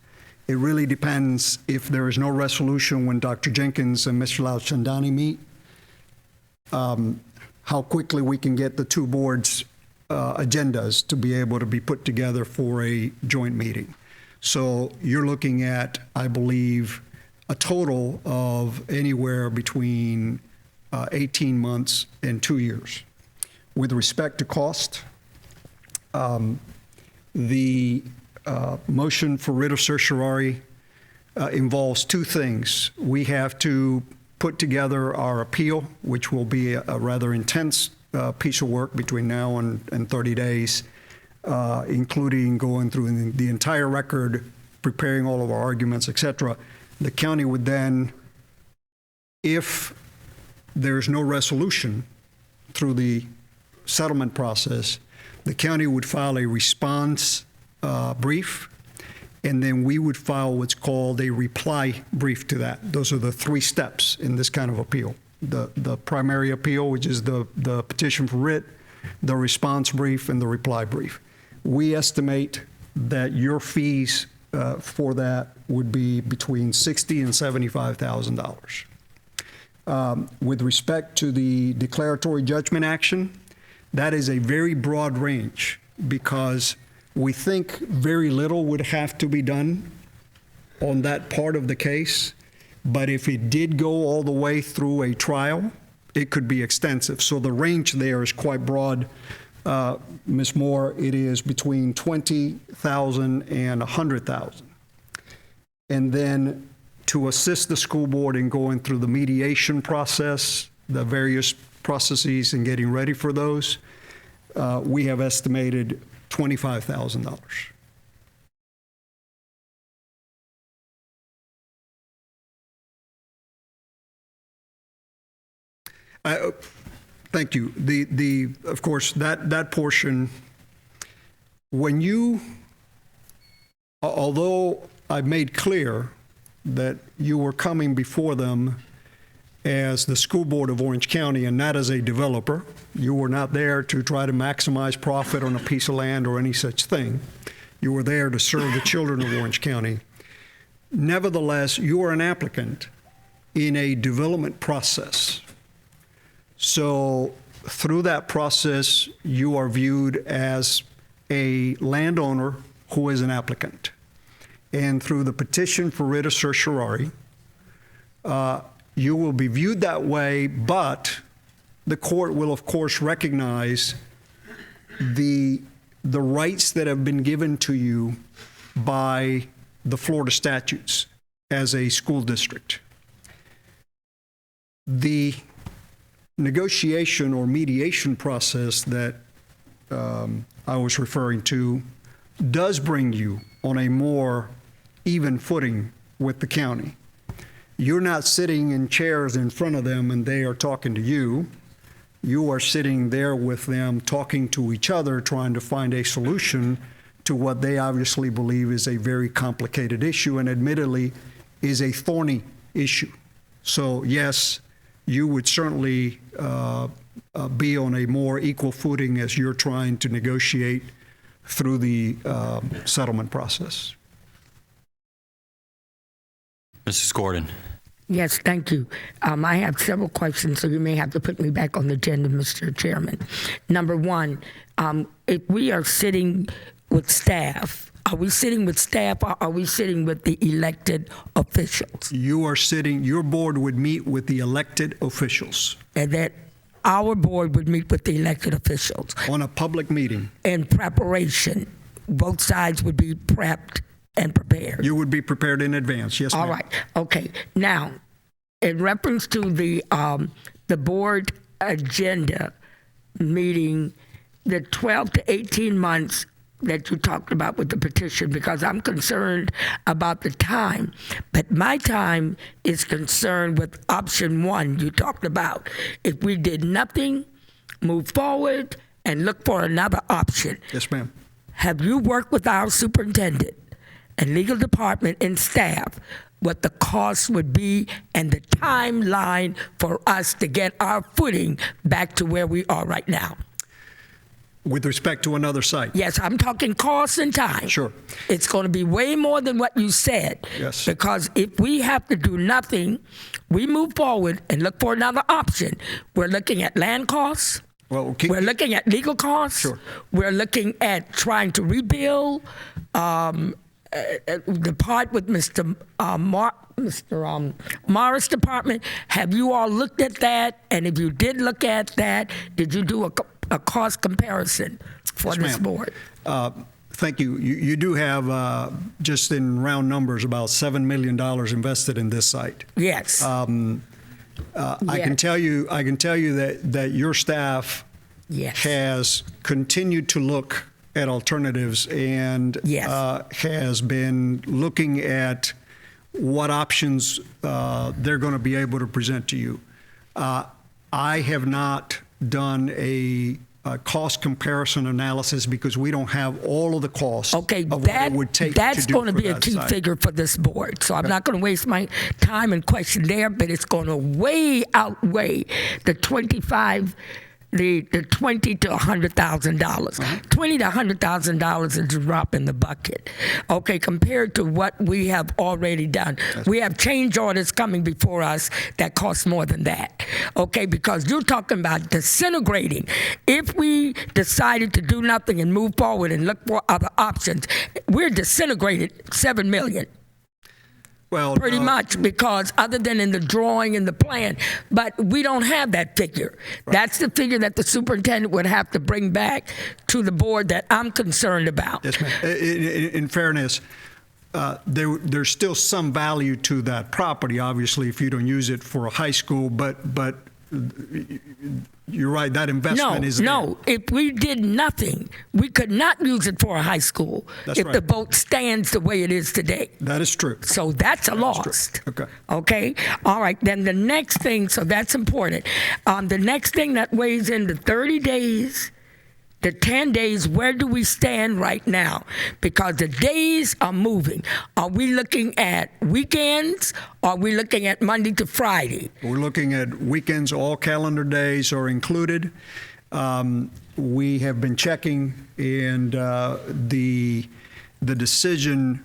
It really depends if there is no resolution when Dr. Jenkins and Mr. Lauchandani meet, how quickly we can get the two boards' agendas to be able to be put together for a joint meeting. So you're looking at, I believe, a total of anywhere between 18 months and 2 years. With respect to cost, the motion for writ of certiorari involves two things. We have to put together our appeal, which will be a rather intense piece of work between now and 30 days, including going through the entire record, preparing all of our arguments, et cetera. The county would then If there's no resolution through the settlement process, the county would file a response brief, and then we would file what's called a reply brief to that. Those are the 3 steps in this kind of appeal. The primary appeal, which is the petition for writ, the response brief, and the reply brief. We estimate that your fees for that would be between $60,000 and $75,000. With respect to the declaratory judgment action, that is a very broad range because we think very little would have to be done on that part of the case. But if it did go all the way through a trial, it could be extensive. So the range there is quite broad. Ms. Moore, it is between $20,000 and $100,000. And then to assist the school board in going through the mediation process, the various processes and getting ready for those, we have estimated $25,000. Thank you. Of course, that portion, when you, although I made clear that you were coming before them as the school board of Orange County and not as a developer, you were not there to try to maximize profit on a piece of land or any such thing. You were there to serve the children of Orange County. Nevertheless, you are an applicant in a development process. So through that process, you are viewed as a landowner who is an applicant. And through the petition for writ of certiorari, you will be viewed that way, but the court will, of course, recognize the rights that have been given to you by the Florida statutes as a school district. The negotiation or mediation process that I was referring to does bring you on a more even footing with the county. You're not sitting in chairs in front of them and they are talking to you. You are sitting there with them talking to each other, trying to find a solution to what they obviously believe is a very complicated issue and admittedly is a thorny issue. So yes, you would certainly be on a more equal footing as you're trying to negotiate through the settlement process. Mrs. Gordon. Yes, thank you. I have several questions, so you may have to put me back on the agenda, Mr. Chairman. Number one, if we are sitting with staff, are we sitting with staff or are we sitting with the elected officials? You are sitting, your board would meet with the elected officials. And that our board would meet with the elected officials. On a public meeting. In preparation, both sides would be prepped and prepared. You would be prepared in advance, yes, ma'am. All right, okay. Now, in reference to the board agenda meeting, the 12 to 18 months that you talked about with the petition, because I'm concerned about the time, but my time is concerned with option one you talked about. If we did nothing, move forward and look for another option. Yes, ma'am. Have you worked with our superintendent and legal department and staff what the cost would be and the timeline for us to get our footing back to where we are right now? With respect to another site? Yes, I'm talking cost and time. Sure. It's going to be way more than what you said. Yes. Because if we have to do nothing, we move forward and look for another option. We're looking at land costs. Well, we're looking at legal costs. Sure. We're looking at trying to rebuild. The part with Mr. Morris' department, have you all looked at that? And if you did look at that, did you do a cost comparison for this board? Thank you. You do have, just in round numbers, about $7 million invested in this site. Yes. I can tell you that your staff has continued to look at alternatives and has been looking at what options they're going to be able to present to you. I have not done a cost comparison analysis because we don't have all of the costs of what it would take that's to do going to for be a that key site. figure for this board. So I'm not going to waste my time and question there, but it's going to way outweigh the 25. The $20,000 to $100,000. $20,000 to $100,000 is a drop in the bucket. Okay, compared to what we have already done. We have change orders coming before us that cost more than that. Okay, because you're talking about disintegrating. If we decided to do nothing and move forward and look for other options, we're disintegrated $7 million. Well, pretty much, because other than in the drawing and the plan, but we don't have that figure. Right. That's the figure that the superintendent would have to bring back to the board that I'm concerned about. Yes, ma'am. In fairness, there's still some value to that property, obviously, if you don't use it for a high school, but you're right, that investment is No, if we did nothing, we could not use it for a high school. That's if right. the boat stands the way it is today. That is true. So that's a loss. Okay. Okay. All right. Then the next thing, so that's important. The next thing that weighs in the 30 days, the 10 days, where do we stand right now? Because the days are moving. Are we looking at weekends? Or are we looking at Monday to Friday? We're looking at weekends. All calendar days are included. We have been checking, and the decision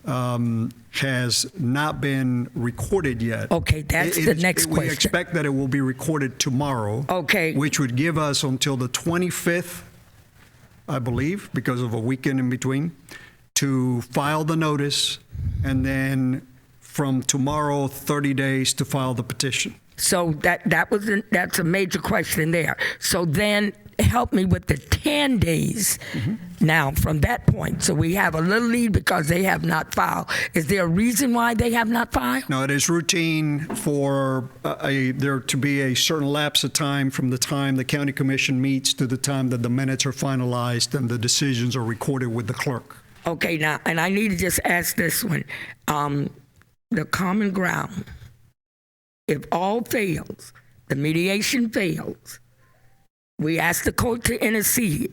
has not been recorded yet. Okay, that's the next question. We expect that it will be recorded tomorrow. Okay. Which would give us until the 25th, I believe, because of a weekend in between, to file the notice, and then from tomorrow, 30 days to file the petition. So that's a major question there. So then help me with the 10 days now from that point. So we have a little lead because they have not filed. Is there a reason why they have not filed? No, it is routine for there to be a certain lapse of time from the time the county commission meets to the time that the minutes are finalized and the decisions are recorded with the clerk. Okay, now, and I need to just ask this one. The common ground, if all fails, the mediation fails, we asked the court to intercede.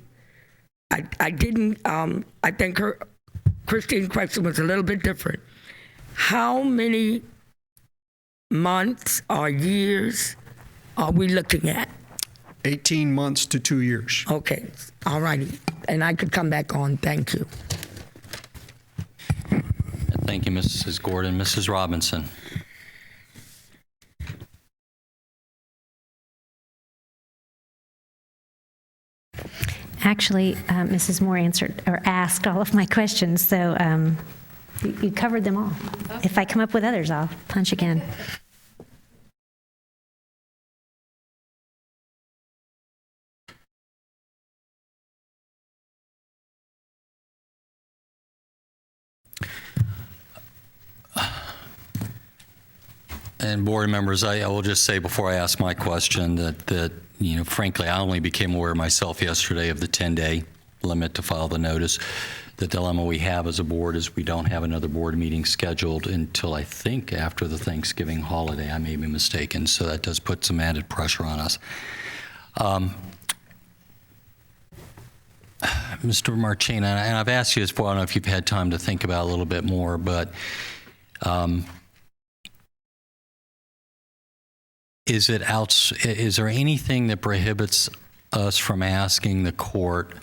I didn't, I think Christine's question was a little bit different. How many months or years are we looking at? 18 months to 2 years. Okay, all righty. And I could come back on. Thank you. Thank you, Mrs. Gordon. Mrs. Robinson. Actually, Mrs. Moore answered or asked all of my questions, so you covered them all. If I come up with others, I'll punch again. And board members, I will just say before I ask my question that you know, frankly, I only became aware myself yesterday of the 10-day limit to file the notice. The dilemma we have as a board is we don't have another board meeting scheduled until I think after the Thanksgiving holiday. I may be mistaken, so that does put some added pressure on us. Mr. Marchena, and I've asked you this before, I don't know if you've had time to think about it a little bit more, but is there anything that prohibits us from asking the court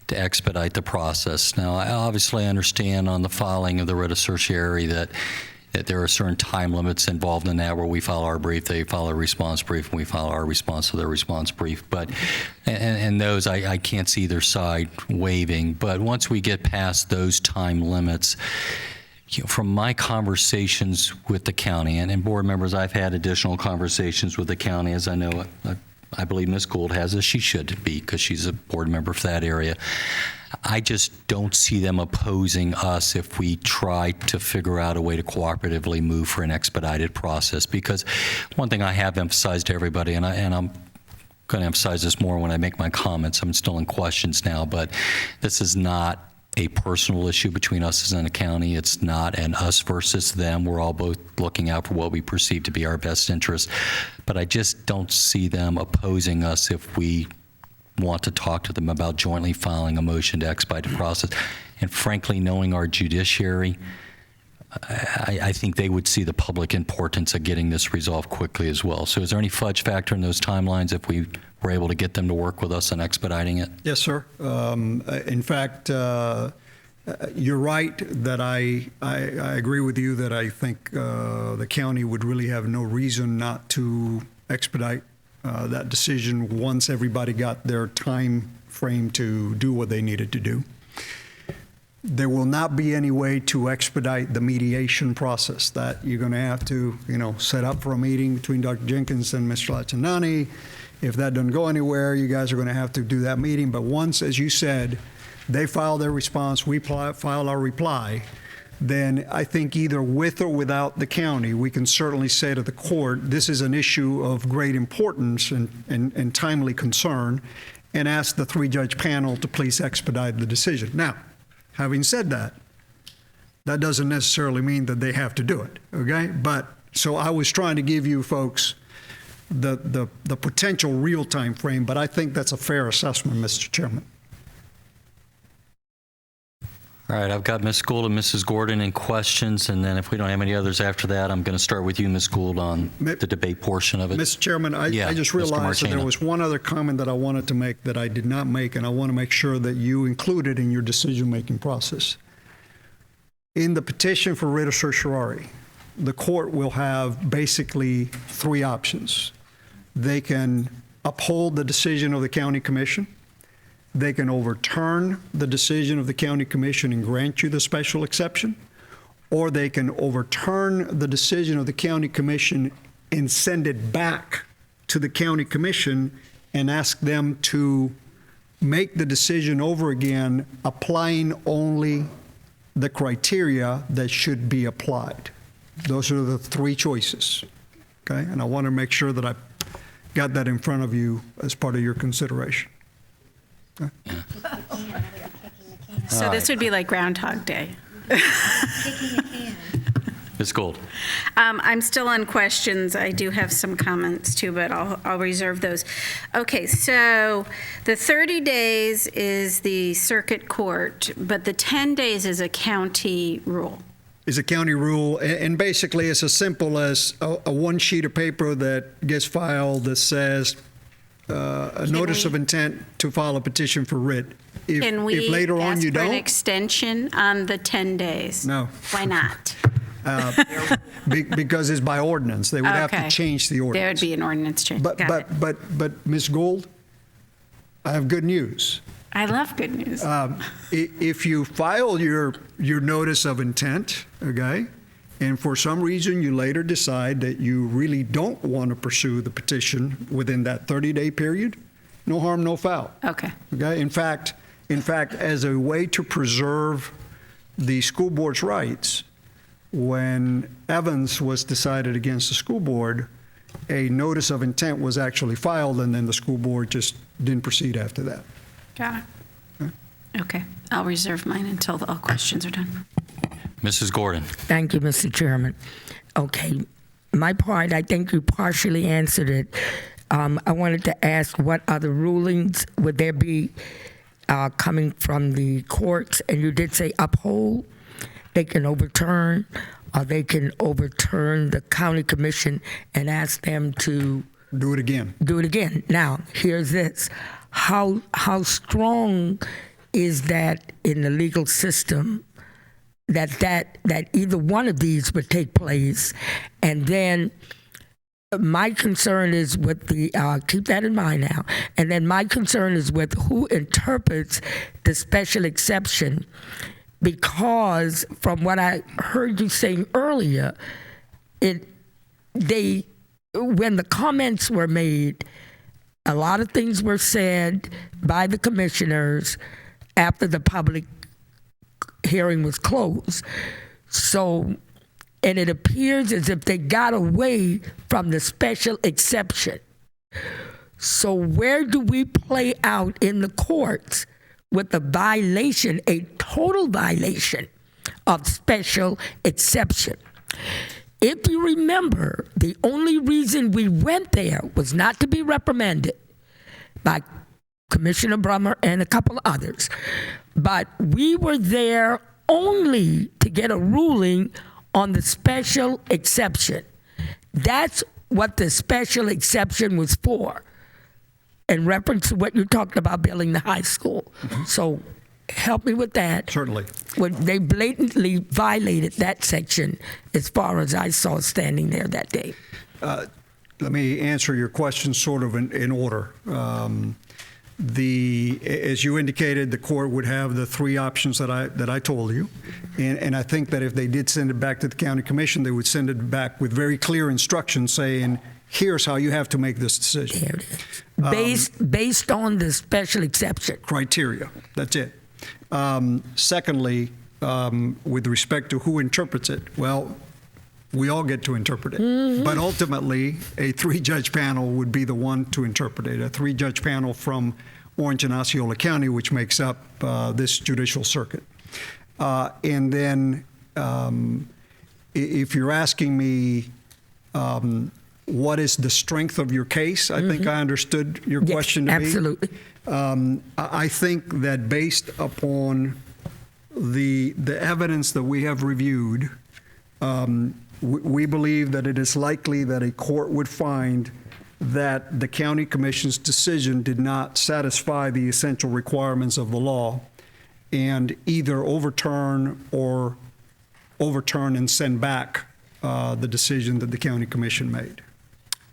to expedite the process? Now, I obviously understand on the filing of the writ of certiorari that there are certain time limits involved in that, where we file our brief, they file a response brief, and we file our response to their response brief. But and those I can't see either side waiving. But once we get past those time limits, you know, from my conversations with the county and board members, I've had additional conversations with the county, as I know I believe Ms. Gould has, as she should be, because she's a board member for that area. I just don't see them opposing us if we try to figure out a way to cooperatively move for an expedited process. Because one thing I have emphasized to everybody, and I'm going to emphasize this more when I make my comments, I'm still in questions now, but this is not a personal issue between us and the county. It's not an us versus them. We're all both looking out for what we perceive to be our best interest. But I just don't see them opposing us if we want to talk to them about jointly filing a motion to expedite the process. And frankly, knowing our judiciary, I think they would see the public importance of getting this resolved quickly as well. So is there any fudge factor in those timelines if we were able to get them to work with us on expediting it? Yes, sir. In fact, you're right that I agree with you that I think the county would really have no reason not to expedite that decision once everybody got their time frame to do what they needed to do. There will not be any way to expedite the mediation process. That you're going to have to, set up for a meeting between Dr. Jenkins and Mr. Latinani. If that doesn't go anywhere, you guys are going to have to do that meeting. But once, as you said, they file their response, we file our reply, then I think either with or without the county, we can certainly say to the court, this is an issue of great importance and timely concern, and ask the three-judge panel to please expedite the decision. Now, having said that, that doesn't necessarily mean that they have to do it, okay? But, so I was trying to give you folks the potential real time frame, but I think that's a fair assessment, Mr. Chairman. All right, I've got Ms. Gould and Mrs. Gordon in questions, and then if we don't have any others after that, I'm going to start with you, Ms. Gould, on the debate portion of it. Mr. Chairman, I just realized that there was one other comment that I wanted to make that I did not make, and I want to make sure that you include it in your decision-making process. In the petition for writ of certiorari, the court will have basically three options. They can uphold the decision of the county commission. They can overturn the decision of the county commission and grant you the special exception, or they can overturn the decision of the county commission and send it back to the county commission and ask them to make the decision over again, applying only the criteria that should be applied. Those are the three choices, okay? And I want to make sure that I got that in front of you as part of your consideration. So this would be like Groundhog Day. Ms. Gould. I'm still on questions. I do have some comments too, but I'll reserve those. Okay, so the 30 days is the circuit court, but the 10 days is a county rule. Is a county rule, and basically it's as simple as a one sheet of paper that gets filed that says a notice of intent to file a petition for writ. Can we if later on ask you for an don't, extension on the 10 days? No. Why not? Because it's by ordinance. They would have to change the ordinance. There would be an ordinance change. But Ms. Gould, I have good news. I love good news. If you file your notice of intent, okay, and for some reason you later decide that you really don't want to pursue the petition within that 30-day period, no harm, no foul. Okay. Okay. In fact, as a way to preserve the school board's rights, when Evans was decided against the school board, a notice of intent was actually filed, and then the school board just didn't proceed after that. Got it. Okay. I'll reserve mine until all questions are done. Mrs. Gordon. Thank you, Mr. Chairman. Okay, my part, I think you partially answered it. I wanted to ask what other rulings would there be coming from the courts? And you did say uphold. They can overturn, or they can overturn the county commission and ask them to do it again. Do it again. Now, here's this. How strong is that in the legal system that either one of these would take place? And then my concern is with the, keep that in mind now, and then my concern is with who interprets the special exception, because from what I heard you saying earlier, when the comments were made, a lot of things were said by the commissioners after the public hearing was closed. So, and it appears as if they got away from the special exception. So where do we play out in the courts with a violation, a total violation of special exception. If you remember, the only reason we went there was not to be reprimanded by Commissioner Brummer and a couple others, but we were there only to get a ruling on the special exception. That's what the special exception was for, in reference to what you talked about building the high school. So help me with that. Certainly. When they blatantly violated that section as far as I saw standing there that day. Let me answer your question sort of in order. As you indicated, the court would have the three options that I told you, and I think that if they did send it back to the county commission, they would send it back with very clear instructions saying, here's how you have to make this decision. There it is. Based on the special exception. Criteria. That's it. Secondly, with respect to who interprets it, well, we all get to interpret it. But ultimately, a three-judge panel would be the one to interpret it, a three-judge panel from Orange and Osceola County, which makes up this judicial circuit. And then if you're asking me what is the strength of your case, I think I understood your question to absolutely. be. I think that based upon the evidence that we have reviewed, we believe that it is likely that a court would find that the county commission's decision did not satisfy the essential requirements of the law and either overturn and send back the decision that the county commission made.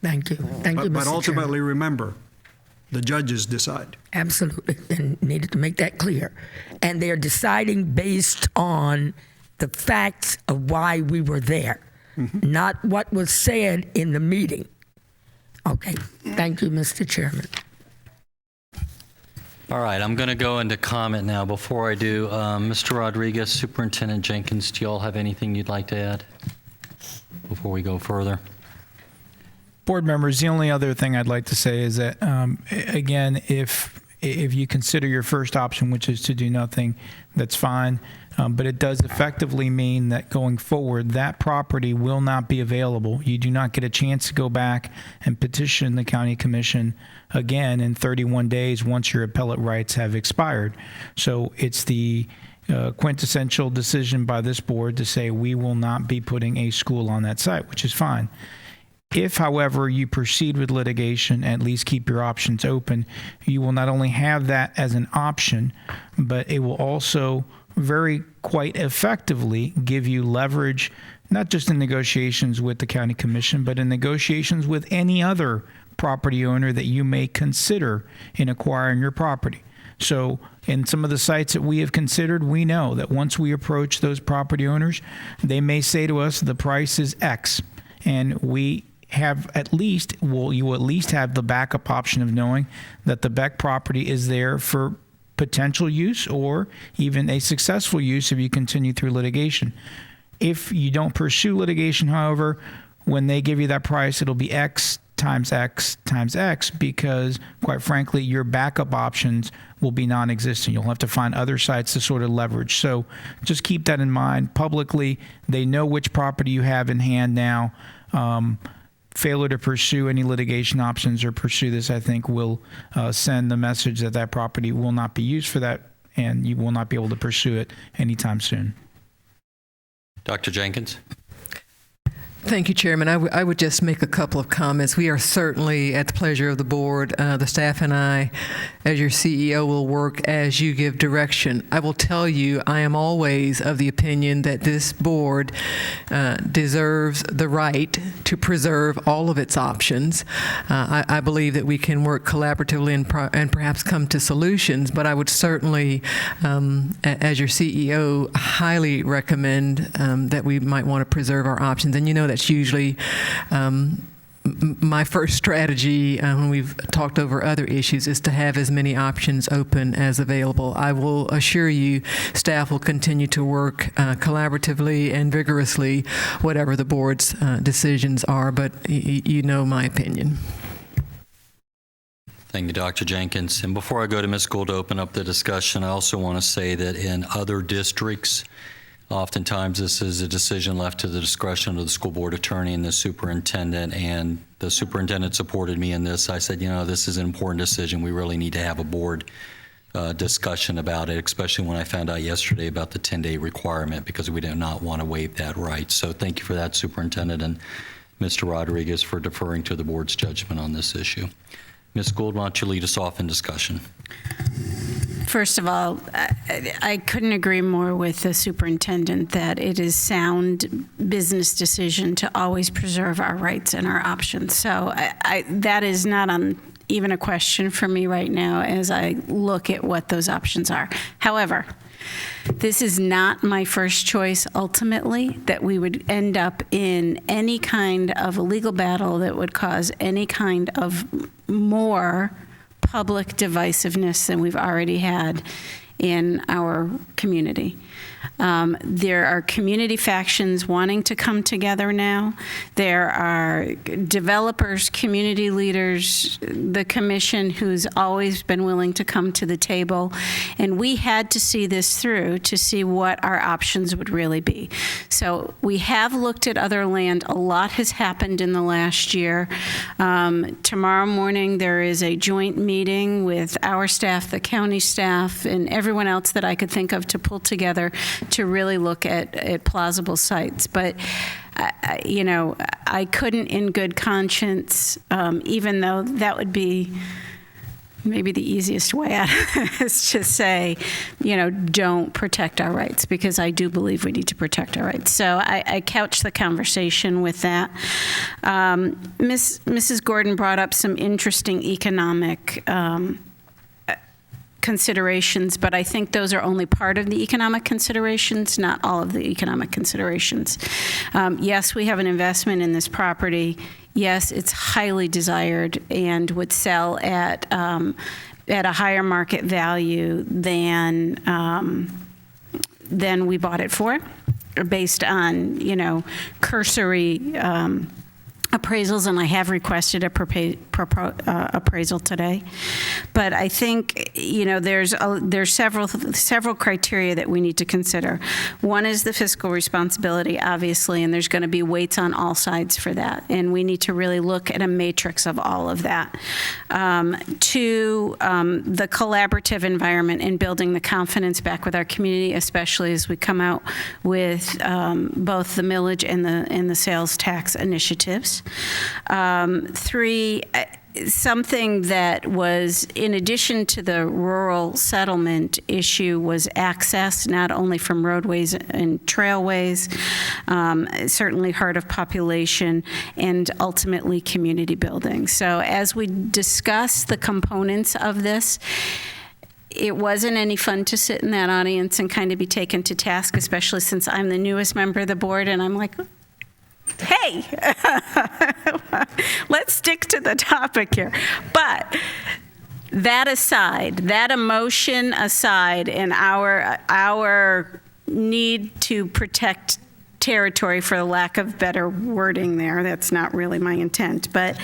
Thank you. Thank you, Mr. But ultimately, Chairman. remember, the judges decide. Absolutely, and needed to make that clear. And they're deciding based on the facts of why we were there, not what was said in the meeting. Okay, thank you, Mr. Chairman. All right, I'm going to go into comment now. Before I do, Mr. Rodriguez, Superintendent Jenkins, do you all have anything you'd like to add before we go further? Board members, the only other thing I'd like to say is that, again, if you consider your first option, which is to do nothing, that's fine. But it does effectively mean that going forward, that property will not be available. You do not get a chance to go back and petition the county commission again in 31 days once your appellate rights have expired. So it's the quintessential decision by this board to say we will not be putting a school on that site, which is fine. If, however, you proceed with litigation, at least keep your options open, you will not only have that as an option, but it will also quite effectively give you leverage, not just in negotiations with the county commission, but in negotiations with any other property owner that you may consider in acquiring your property. So in some of the sites that we have considered, we know that once we approach those property owners, they may say to us, the price is X, and we have you will at least have the backup option of knowing that the Beck property is there for potential use or even a successful use if you continue through litigation. If you don't pursue litigation, however, when they give you that price, it'll be X times X times X because, quite frankly, your backup options will be non-existent. You'll have to find other sites to sort of leverage. So just keep that in mind. Publicly, they know which property you have in hand now. Failure to pursue any litigation options or pursue this, I think, will send the message that that property will not be used for that and you will not be able to pursue it anytime soon. Dr. Jenkins? Thank you, Chairman. I would just make a couple of comments. We are certainly at the pleasure of the board. The staff and I, as your CEO, will work as you give direction. I will tell you, I am always of the opinion that this board deserves the right to preserve all of its options. I believe that we can work collaboratively and perhaps come to solutions, but I would certainly, as your CEO, highly recommend that we might want to preserve our options. And you know that's usually my first strategy when we've talked over other issues is to have as many options open as available. I will assure you staff will continue to work collaboratively and vigorously whatever the board's decisions are, but you know my opinion. Thank you, Dr. Jenkins. And before I go to Ms. Gould to open up the discussion, I also want to say that in other districts, oftentimes this is a decision left to the discretion of the school board attorney and the superintendent, and the superintendent supported me in this. I said, this is an important decision. We really need to have a board discussion about it, especially when I found out yesterday about the 10-day requirement, because we did not want to waive that right. So thank you for that, Superintendent, and Mr. Rodriguez for deferring to the board's judgment on this issue. Ms. Gould, why don't you lead us off in discussion? First of all, I couldn't agree more with the superintendent that it is sound business decision to always preserve our rights and our options. So that is not even a question for me right now as I look at what those options are. However, this is not my first choice ultimately, that we would end up in any kind of a legal battle that would cause any kind of more public divisiveness than we've already had in our community. There are community factions wanting to come together now. There are developers, community leaders, the commission who's always been willing to come to the table. And we had to see this through to see what our options would really be. So we have looked at other land. A lot has happened in the last year. Tomorrow morning there is a joint meeting with our staff, the county staff, and everyone else that I could think of to pull together to really look at plausible sites. But, I couldn't in good conscience, even though that would be maybe the easiest way out of this, to say, don't protect our rights, because I do believe we need to protect our rights. So I couch the conversation with that. Mrs. Gordon brought up some interesting economic considerations, but I think those are only part of the economic considerations, not all of the economic considerations. Yes, we have an investment in this property. Yes, it's highly desired and would sell at a higher market value than we bought it for, based on cursory appraisals, and I have requested appraisal today. But I think there's several criteria that we need to consider. One is the fiscal responsibility, obviously, and there's going to be weights on all sides for that, and we need to really look at a matrix of all of that. Two, the collaborative environment and building the confidence back with our community, especially as we come out with both the millage and the sales tax initiatives. Three, something that was, in addition to the rural settlement issue, was access, not only from roadways and trailways, certainly heart of population, and ultimately community building. So as we discuss the components of this, it wasn't any fun to sit in that audience and kind of be taken to task, especially since I'm the newest member of the board, and I'm like, hey, let's stick to the topic here. But that aside, that emotion aside, and our need to protect territory, for the lack of better wording there, that's not really my intent, but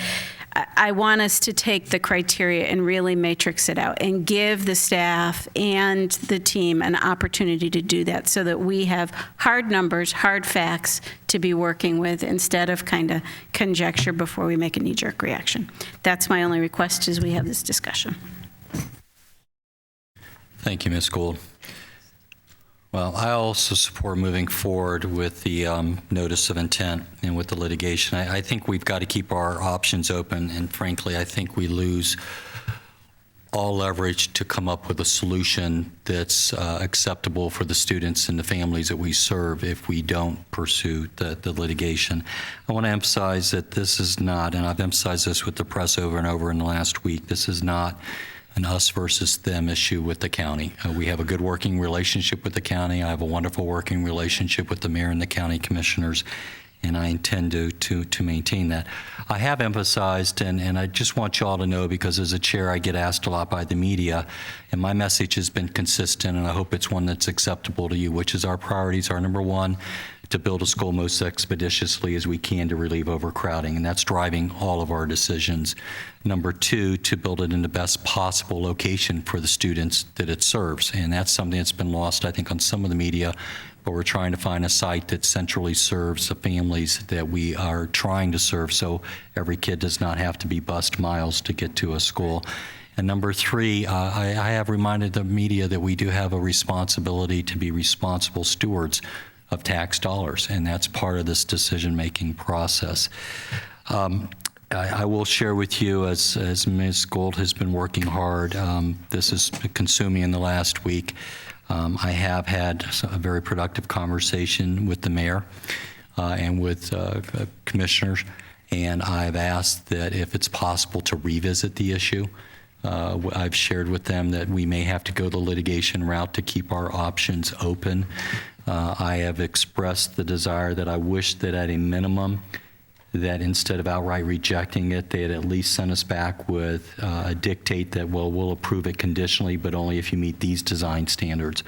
I want us to take the criteria and really matrix it out and give the staff and the team an opportunity to do that, so that we have hard numbers, hard facts to be working with, instead of kind of conjecture before we make a knee-jerk reaction. That's my only request as we have this discussion. Thank you, Ms. Gould. Well, I also support moving forward with the notice of intent and with the litigation. I think we've got to keep our options open, and frankly, I think we lose all leverage to come up with a solution that's acceptable for the students and the families that we serve if we don't pursue the litigation. I want to emphasize that this is not, and I've emphasized this with the press over and over in the last week, this is not an us versus them issue with the county. We have a good working relationship with the county. I have a wonderful working relationship with the mayor and the county commissioners. and I intend to maintain that. I have emphasized, and I just want you all to know, because as a chair I get asked a lot by the media, and my message has been consistent, and I hope it's one that's acceptable to you, which is our priorities are, number one, to build a school most expeditiously as we can to relieve overcrowding, and that's driving all of our decisions. Number two, to build it in the best possible location for the students that it serves, and that's something that's been lost, I think, on some of the media, but we're trying to find a site that centrally serves the families that we are trying to serve, so every kid does not have to be bused miles to get to a school. And number three, I have reminded the media that we do have a responsibility to be responsible stewards of tax dollars, and that's part of this decision-making process. I will share with you, as Ms. Gold has been working hard, this has been consuming in the last week. I have had a very productive conversation with the mayor and with commissioners, and I've asked that if it's possible to revisit the issue. I've shared with them that we may have to go the litigation route to keep our options open. I have expressed the desire that I wish that at a minimum that instead of outright rejecting it, they had at least sent us back with a dictate that, well, we'll approve it conditionally, but only if you meet these design standards,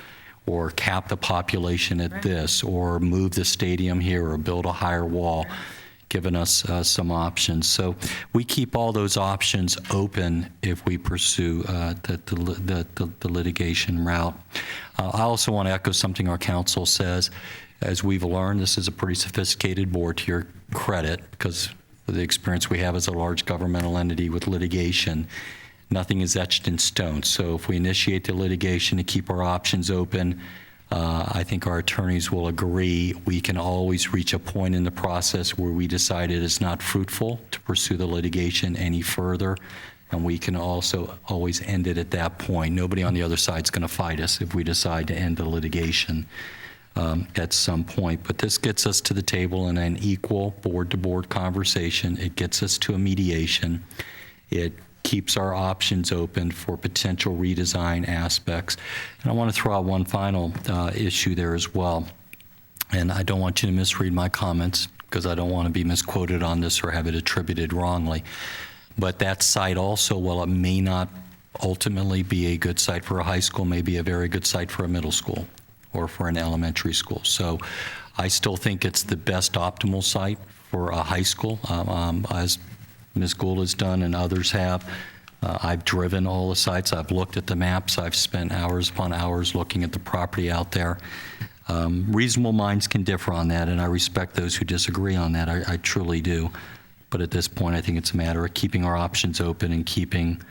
or cap the population at this, or move the stadium here, or build a higher wall, giving us some options. So we keep all those options open if we pursue the litigation route. I also want to echo something our council says. As we've learned, this is a pretty sophisticated board, to your credit, because of the experience we have as a large governmental entity with litigation. Nothing is etched in stone. So if we initiate the litigation to keep our options open, I think our attorneys will agree we can always reach a point in the process where we decide it is not fruitful to pursue the litigation any further, and we can also always end it at that point. Nobody on the other side is going to fight us if we decide to end the litigation at some point. But this gets us to the table in an equal board-to-board conversation. It gets us to a mediation. It keeps our options open for potential redesign aspects. And I want to throw out one final issue there as well. And I don't want you to misread my comments, because I don't want to be misquoted on this or have it attributed wrongly. But that site also, while it may not ultimately be a good site for a high school, may be a very good site for a middle school or for an elementary school. So I still think it's the best optimal site for a high school, as Ms. Gould has done and others have. I've driven all the sites. I've looked at the maps. I've spent hours upon hours looking at the property out there. Reasonable minds can differ on that, and I respect those who disagree on that. I truly do. But at this point, I think it's a matter of keeping our options open and keeping,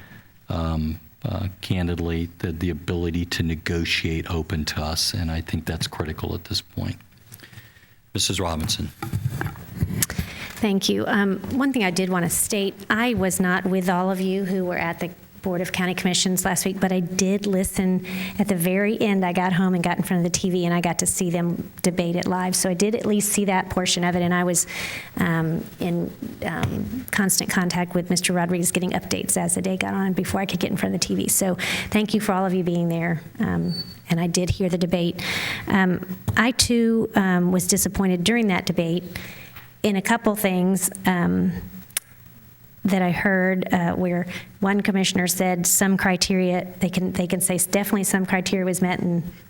candidly, the ability to negotiate open to us, and I think that's critical at this point. Mrs. Robinson. Thank you. One thing I did want to state, I was not with all of you who were at the Board of County Commissions last week, but I did listen at the very end. I got home and got in front of the TV, and I got to see them debate it live. So I did at least see that portion of it, and I was in constant contact with Mr. Rodriguez, getting updates as the day got on before I could get in front of the TV. So thank you for all of you being there. And I did hear the debate. I, too, was disappointed during that debate in a couple things that I heard, where one commissioner said some criteria, they can say definitely some criteria was met,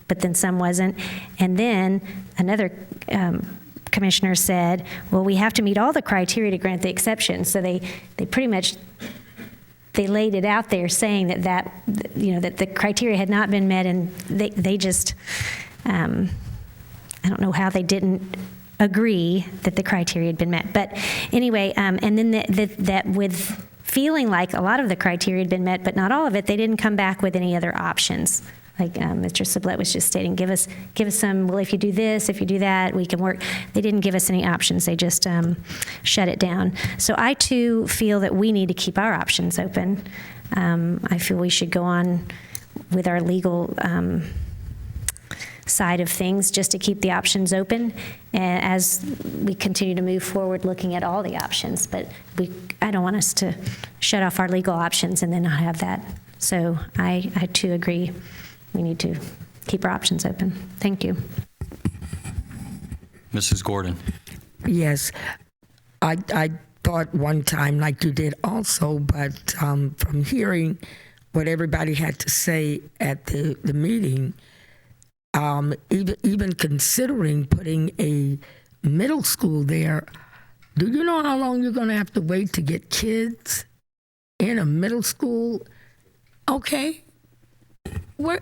but then some wasn't. And then another commissioner said, well, we have to meet all the criteria to grant the exception. So they pretty much, they laid it out there saying that the criteria had not been met, and they just, I don't know how they didn't agree that the criteria had been met. But anyway, and then that with feeling like a lot of the criteria had been met, but not all of it, they didn't come back with any other options. Like Mr. Sublette was just stating, give us some, well, if you do this, if you do that, we can work. They didn't give us any options. They just shut it down. So I, too, feel that we need to keep our options open. I feel we should go on with our legal side of things just to keep the options open, and as we continue to move forward looking at all the options. But I don't want us to shut off our legal options and then not have that. So I too agree we need to keep our options open. Thank you. Mrs. Gordon. Yes, I thought one time, like you did also, but from hearing what everybody had to say at the meeting, even considering putting a middle school there, do you know how long you're going to have to wait to get kids in a middle school? Okay.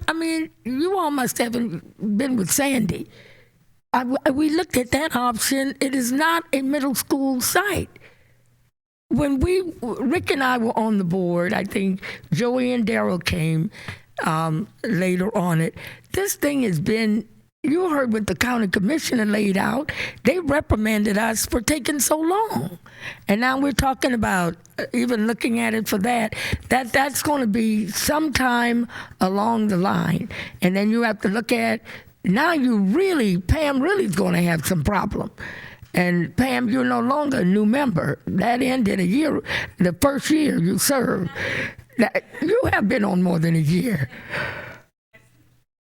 I mean, you all must have been with Sandy. We looked at that option. It is not a middle school site. When Rick and I were on the board, I think Joey and Daryl came later on it. This thing has been, you heard what the county commissioner laid out. They reprimanded us for taking so long. And now we're talking about even looking at it for that's going to be sometime along the line. And then you have to look at, now Pam really is going to have some problem. And Pam, you're no longer a new member. That ended the first year you served. You have been on more than a year.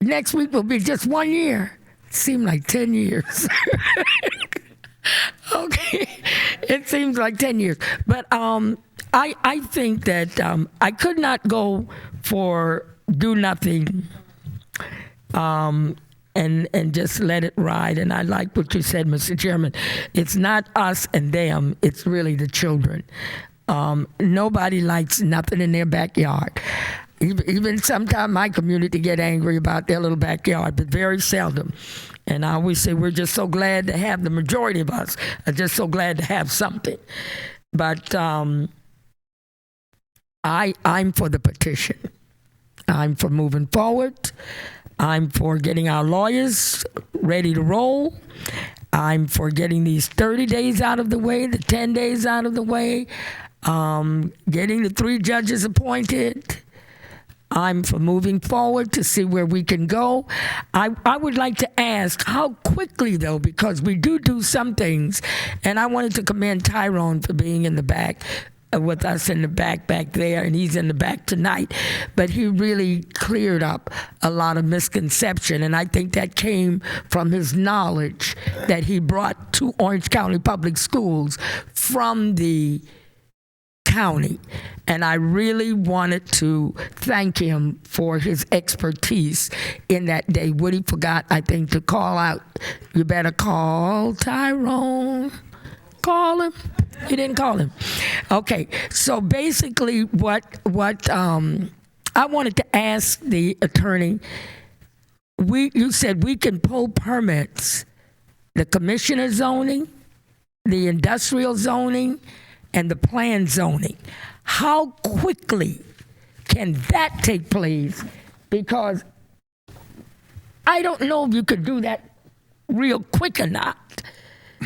Next week will be just 1 year. Seemed like 10 years. Okay, it seems like 10 years. But I think that I could not go for do nothing. And just let it ride. And I like what you said, Mr. Chairman. It's not us and them, it's really the children. Nobody likes nothing in their backyard. Even sometimes my community get angry about their little backyard, but very seldom. And I always say we're just so glad to have, the majority of us are just so glad to have something. But I'm for the petition. I'm for moving forward. I'm for getting our lawyers ready to roll. I'm for getting these 30 days out of the way, the 10 days out of the way, getting the 3 judges appointed. I'm for moving forward to see where we can go. I would like to ask how quickly, though, because we do some things, and I wanted to commend Tyrone for being in the back with us in the back there, and he's in the back tonight. But he really cleared up a lot of misconception, and I think that came from his knowledge that he brought to Orange County Public Schools from the county. And I really wanted to thank him for his expertise in that day. Woody forgot, I think, to call out, you better call Tyrone. Call him. You didn't call him. Okay, so basically what I wanted to ask the attorney, you said we can pull permits, the commissioner zoning, the industrial zoning, and the planned zoning. How quickly can that take place? Because I don't know if you could do that real quick or not,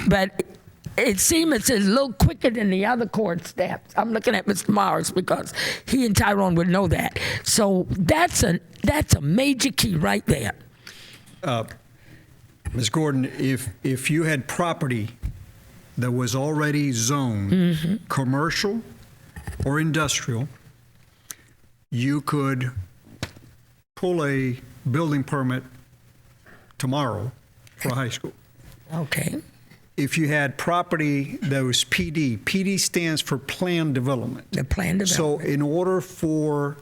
but it seems it's a little quicker than the other court steps. I'm looking at Mr. Morris because he and Tyrone would know that. So that's a major key right there. Ms. Gordon, if you had property that was already zoned, commercial or industrial, you could pull a building permit tomorrow for a high school. Okay. If you had property that was PD stands for planned development. The planned development. So in order for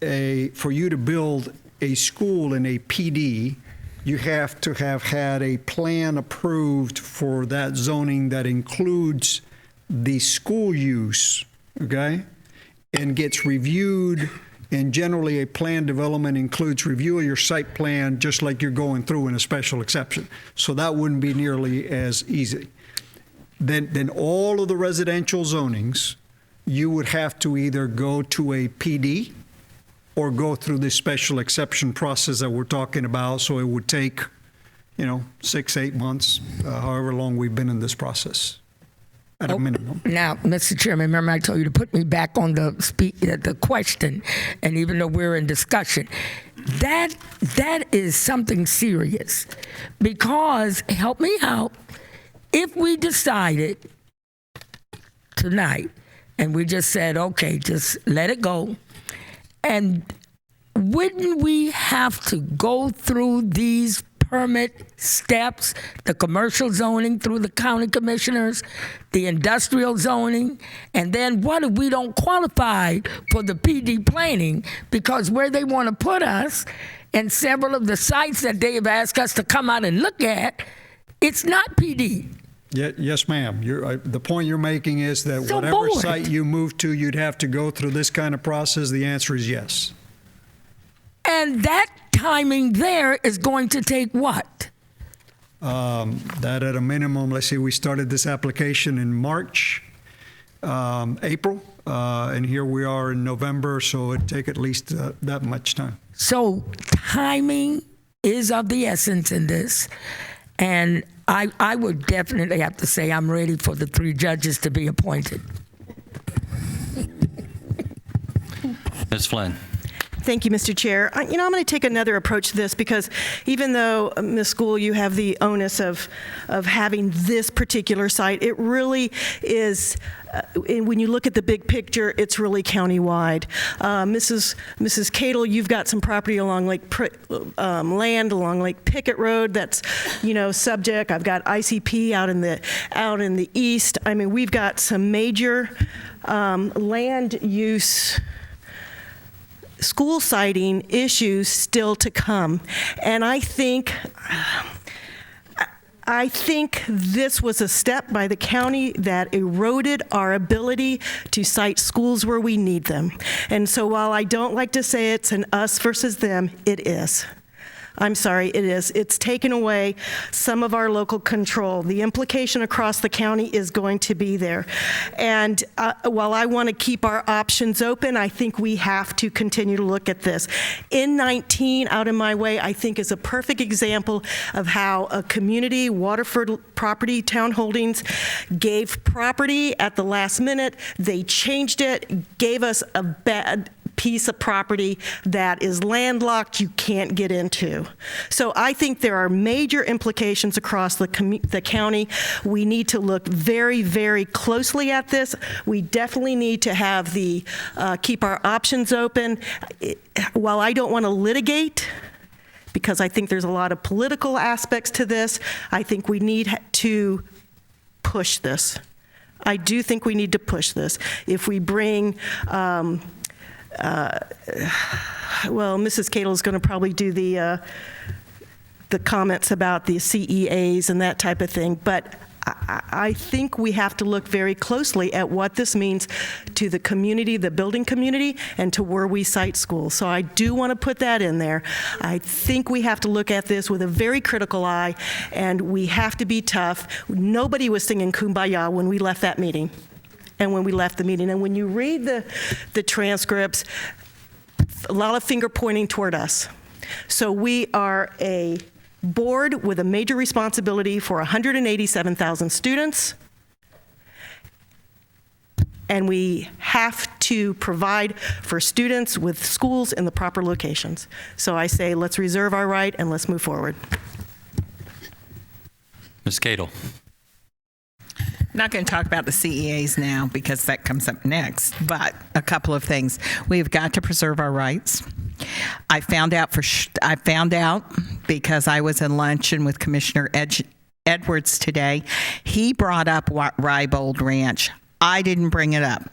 you to build a school in a PD, you have to have had a plan approved for that zoning that includes the school use, okay, and gets reviewed. And generally, a plan development includes review of your site plan, just like you're going through in a special exception. So that wouldn't be nearly as easy. Then all of the residential zonings, you would have to either go to a PD or go through this special exception process that we're talking about. So it would take, 6, 8 months, however long we've been in this process. At a minimum. Now, Mr. Chairman, remember I told you to put me back on the question, and even though we're in discussion, that is something serious, because, help me out, if we decided tonight and we just said, okay, just let it go, and wouldn't we have to go through these permit steps, the commercial zoning through the county commissioners, the industrial zoning, and then what if we don't qualify for the PD planning because where they want to put us and several of the sites that they have asked us to come out and look at, it's not PD. Yes, ma'am. The point you're making is that So whatever bored. site you move to, you'd have to go through this kind of process. The answer is yes. And that timing there is going to take what? That at a minimum, let's see, we started this application in March, April, and here we are in November, so it'd take at least that much time. So timing is of the essence in this. And I would definitely have to say I'm ready for the 3 judges to be appointed. Ms. Flynn. Thank you, Mr. Chair. I'm going to take another approach to this because even though, Ms. School, you have the onus of having this particular site, it really is, and when you look at the big picture, it's really countywide. Mrs. Cadle, you've got some property along land along Lake Pickett Road that's, subject. I've got ICP out in the east. I mean, we've got some major land use school siting issues still to come. And I think this was a step by the county that eroded our ability to site schools where we need them. And so while I don't like to say it's an us versus them, it is. I'm sorry, it is. It's taken away some of our local control. The implication across the county is going to be there. And while I want to keep our options open, I think we have to continue to look at this. N19, out of my way, I think is a perfect example of how a community, Waterford Property Town Holdings, gave property at the last minute. They changed it, gave us a bad piece of property that is landlocked, you can't get into. So I think there are major implications across the county. We need to look very, very closely at this. We definitely need to have keep our options open. While I don't want to litigate, because I think there's a lot of political aspects to this, I think we need to push this. I do think we need to push this. If we bring Mrs. Cadle is going to probably do the comments about the CEAs and that type of thing, but I think we have to look very closely at what this means to the community, the building community, and to where we site schools. So I do want to put that in there. I think we have to look at this with a very critical eye, and we have to be tough. Nobody was singing Kumbaya when we left that meeting. And when we left the meeting. And when you read the transcripts, a lot of finger pointing toward us. So we are a board with a major responsibility for 187,000 students. And we have to provide for students with schools in the proper locations. So I say, let's reserve our right and let's move forward. Ms. Cadle. I'm not going to talk about the CEAs now because that comes up next, but a couple of things. We've got to preserve our rights. I found out because I was in luncheon with Commissioner Edwards today. He brought up Rybold Ranch. I didn't bring it up.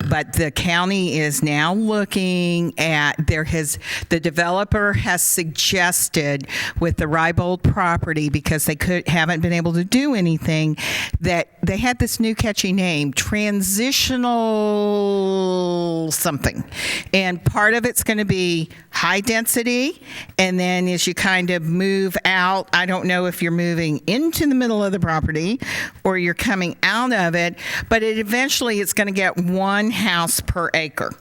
But the county is now looking at, the developer has suggested with the Rybold property, because they haven't been able to do anything, that they had this new catchy name, transitional something. And part of it's going to be high density, and then as you kind of move out, I don't know if you're moving into the middle of the property or you're coming out of it, but eventually it's going to get 1 house per acre.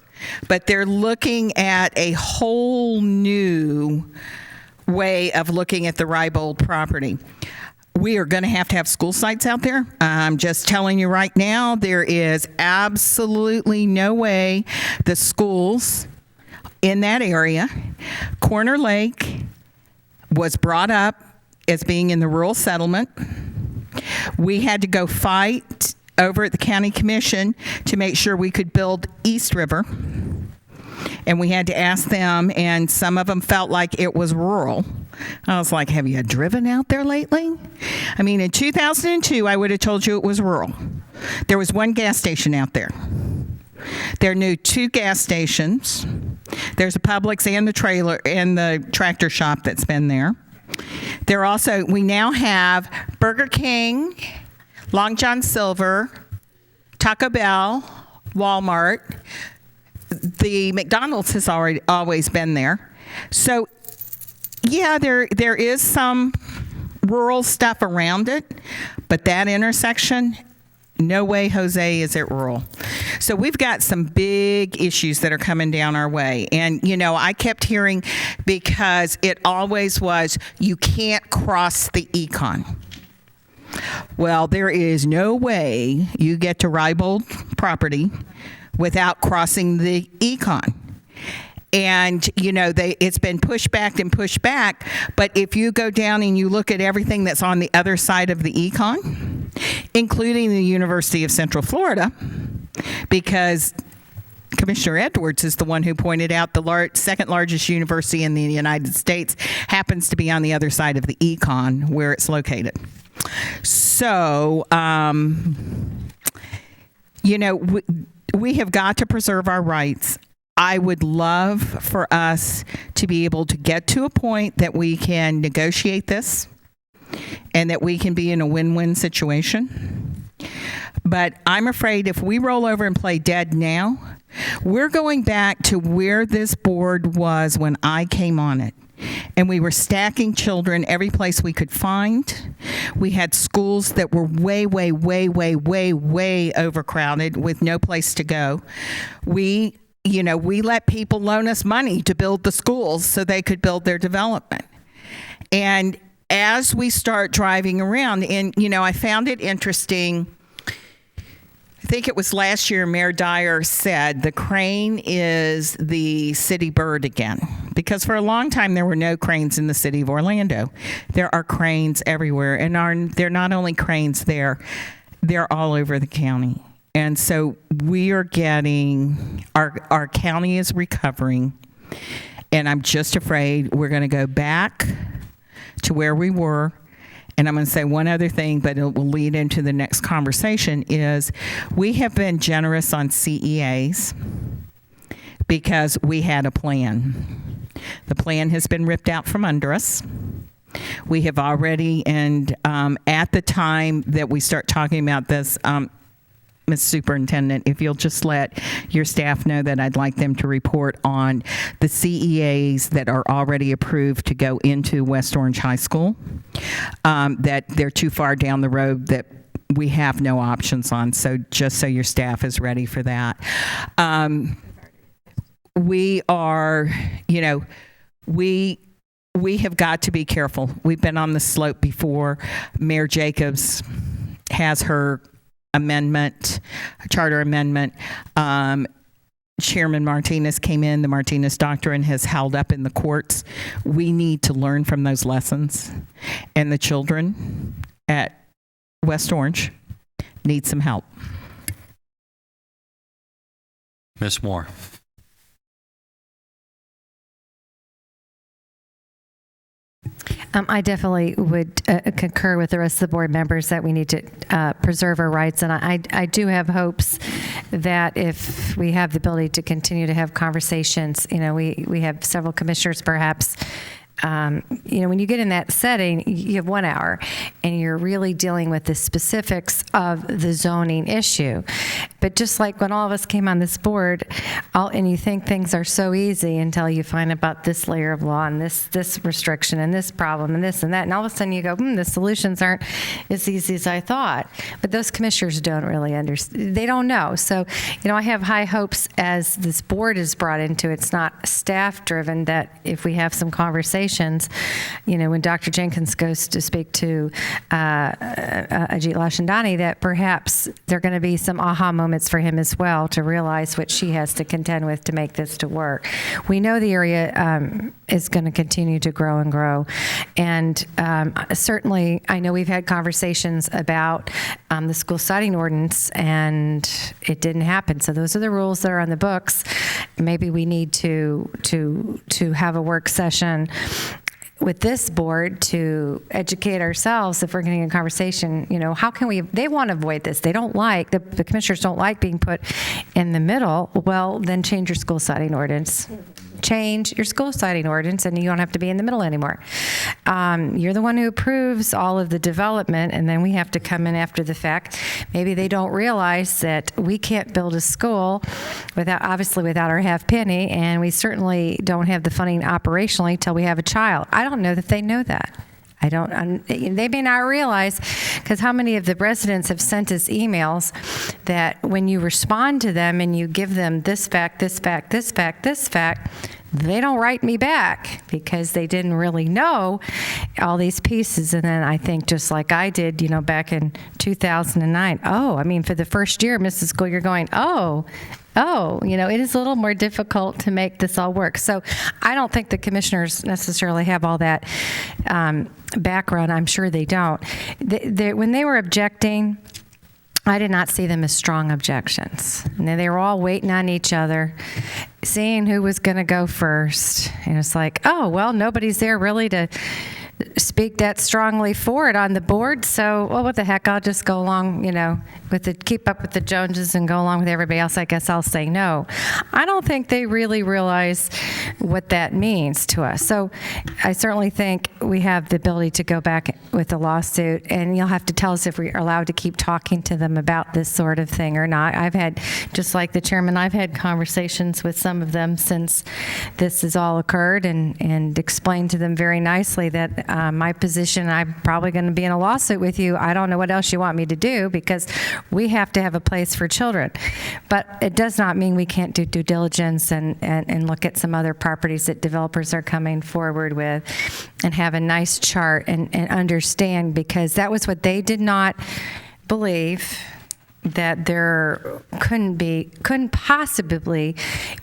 But they're looking at a whole new way of looking at the Rybold property. We are going to have school sites out there. I'm just telling you right now, there is absolutely no way the schools in that area, Corner Lake was brought up as being in the rural settlement. We had to go fight over at the county commission to make sure we could build East River. And we had to ask them, and some of them felt like it was rural. I was like, have you driven out there lately? I mean, in 2002, I would have told you it was rural. There was one gas station out there. They're new 2 gas stations. There's a Publix and the trailer and the tractor shop that's been there. We now have Burger King, Long John Silver, Taco Bell, Walmart. The McDonald's has always been there. So, yeah, there is some rural stuff around it, but that intersection, no way, Jose, is it rural. So we've got some big issues that are coming down our way. And, I kept hearing, because it always was, you can't cross the econ. Well, there is no way you get to Rybold property without crossing the econ. And, it's been pushed back and pushed back. But if you go down and you look at everything that's on the other side of the econ, including the University of Central Florida, because Commissioner Edwards is the one who pointed out the second largest university in the United States happens to be on the other side of the econ where it's located. So, we have got to preserve our rights. I would love for us to be able to get to a point that we can negotiate this and that we can be in a win-win situation. But I'm afraid if we roll over and play dead now, we're going back to where this board was when I came on it. And we were stacking children every place we could find. We had schools that were way, way, way, way, way, way overcrowded with no place to go. We let people loan us money to build the schools so they could build their development. And as we start driving around, and, I found it interesting. I think it was last year, Mayor Dyer said the crane is the city bird again. Because for a long time, there were no cranes in the city of Orlando. There are cranes everywhere. And they're not only cranes there, they're all over the county. And so we are getting, our county is recovering. And I'm just afraid we're going to go back to where we were. And I'm going to say one other thing, but it will lead into the next conversation, is we have been generous on CEAs because we had a plan. The plan has been ripped out from under us. We have already, and at the time that we start talking about this, Ms. Superintendent, if you'll just let your staff know that I'd like them to report on the CEAs that are already approved to go into West Orange High School, that they're too far down the road that we have no options on. So just so your staff is ready for that. We are, we have got to be careful. We've been on the slope before. Mayor Jacobs has her charter amendment. Chairman Martinez came in. The Martinez Doctrine has held up in the courts. We need to learn from those lessons. And the children at West Orange need some help. Ms. Moore. I definitely would concur with the rest of the board members that we need to preserve our rights. And I do have hopes that if we have the ability to continue to have conversations, we have several commissioners perhaps. When you get in that setting, you have 1 hour and you're really dealing with the specifics of the zoning issue. But just like when all of us came on this board, and you think things are so easy until you find about this layer of law and this restriction and this problem and this and that. And all of a sudden you go, the solutions aren't as easy as I thought. But those commissioners don't really understand. They don't know. So, I have high hopes as this board is brought into it. It's not staff driven, that if we have some conversations, when Dr. Jenkins goes to speak to Ajit Lashandani, that perhaps there are going to be some aha moments for him as well to realize what she has to contend with to make this to work. We know the area is going to continue to grow and grow. And certainly, I know we've had conversations about the school siting ordinance, and it didn't happen. So those are the rules that are on the books. Maybe we need to have a work session with this board to educate ourselves if we're getting a conversation, how can we, they want to avoid this. They don't like, the commissioners don't like being put in the middle. Well, then change your school siting ordinance. Change your school siting ordinance, and you don't have to be in the middle anymore. You're the one who approves all of the development, and then we have to come in after the fact. Maybe they don't realize that we can't build a school without our half penny, and we certainly don't have the funding operationally till we have a child. I don't know that they know that. They may not realize, because how many of the residents have sent us emails that when you respond to them and you give them this fact, this fact, this fact, this fact, they don't write me back because they didn't really know all these pieces. And then I think, just like I did, back in 2009, for the first year, Mrs. School, you're going, it is a little more difficult to make this all work. So I don't think the commissioners necessarily have all that background. I'm sure they don't. When they were objecting, I did not see them as strong objections. And they were all waiting on each other, seeing who was going to go first. And it's like, nobody's there really to speak that strongly for it on the board. So, what the heck? I'll just go along, keep up with the Joneses and go along with everybody else. I guess I'll say no. I don't think they really realize what that means to us. So I certainly think we have the ability to go back with a lawsuit, and you'll have to tell us if we're allowed to keep talking to them about this sort of thing or not. I've had, just like the chairman, I've had conversations with some of them since this has all occurred, and explained to them very nicely that my position, I'm probably going to be in a lawsuit with you. I don't know what else you want me to do, because we have to have a place for children. But it does not mean we can't do due diligence and look at some other properties that developers are coming forward with and have a nice chart and understand, because that was what they did not believe, that there couldn't possibly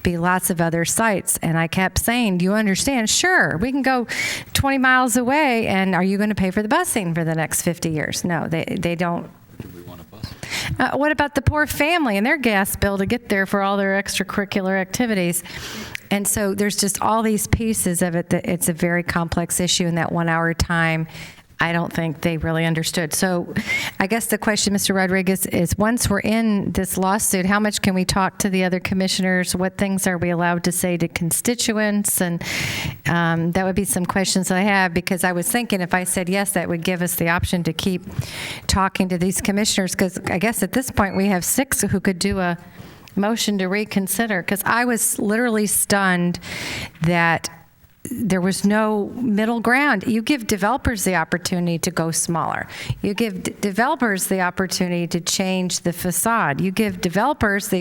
be lots of other sites. And I kept saying, do you understand? Sure, we can go 20 miles away, and are you going to pay for the busing for the next 50 years? No, they don't. Do we want a bus? What about the poor family and their gas bill to get there for all their extracurricular activities? And so there's just all these pieces of it that it's a very complex issue in that 1 hour time. I don't think they really understood. So I guess the question, Mr. Rodriguez, is once we're in this lawsuit, how much can we talk to the other commissioners? What things are we allowed to say to constituents? And that would be some questions that I have, because I was thinking if I said yes, that would give us the option to keep talking to these commissioners, because I guess at this point we have 6 who could do a motion to reconsider, because I was literally stunned that there was no middle ground. You give developers the opportunity to go smaller. You give developers the opportunity to change the facade. You give developers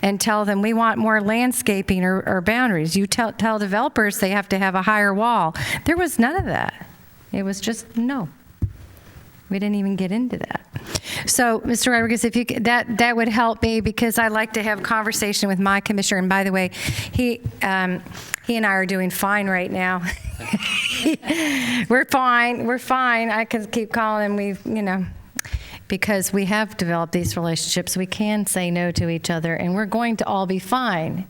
and tell them we want more landscaping or boundaries. You tell developers they have to have a higher wall. There was none of that. It was just no. We didn't even get into that. So, Mr. Rodriguez, if you could, that would help me, because I like to have a conversation with my commissioner. And by the way, he and I are doing fine right now. We're fine. I can keep calling him. Because we have developed these relationships, we can say no to each other, and we're going to all be fine.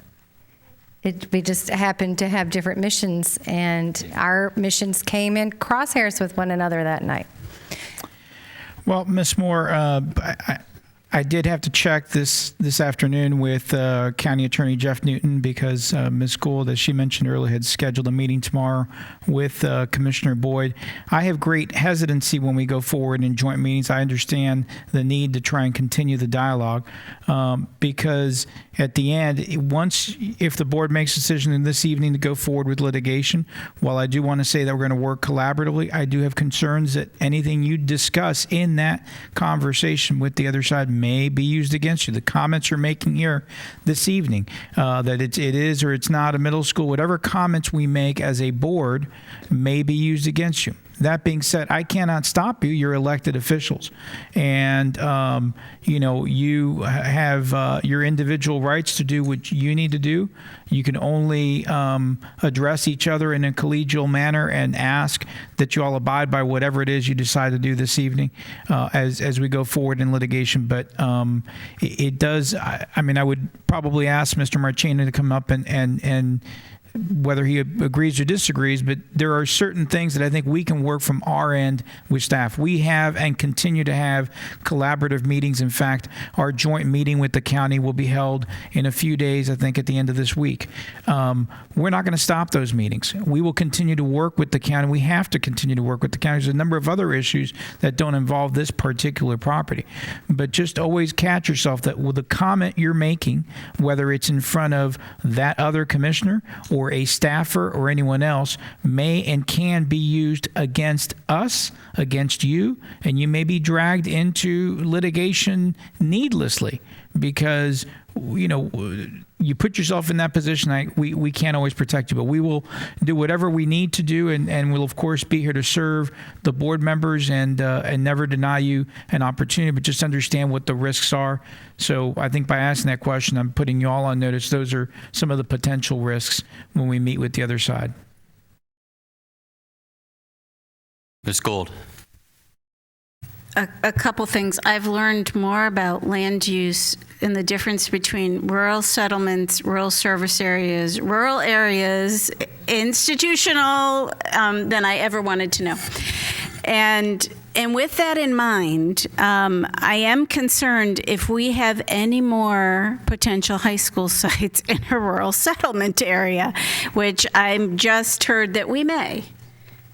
We just happen to have different missions, and our missions came in crosshairs with one another that night. Well, Ms. Moore, I did have to check this afternoon with County Attorney Jeff Newton, because Ms. Gould, as she mentioned earlier, had scheduled a meeting tomorrow with Commissioner Boyd. I have great hesitancy when we go forward in joint meetings. I understand the need to try and continue the dialogue, because at the end, if the board makes a decision this evening to go forward with litigation, while I do want to say that we're going to work collaboratively, I do have concerns that anything you discuss in that conversation with the other side may be used against you. The comments you're making here this evening, that it is or it's not a middle school, whatever comments we make as a board may be used against you. That being said, I cannot stop you. You're elected officials. And, you have your individual rights to do what you need to do. You can only address each other in a collegial manner and ask that you all abide by whatever it is you decide to do this evening as we go forward in litigation. But it does, I would probably ask Mr. Marchena to come up and whether he agrees or disagrees, but there are certain things that I think we can work from our end with staff. We have and continue to have collaborative meetings. In fact, our joint meeting with the county will be held in a few days, I think at the end of this week. We're not going to stop those meetings. We will continue to work with the county. We have to continue to work with the county. There's a number of other issues that don't involve this particular property. But just always catch yourself that with the comment you're making, whether it's in front of that other commissioner or a staffer or anyone else, may and can be used against us, against you, and you may be dragged into litigation needlessly because, you know, you put yourself in that position. We can't always protect you, but we will do whatever we need to do, and we'll, of course, be here to serve the board members and never deny you an opportunity, but just understand what the risks are. So I think by asking that question, I'm putting you all on notice. Those are some of the potential risks when we meet with the other side. Ms. Gold. A couple things. I've learned more about land use and the difference between rural settlements, rural service areas, rural areas, institutional, than I ever wanted to know. And with that in mind, I am concerned if we have any more potential high school sites in a rural settlement area, which I'm just heard that we may.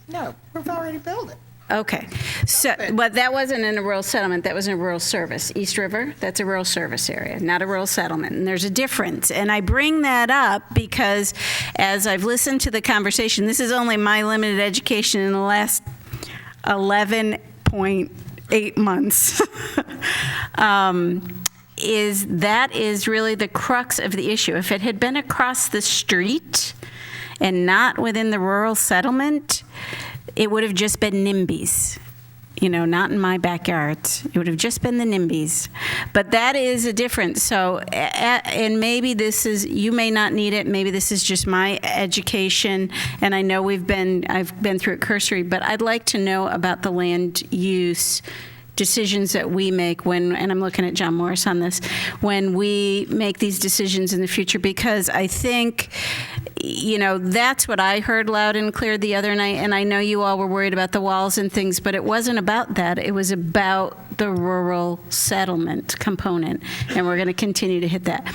No, we've already built it. Okay, so, but that wasn't in a rural settlement, that was in a rural service. East River, that's a rural service area, not a rural settlement, and there's a difference. And I bring that up because as I've listened to the conversation, this is only my limited education in the last 11.8 months, is really the crux of the issue. If it had been across the street and not within the rural settlement, it would have just been NIMBYs, you know, not in my backyard. It would have just been the NIMBYs. But that is a difference. So, and maybe this is, you may not need it. Maybe this is just my education. And I know I've been through it cursory, but I'd like to know about the land use decisions that we make when, and I'm looking at John Morris on this, when we make these decisions in the future, because I think, you know, that's what I heard loud and clear the other night, and I know you all were worried about the walls and things, but it wasn't about that. It was about the rural settlement component, and we're going to continue to hit that.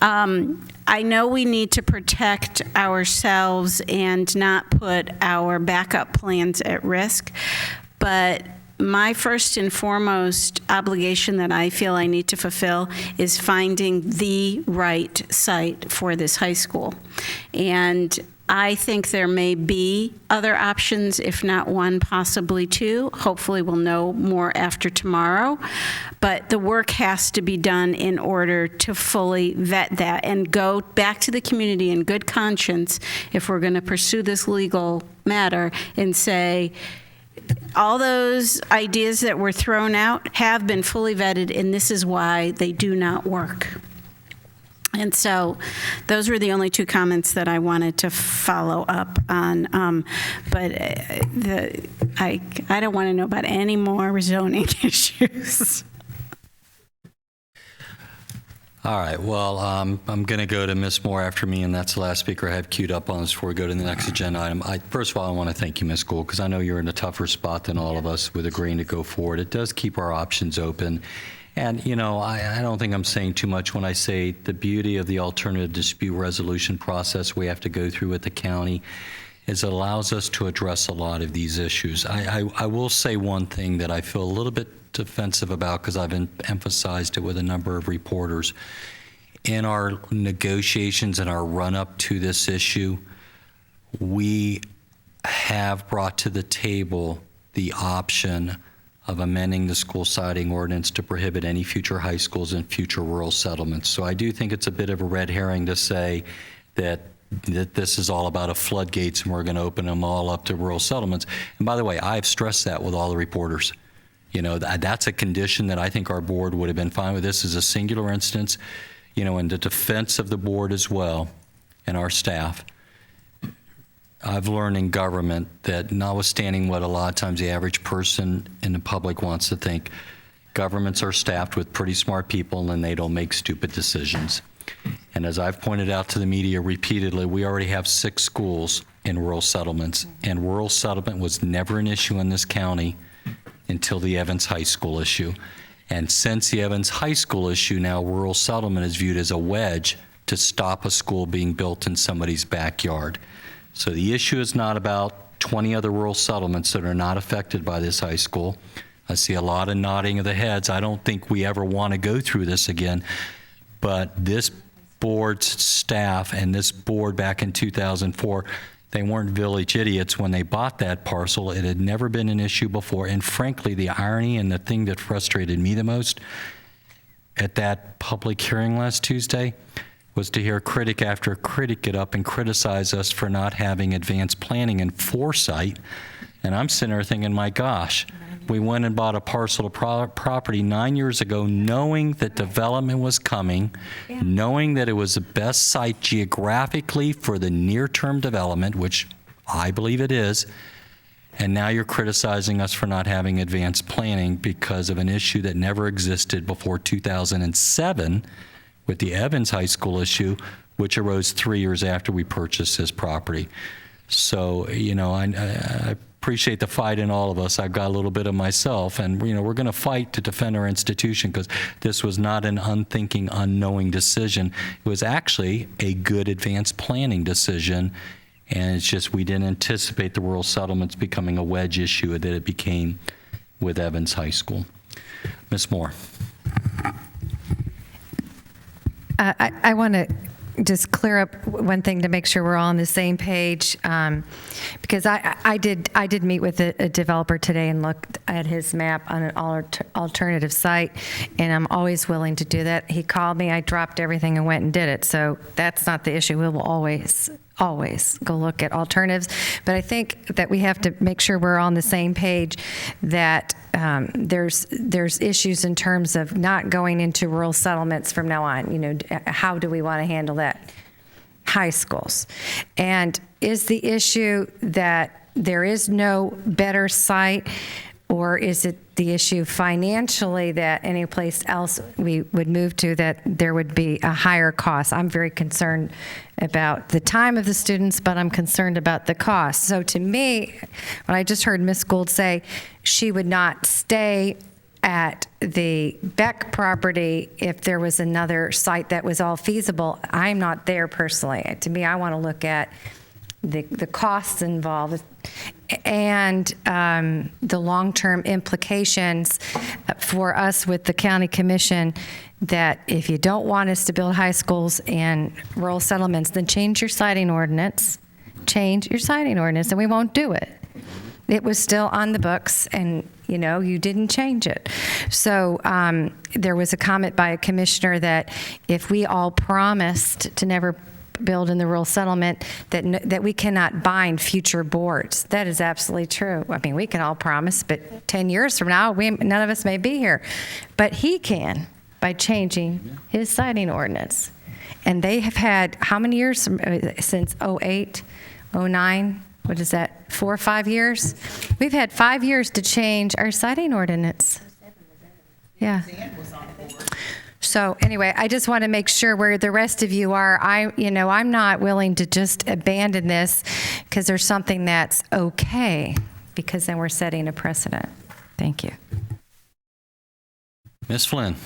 I know we need to protect ourselves and not put our backup plans at risk, but my first and foremost obligation that I feel I need to fulfill is finding the right site for this high school. And I think there may be other options, if not one, possibly two. Hopefully we'll know more after tomorrow. But the work has to be done in order to fully vet that and go back to the community in good conscience if we're going to pursue this legal matter and say, all those ideas that were thrown out have been fully vetted, and this is why they do not work. And so those were the only two comments that I wanted to follow up on. But I don't want to know about any more rezoning issues. All right, well, I'm going to go to Ms. Moore after me, and that's the last speaker I have queued up on us before we go to the next agenda item. First of all, I want to thank you, Ms. Gould, because I know you're in a tougher spot than all of us with agreeing to go forward. It does keep our options open. And, you know, I don't think I'm saying too much when I say the beauty of the alternative dispute resolution process we have to go through with the county is it allows us to address a lot of these issues. I will say one thing that I feel a little bit defensive about because I've emphasized it with a number of reporters. In our negotiations and our run-up to this issue, we have brought to the table the option of amending the school siting ordinance to prohibit any future high schools and future rural settlements. So I do think it's a bit of a red herring to say that this is all about a floodgates and we're going to open them all up to rural settlements. And by the way, I've stressed that with all the reporters. You know, that's a condition that I think our board would have been fine with. This is a singular instance, you know, in the defense of the board as well and our staff. I've learned in government that notwithstanding what a lot of times the average person in the public wants to think, governments are staffed with pretty smart people and they don't make stupid decisions. And as I've pointed out to the media repeatedly, we already have 6 schools in rural settlements, and rural settlement was never an issue in this county until the Evans High School issue. And since the Evans High School issue, now rural settlement is viewed as a wedge to stop a school being built in somebody's backyard. So the issue is not about 20 other rural settlements that are not affected by this high school. I see a lot of nodding of the heads. I don't think we ever want to go through this again, but this board's staff and this board back in 2004, they weren't village idiots when they bought that parcel. It had never been an issue before. And frankly, the irony and the thing that frustrated me the most at that public hearing last Tuesday was to hear critic after critic get up and criticize us for not having advanced planning and foresight. And I'm sitting there thinking, my gosh, we went and bought a parcel of property 9 years ago knowing that development was coming, knowing that it was the best site geographically for the near-term development, which I believe it is, and now you're criticizing us for not having advanced planning because of an issue that never existed before 2007 with the Evans High School issue, which arose 3 years after we purchased this property. So, you know, I appreciate the fight in all of us. I've got a little bit of myself, and you know, we're going to fight to defend our institution because this was not an unthinking, unknowing decision. It was actually a good advanced planning decision, and it's just we didn't anticipate the rural settlements becoming a wedge issue that it became with Evans High School. Ms. Moore. I want to just clear up one thing to make sure we're all on the same page, because I did meet with a developer today and looked at his map on an alternative site, and I'm always willing to do that. He called me, I dropped everything and went and did it. So that's not the issue. We will always go look at alternatives. But I think that we have to make sure we're on the same page, that there's issues in terms of not going into rural settlements from now on. You know, how do we want to handle that? High schools. And is the issue that there is no better site, or is it the issue financially that any place else we would move to that there would be a higher cost? I'm very concerned about the time of the students, but I'm concerned about the cost. So to me, when I just heard Ms. Gould say she would not stay at the Beck property if there was another site that was all feasible, I'm not there personally. To me, I want to look at the costs involved and the long-term implications for us with the county commission, that if you don't want us to build high schools in rural settlements, then change your siting ordinance, and we won't do it. It was still on the books, and you know, you didn't change it. So there was a comment by a commissioner that if we all promised to never build in the rural settlement, that we cannot bind future boards. That is absolutely true. I mean, we can all promise, but 10 years from now, none of us may be here. But he can, by changing his siting ordinance. And they have had, how many years since 08, 09? What is that, 4 or 5 years? We've had 5 years to change our siting ordinance. Yeah. So anyway, I just want to make sure where the rest of you are. I'm not willing to just abandon this because there's something that's okay, because then we're setting a precedent. Thank you. Ms. Flynn.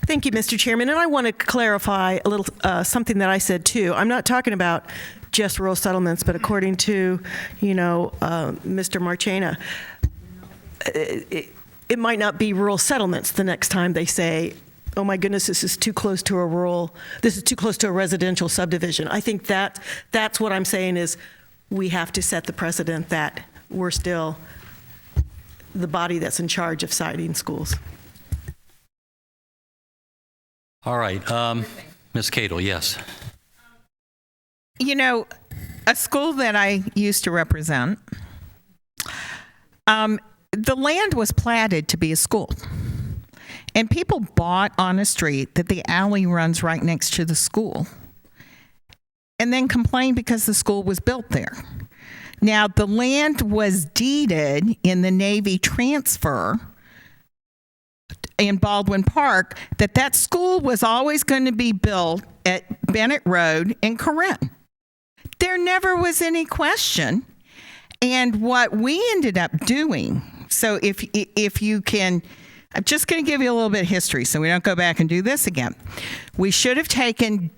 Thank you, Mr. Chairman. And I want to clarify a little something that I said too. I'm not talking about just rural settlements, but according to, Mr. Marchena, it might not be rural settlements the next time they say, oh my goodness, this is too close to a residential subdivision. I think that's what I'm saying, is we have to set the precedent that we're still the body that's in charge of siting schools. All right. Ms. Cadle, yes. You know, a school that I used to represent, the land was platted to be a school. And people bought on a street that the alley runs right next to the school, and then complained because the school was built there. Now, the land was deeded in the Navy transfer in Baldwin Park, that school was always going to be built at Bennett Road in Corinne. There never was any question. And what we ended up doing, so if you can, I'm just going to give you a little bit of history so we don't go back and do this again. We should have taken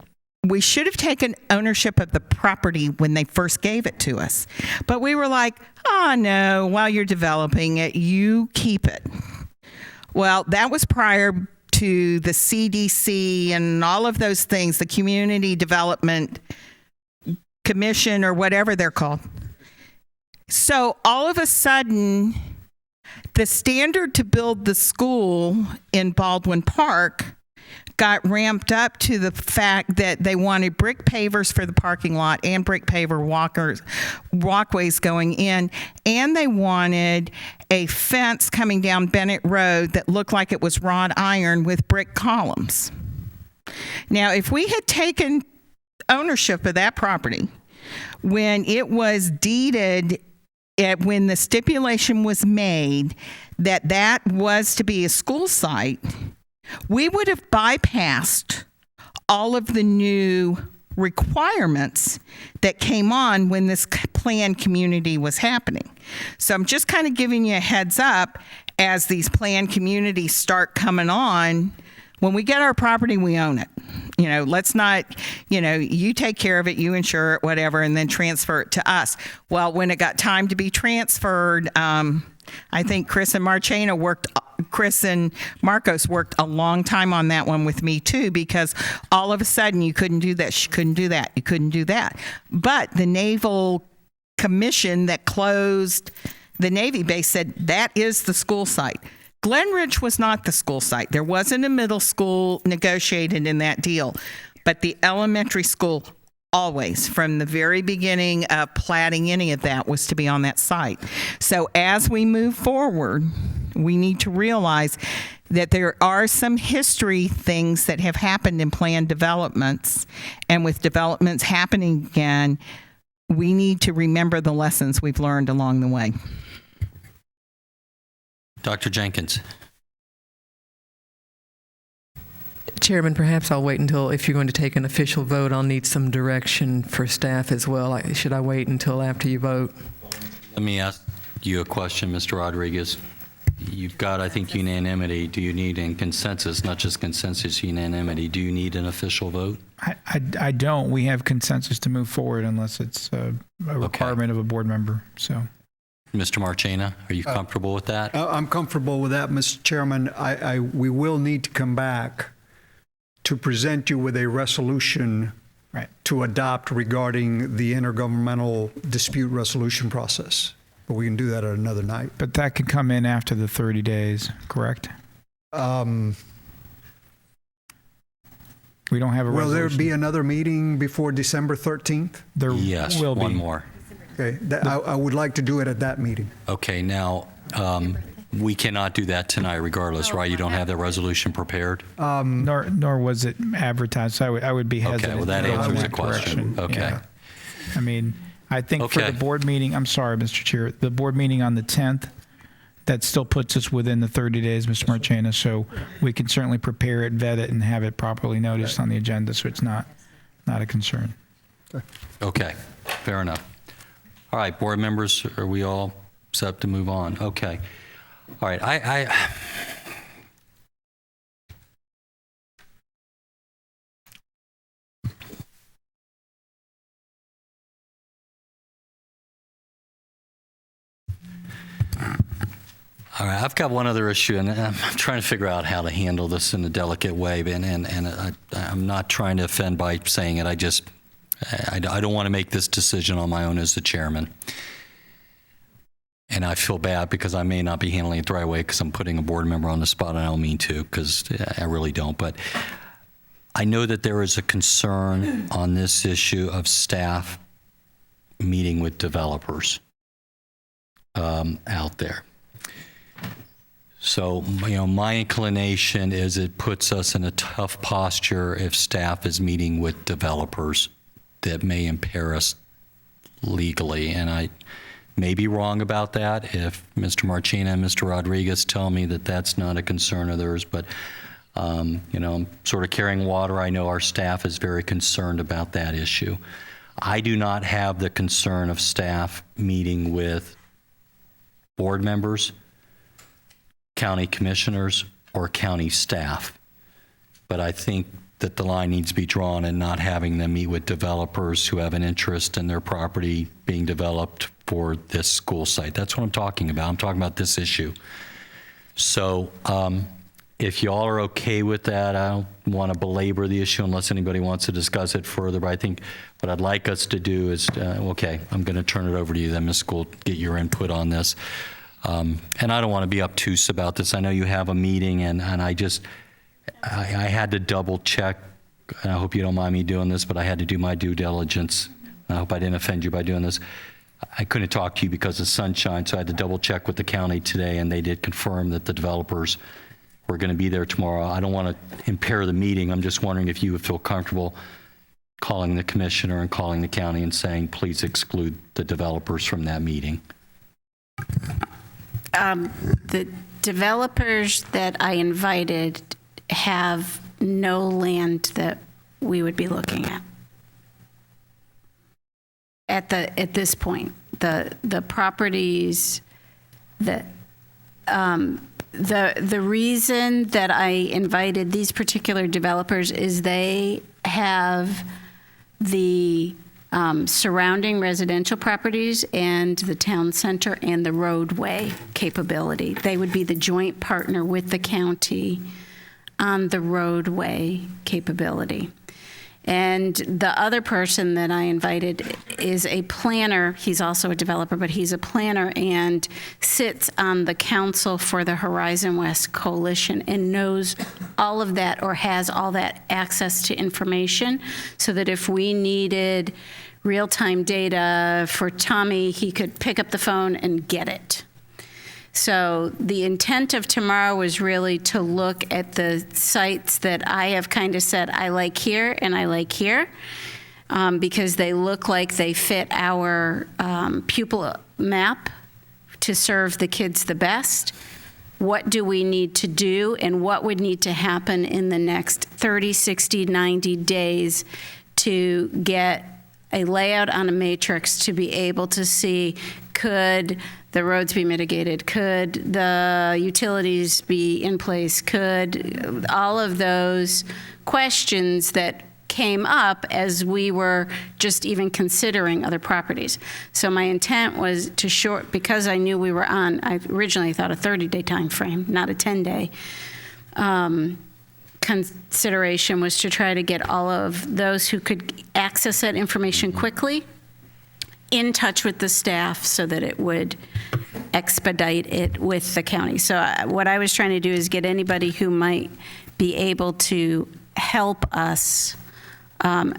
ownership of the property when they first gave it to us. But we were like, oh no, while you're developing it, you keep it. Well, that was prior to the CDC and all of those things, the Community Development Commission or whatever they're called. So all of a sudden, the standard to build the school in Baldwin Park got ramped up to the fact that they wanted brick pavers for the parking lot and brick paver walkways going in, and they wanted a fence coming down Bennett Road that looked like it was wrought iron with brick columns. Now, if we had taken ownership of that property when it was deeded, when the stipulation was made that was to be a school site, we would have bypassed all of the new requirements that came on when this planned community was happening. So I'm just kind of giving you a heads up as these planned communities start coming on. When we get our property, we own it. Let's not, you take care of it, you insure it, whatever, and then transfer it to us. Well, when it got time to be transferred, I think Chris and Marcos worked a long time on that one with me too, because all of a sudden you couldn't do this, you couldn't do that, you couldn't do that. But the Naval Commission that closed the Navy base said that is the school site. Glen Ridge was not the school site. There wasn't a middle school negotiated in that deal, but the elementary school always, from the very beginning of platting any of that, was to be on that site. So as we move forward, we need to realize that there are some history things that have happened in planned developments, and with developments happening again, we need to remember the lessons we've learned along the way. Dr. Jenkins. Chairman, perhaps I'll wait until, if you're going to take an official vote, I'll need some direction for staff as well. Should I wait until after you vote? Let me ask you a question, Mr. Rodriguez. You've got, I think, unanimity. Do you need in consensus, not just consensus, unanimity? Do you need an official vote? I don't. We have consensus to move forward unless it's a requirement of a board member. So, Mr. Marchena, are you comfortable with that? I'm comfortable with that, Mr. Chairman. We will need to come back to present you with a resolution to adopt regarding the intergovernmental dispute resolution process. But we can do that at another night. But that could come in after the 30 days, correct? We don't have a resolution. Will there be another meeting before December 13th? There yes, will be. One more. Okay, I would like to do it at that meeting. Okay, now, we cannot do that tonight regardless, right? You don't have that resolution prepared? Nor was it advertised. So I would be hesitant. Okay, well, that answers the question. Okay. Yeah. I mean, I think for the board meeting, I'm sorry, Mr. Chair, the board meeting on the 10th, that still puts us within the 30 days, Mr. Marchena, so we can certainly prepare it, vet it, and have it properly noticed on the agenda, so it's not a concern. Okay, fair enough. All right, board members, are we all set up to move on? Okay. All right, all right, I've got one other issue, and I'm trying to figure out how to handle this in a delicate way, and I'm not trying to offend by saying it. I don't want to make this decision on my own as the chairman. And I feel bad because I may not be handling it the right way because I'm putting a board member on the spot, and I don't mean to, because I really don't. But I know that there is a concern on this issue of staff meeting with developers out there. So, my inclination is it puts us in a tough posture if staff is meeting with developers that may impair us legally. And may be wrong about that. If Mr. Marchina and Mr. Rodriguez tell me that that's not a concern of theirs, but I'm sort of carrying water. I know our staff is very concerned about that issue. I do not have the concern of staff meeting with board members, county commissioners, or county staff. But I think that the line needs to be drawn and not having them meet with developers who have an interest in their property being developed for this school site. That's what I'm talking about. I'm talking about this issue. So if y'all are okay with that, I don't want to belabor the issue unless anybody wants to discuss it further, but I think what I'd like us to do is, okay, I'm going to turn it over to you then, Ms. Gould, get your input on this. And I don't want to be obtuse about this. I know you have a meeting, and I had to double check, and I hope you don't mind me doing this, but I had to do my due diligence. I hope I didn't offend you by doing this. I couldn't talk to you because of sunshine, so I had to double check with the county today, and they did confirm that the developers were going to be there tomorrow. I don't want to impair the meeting. I'm just wondering if you would feel comfortable calling the commissioner and calling the county and saying, please exclude the developers from that meeting. The developers that I invited have no land that we would be looking at. At this point, the properties that the reason that I invited these particular developers is they have the surrounding residential properties and the town center and the roadway capability. They would be the joint partner with the county on the roadway capability. And the other person that I invited is a planner. He's also a developer, but he's a planner and sits on the council for the Horizon West Coalition and knows all of that, or has all that access to information, so that if we needed real-time data for Tommy, he could pick up the phone and get it. So the intent of tomorrow was really to look at the sites that I have kind of said I like here and I like here, because they look like they fit our pupil map to serve the kids the best. What do we need to do, and what would need to happen in the next 30, 60, 90 days to get a layout on a matrix to be able to see, could the roads be mitigated? Could the utilities be in place? Could all of those questions that came up as we were just even considering other properties. So my intent was to because I knew we were on, I originally thought a 30-day time frame, not a 10-day. Consideration was to try to get all of those who could access that information quickly in touch with the staff so that it would expedite it with the county. So what I was trying to do is get anybody who might be able to help us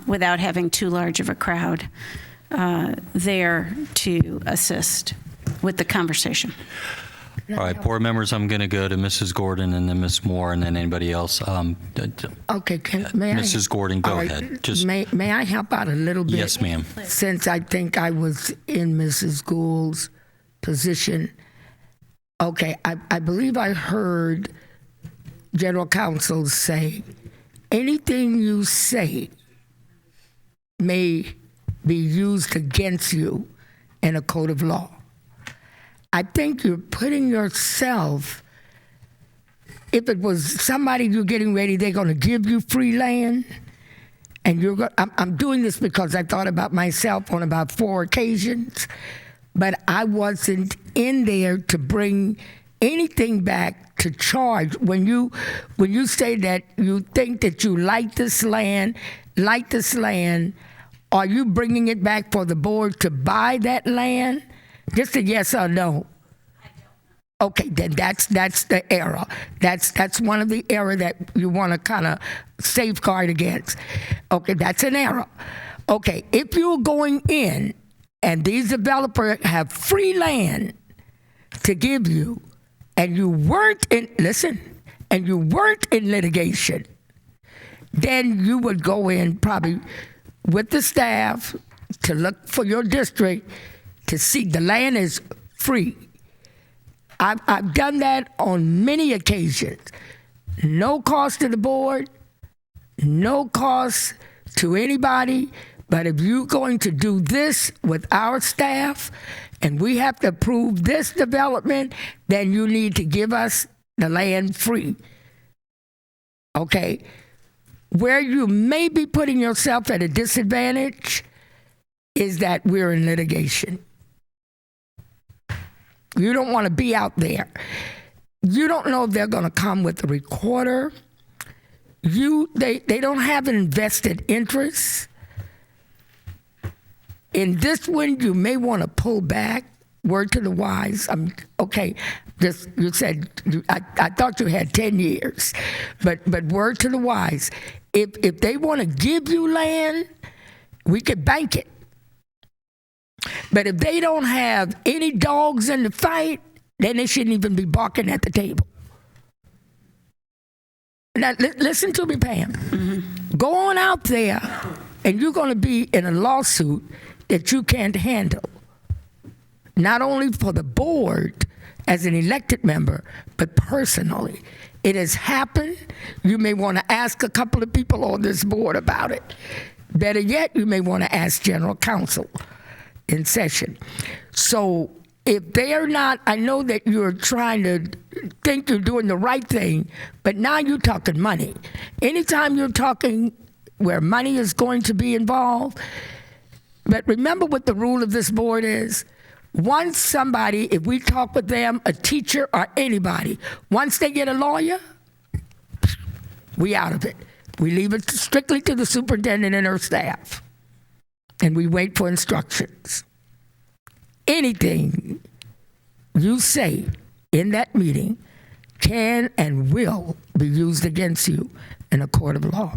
without having too large of a crowd there to assist with the conversation. All right, board members, I'm going to go to Mrs. Gordon and then Ms. Moore and then anybody else. Okay, may Mrs. Gordon, go ahead. Just may I help out a little bit? Yes, ma'am. Since I think I was in Mrs. Gould's position. Okay, I believe I heard General Counsel say, anything you say may be used against you in a court of law. I think you're putting yourself, if it was somebody you're getting ready, they're going to give you free land, and I'm doing this because I thought about myself on about 4 occasions, but I wasn't in there to bring anything back to charge. When you say that you think that you like this land, are you bringing it back for the board to buy that land? Just a yes or no. Okay, then that's the error. That's one of the error that you want to kind of safeguard against. Okay, that's an error. Okay, if you're going in and these developers have free land to give you, and you weren't in litigation, then you would go in probably with the staff to look for your district to see the land is free. I've done that on many occasions. No cost to the board, no cost to anybody. But if you're going to do this with our staff and we have to approve this development, then you need to give us the land free. Okay? Where you may be putting yourself at a disadvantage is that we're in litigation. You don't want to be out there. You don't know if they're going to come with a recorder. They don't have an invested interest. In this one, you may want to pull back. Word to the wise. Okay, you said, I thought you had 10 years. But word to the wise. If they want to give you land, we could bank it. But if they don't have any dogs in the fight, then they shouldn't even be barking at the table. Now, listen to me, Pam. Mm-hmm. Go on out there, and you're going to be in a lawsuit that you can't handle. Not only for the board as an elected member, but personally. It has happened. You may want to ask a couple of people on this board about it. Better yet, you may want to ask general counsel in session. So if they are not, I know that you're trying to think you're doing the right thing, but now you're talking money. Anytime you're talking where money is going to be involved, but remember what the rule of this board is. Once somebody, if we talk with them, a teacher or anybody, once they get a lawyer, we out of it. We leave it strictly to the superintendent and her staff. And we wait for instructions. Anything you say in that meeting can and will be used against you in a court of law.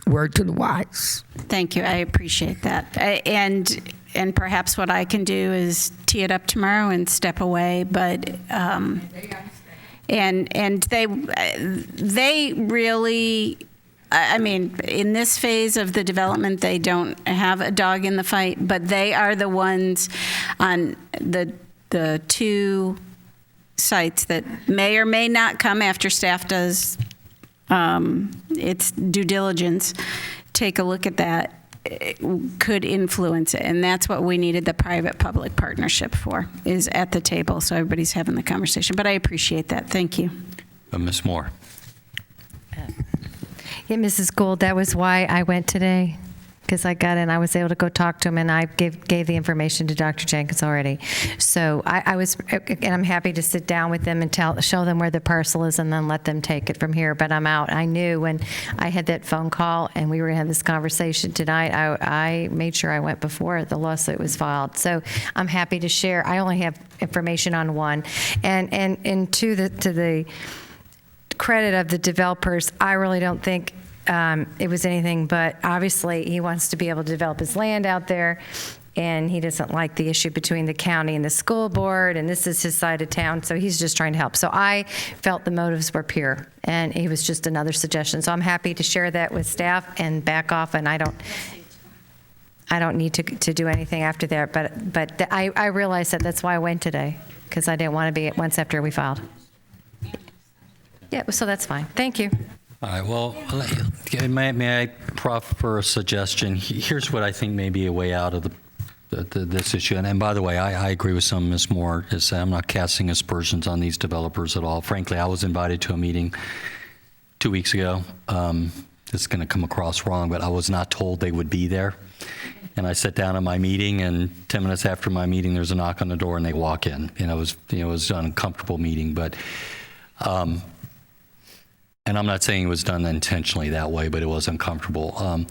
Word to the wise. Thank you. I appreciate that. And perhaps what I can do is tee it up tomorrow and step away. But and they really, I mean, in this phase of the development, they don't have a dog in the fight, but they are the ones on the two sites that may or may not come after staff does its due diligence. Take a look at that. It could influence it, and that's what we needed the private-public partnership for, is at the table, so everybody's having the conversation. But I appreciate that. Thank you. Ms. Moore. Yeah, Mrs. Gould, that was why I went today, because I got in. I was able to go talk to him, and I gave the information to Dr. Jenkins already. So I was, and I'm happy to sit down with them and show them where the parcel is, and then let them take it from here. But I'm out. I knew when I had that phone call and we were going to have this conversation tonight, I made sure I went before the lawsuit was filed. So I'm happy to share. I only have information on one, and to the credit of the developers, I really don't think it was anything but, obviously he wants to be able to develop his land out there, and he doesn't like the issue between the county and the school board, and this is his side of town, so he's just trying to help. So I felt the motives were pure, and he was just another suggestion. So I'm happy to share that with staff and back off, and I don't need to do anything after that, but I realized that that's why I went today, because I didn't want to be at once after we filed. Yeah, so that's fine. Thank you. All right, well, may I proffer a suggestion? Here's what I think may be a way out of this issue. And by the way, I agree with some Ms. Moore. I'm not casting aspersions on these developers at all. Frankly, I was invited to a meeting 2 weeks ago. It's going to come across wrong, but I was not told they would be there. And I sat down at my meeting, and 10 minutes after my meeting, there's a knock on the door, and they walk in. And it was an uncomfortable meeting, but. And I'm not saying it was done intentionally that way, but it was uncomfortable.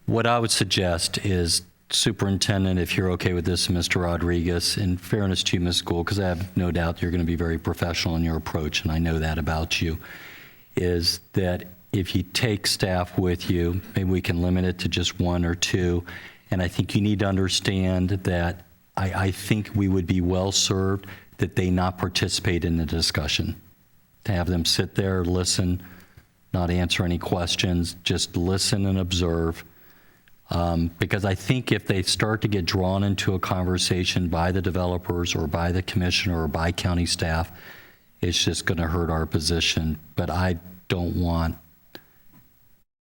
What I would suggest is, Superintendent, if you're okay with this, Mr. Rodriguez, in fairness to you, Ms. Gould, because I have no doubt you're going to be very professional in your approach, and I know that about you, is that if you take staff with you, maybe we can limit it to just one or two. And I think you need to understand that I think we would be well served that they not participate in the discussion. To have them sit there, listen, not answer any questions, just listen and observe. Because I think if they start to get drawn into a conversation by the developers or by the commissioner or by county staff, it's just going to hurt our position. But I don't want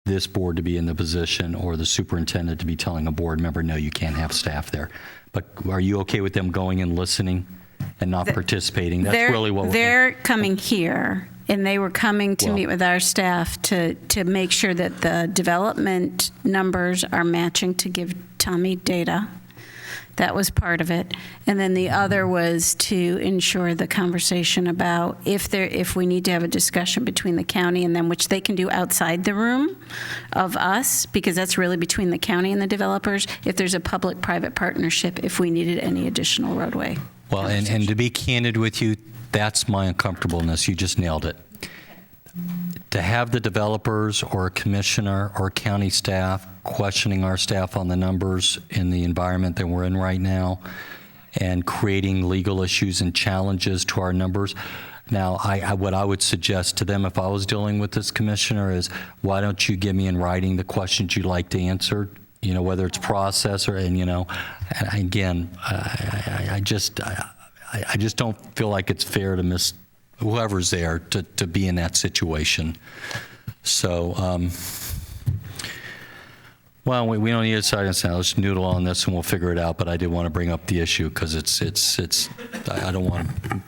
this board to be in the position or the superintendent to be telling a board member, no, you can't have staff there. But are you okay with them going and listening and not participating? That's really what they're coming here, and they were coming to meet with our staff to make sure that the development numbers are matching to give Tommy data. That was part of it. And then the other was to ensure the conversation about if we need to have a discussion between the county and them, which they can do outside the room of us, because that's really between the county and the developers, if there's a public-private partnership, if we needed any additional roadway. Well, and to be candid with you, that's my uncomfortableness. You just nailed it. To have the developers or a commissioner or county staff questioning our staff on the numbers in the environment that we're in right now and creating legal issues and challenges to our numbers. Now, what I would suggest to them if I was dealing with this commissioner is, why don't you give me in writing the questions you'd like to answer, whether it's process or, and again, I just don't feel like it's fair to miss whoever's there to be in that situation. So, well, we don't need a silence now. Let's noodle on this and we'll figure it out. But I did want to bring up the issue because I don't want to.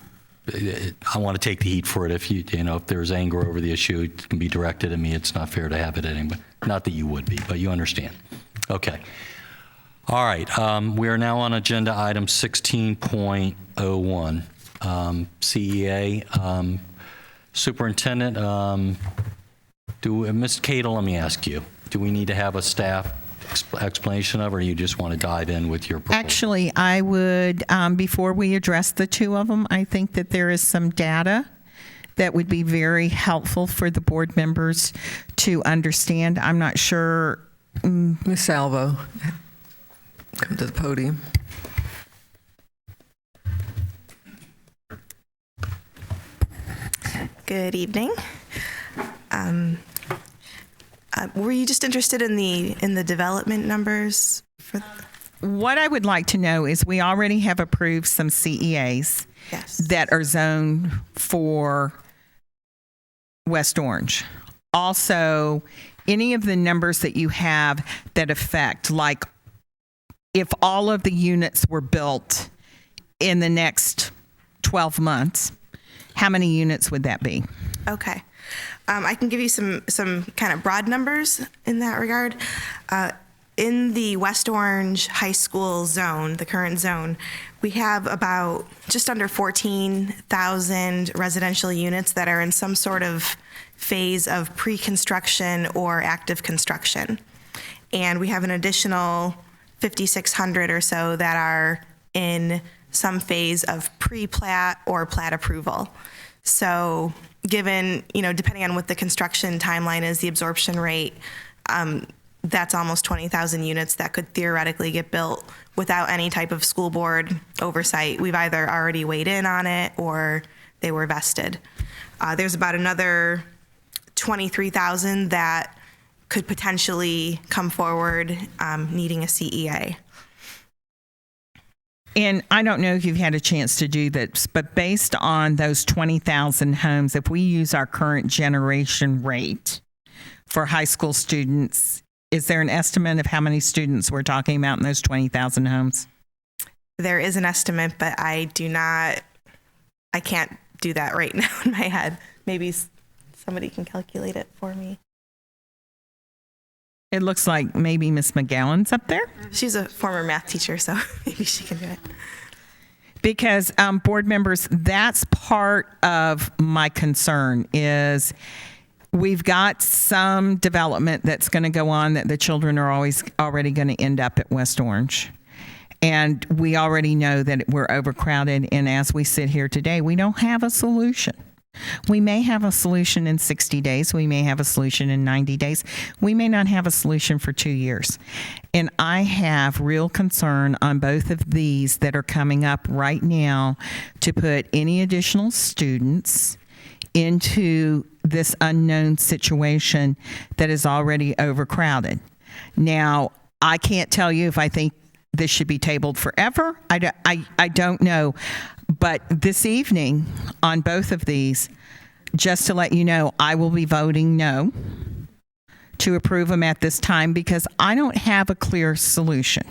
I want to take the heat for it. If if there's anger over the issue, it can be directed at me. It's not fair to have it at anybody. Not that you would be, but you understand. Okay. All right. We are now on agenda item 16.01. CEA. Superintendent, Ms. Cato, let me ask you, do we need to have a staff explanation of it, or you just want to dive in with your proposal? Actually, I would, before we address the two of them, I think that there is some data that would be very helpful for the board members to understand. I'm not sure. Ms. Salvo, come to the podium. Good evening. Were you just interested in the development numbers? What I would like to know is we already have approved some CEAs that are zoned for West Orange. Also, any of the numbers that you have that affect, like if all of the units were built in the next 12 months, how many units would that be? Okay. I can give you some kind of broad numbers in that regard. In the West Orange High School zone, the current zone, we have about just under 14,000 residential units that are in some sort of phase of pre-construction or active construction. And we have an additional 5,600 or so that are in some phase of pre-plat or plat approval. So given, depending on what the construction timeline is, the absorption rate, that's almost 20,000 units that could theoretically get built without any type of school board oversight. We've either already weighed in on it or they were vested. There's about another 23,000 that could potentially come forward needing a CEA. And I don't know if you've had a chance to do this, but based on those 20,000 homes, if we use our current generation rate for high school students, is there an estimate of how many students we're talking about in those 20,000 homes? There is an estimate, but I can't do that right now in my head. Maybe somebody can calculate it for me. It looks like maybe Miss McGowan's up there. She's a former math teacher, so maybe she can do it. Because board members, that's part of my concern is we've got some development that's going to go on that the children are already going to end up at West Orange. And we already know that we're overcrowded. And as we sit here today, we don't have a solution. We may have a solution in 60 days. We may have a solution in 90 days. We may not have a solution for 2 years. And I have real concern on both of these that are coming up right now to put any additional students into this unknown situation that is already overcrowded. Now, I can't tell you if I think this should be tabled forever. I don't know. But this evening on both of these, just to let you know, I will be voting no to approve them at this time because I don't have a clear solution.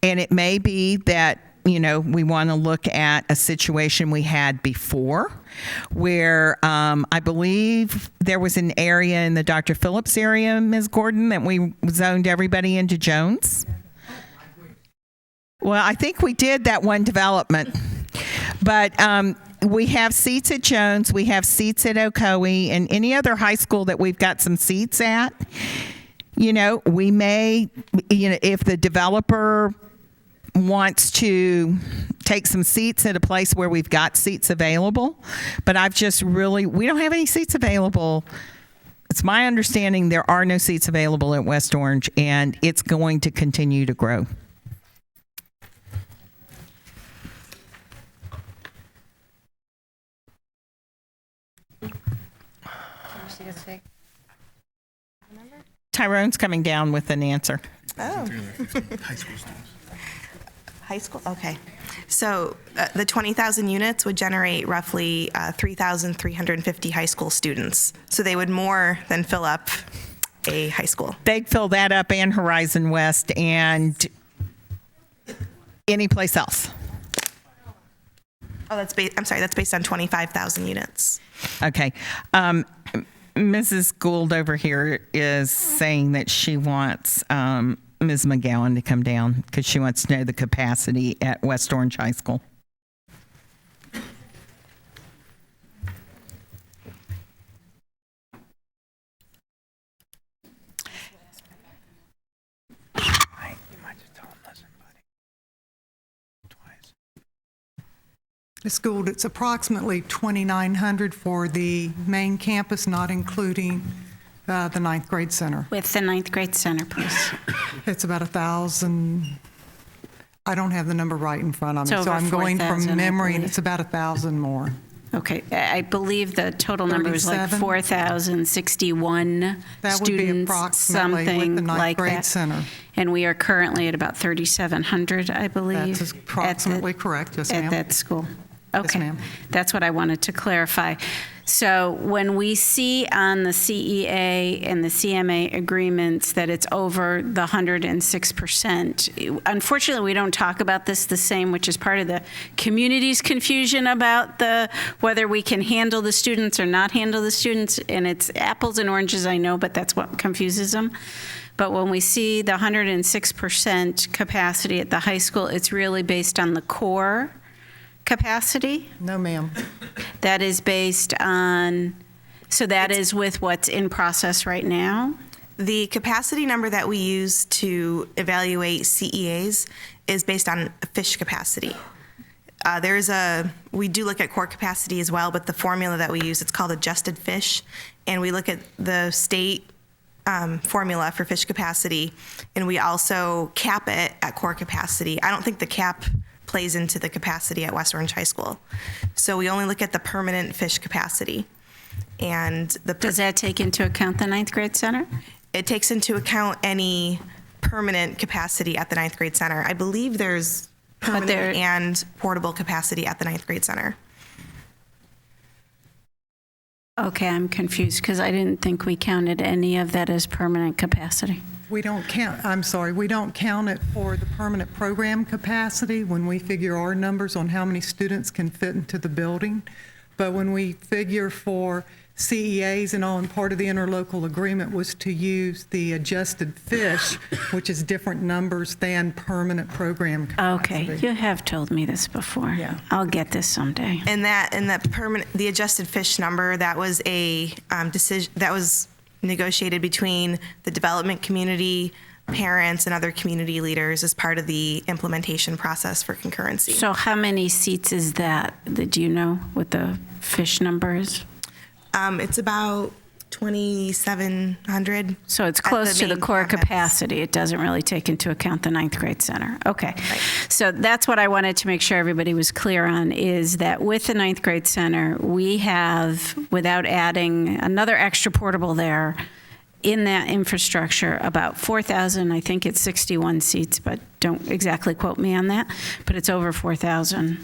And it may be that, we want to look at a situation we had before where I believe there was an area in the Dr. Phillips area, Ms. Gordon, that we zoned everybody into Jones. Well, I think we did that one development. But we have seats at Jones, we have seats at Ocoee, and any other high school that we've got some seats at. We may, if the developer wants to take some seats at a place where we've got seats available, but we don't have any seats available. It's my understanding there are no seats available at West Orange, and it's going to continue to grow. Tyrone's coming down with an answer. Oh. High school, okay. So the 20,000 units would generate roughly 3,350 high school students. So they would more than fill up a high school. They'd fill that up and Horizon West and any place else. Oh, that's based on 25,000 units. Okay. Mrs. Gould over here is saying that she wants Ms. McGowan to come down because she wants to know the capacity at West Orange High School. Ms. Gould, it's approximately 2,900 for the main campus, not including the ninth grade center. With the ninth grade center, please. It's about 1,000. I don't have the number right in front of me, It's so over I'm going 4,000, from memory, and I it's about 1,000 more. Okay, I believe the total number was like 37? 4,061 That would be students, approximately with something the ninth like grade that. center. And we are currently at about 3,700, I believe. That's approximately correct, yes, ma'am. At that school. Yes, Okay, ma'am. that's what I wanted to clarify. So when we see on the CEA and the CMA agreements that it's over the 106%, unfortunately, we don't talk about this the same, which is part of the community's confusion about whether we can handle the students or not handle the students, and it's apples and oranges, I know, but that's what confuses them. But when we see the 106% capacity at the high school, it's really based on the core capacity? No, ma'am. That is based on, so that is with what's in process right now? The capacity number that we use to evaluate CEAs is based on fish capacity. We do look at core capacity as well, but the formula that we use, it's called adjusted fish, and we look at the state formula for fish capacity, and we also cap it at core capacity. I don't think the cap plays into the capacity at West Orange High School. So we only look at the permanent fish capacity. And does that take into account the ninth grade center? It takes into account any permanent capacity at the ninth grade center. I believe there's permanent and portable capacity at the ninth grade center. Okay, I'm confused because I didn't think we counted any of that as permanent capacity. We don't count it for the permanent program capacity when we figure our numbers on how many students can fit into the building. But when we figure for CEAs and all, and part of the interlocal agreement was to use the adjusted fish, which is different numbers than permanent program capacity. Okay, you have told me this before. Yeah. I'll get this someday. And the adjusted fish number, that was a decision that was negotiated between the development community, parents, and other community leaders as part of the implementation process for concurrency. So how many seats is that? Do you know what the fish number is? It's about 2,700. So it's close to the core capacity. It doesn't really take into account the ninth grade center. Okay. Right. So that's what I wanted to make sure everybody was clear on, is that with the ninth grade center, we have, without adding another extra portable there, in that infrastructure, about 4,000, I think it's 61 seats, but don't exactly quote me on that, but it's over 4,000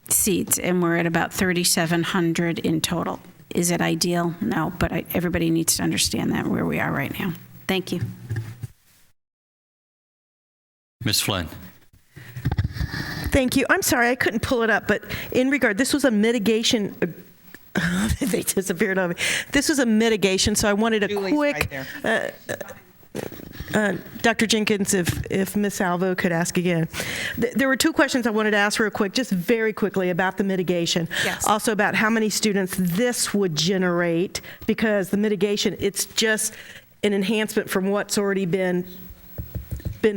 seats, and we're at about 3,700 in total. Is it ideal? No, but everybody needs to understand that where we are right now. Thank you. Ms. Flynn. Thank you. I'm sorry, I couldn't pull it up, but in regard, this was a mitigation. They disappeared on me. This was a mitigation, so I wanted a quick. Dr. Jenkins, if Ms. Salvo could ask again. There were two questions I wanted to ask real quick, just very quickly about the mitigation. Yes. Also about how many students this would generate, because the mitigation, it's just an enhancement from what's already been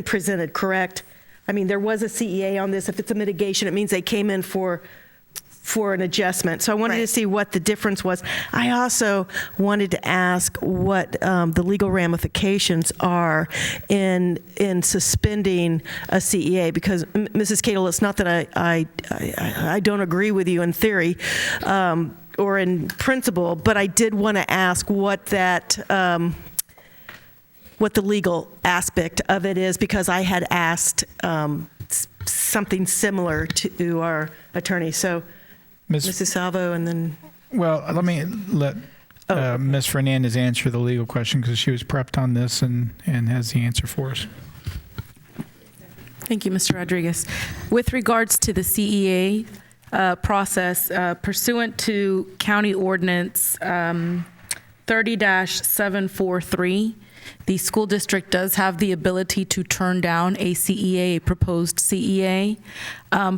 presented, correct? I mean, there was a CEA on this. If it's a mitigation, it means they came in for an adjustment. So I wanted to see what the difference was. I also wanted to ask what the legal ramifications are in suspending a CEA, because Mrs. Cadle, it's not that I don't agree with you in theory or in principle, but I did want to ask what that what the legal aspect of it is, because I had asked something similar to our attorney. So Mrs. Salvo, and then... Well, let me let Ms. Fernandez answer the legal question, because she was prepped on this and has the answer for us. Thank you, Mr. Rodriguez. With regards to the CEA process, pursuant to County Ordinance 30-743, the school district does have the ability to turn down a CEA, a proposed CEA,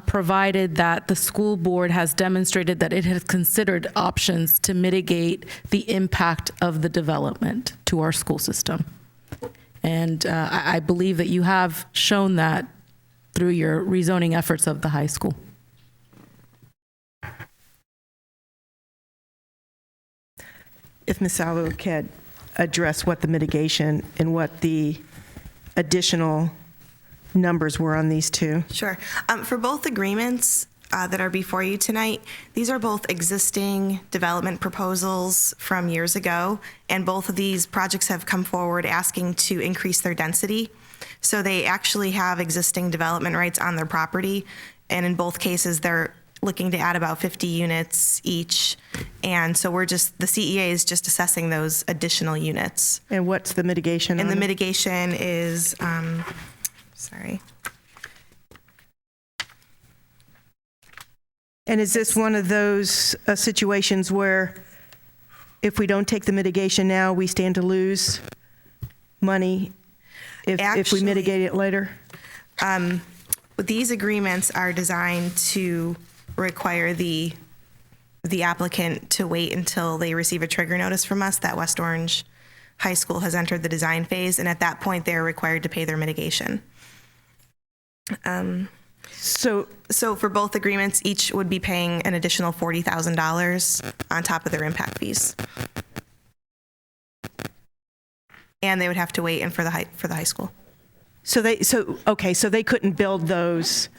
provided that the school board has demonstrated that it has considered options to mitigate the impact of the development to our school system. And I believe that you have shown that through your rezoning efforts of the high school. If Ms. Salvo could address what the mitigation and what the additional numbers were on these two. Sure. For both agreements that are before you tonight, these are both existing development proposals from years ago, and both of these projects have come forward asking to increase their density. So they actually have existing development rights on their property, and in both cases, they're looking to add about 50 units each. And so the CEA is just assessing those additional units. And what's the mitigation And on the it? mitigation is, sorry. And is this one of those situations where if we don't take the mitigation now, we stand to lose money if we mitigate it later? These agreements are designed to require the applicant to wait until they receive a trigger notice from us that West Orange High School has entered the design phase, and at that point they're required to pay their mitigation. So for both agreements, each would be paying an additional $40,000 on top of their impact fees, and they would have to wait for the high school. So they couldn't build those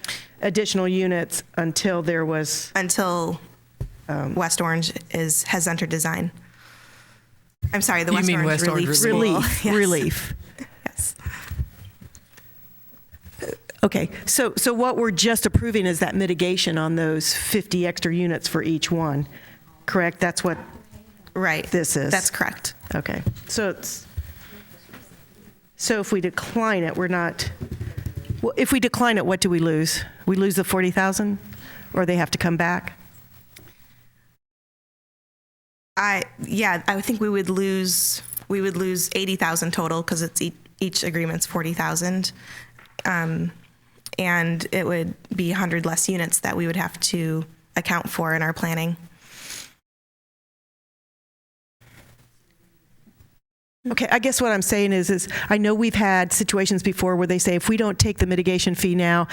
additional units until there was... Until West Orange has entered design. I'm sorry, the You West mean Orange West Orange Relief. Relief. Yes. Okay, so what we're just approving is that mitigation on those 50 extra units for each one, correct? That's what this is? That's correct. Okay, so if we decline it, we're not... Well, if we decline it, what do we lose? We lose the 40,000, or they have to come back? I think we would lose 80,000 total, because it's each agreement's 40,000, and it would be 100 less units that we would have to account for in our planning. Okay, I guess what I'm saying is I know we've had situations before where they say if we don't take the mitigation fee now,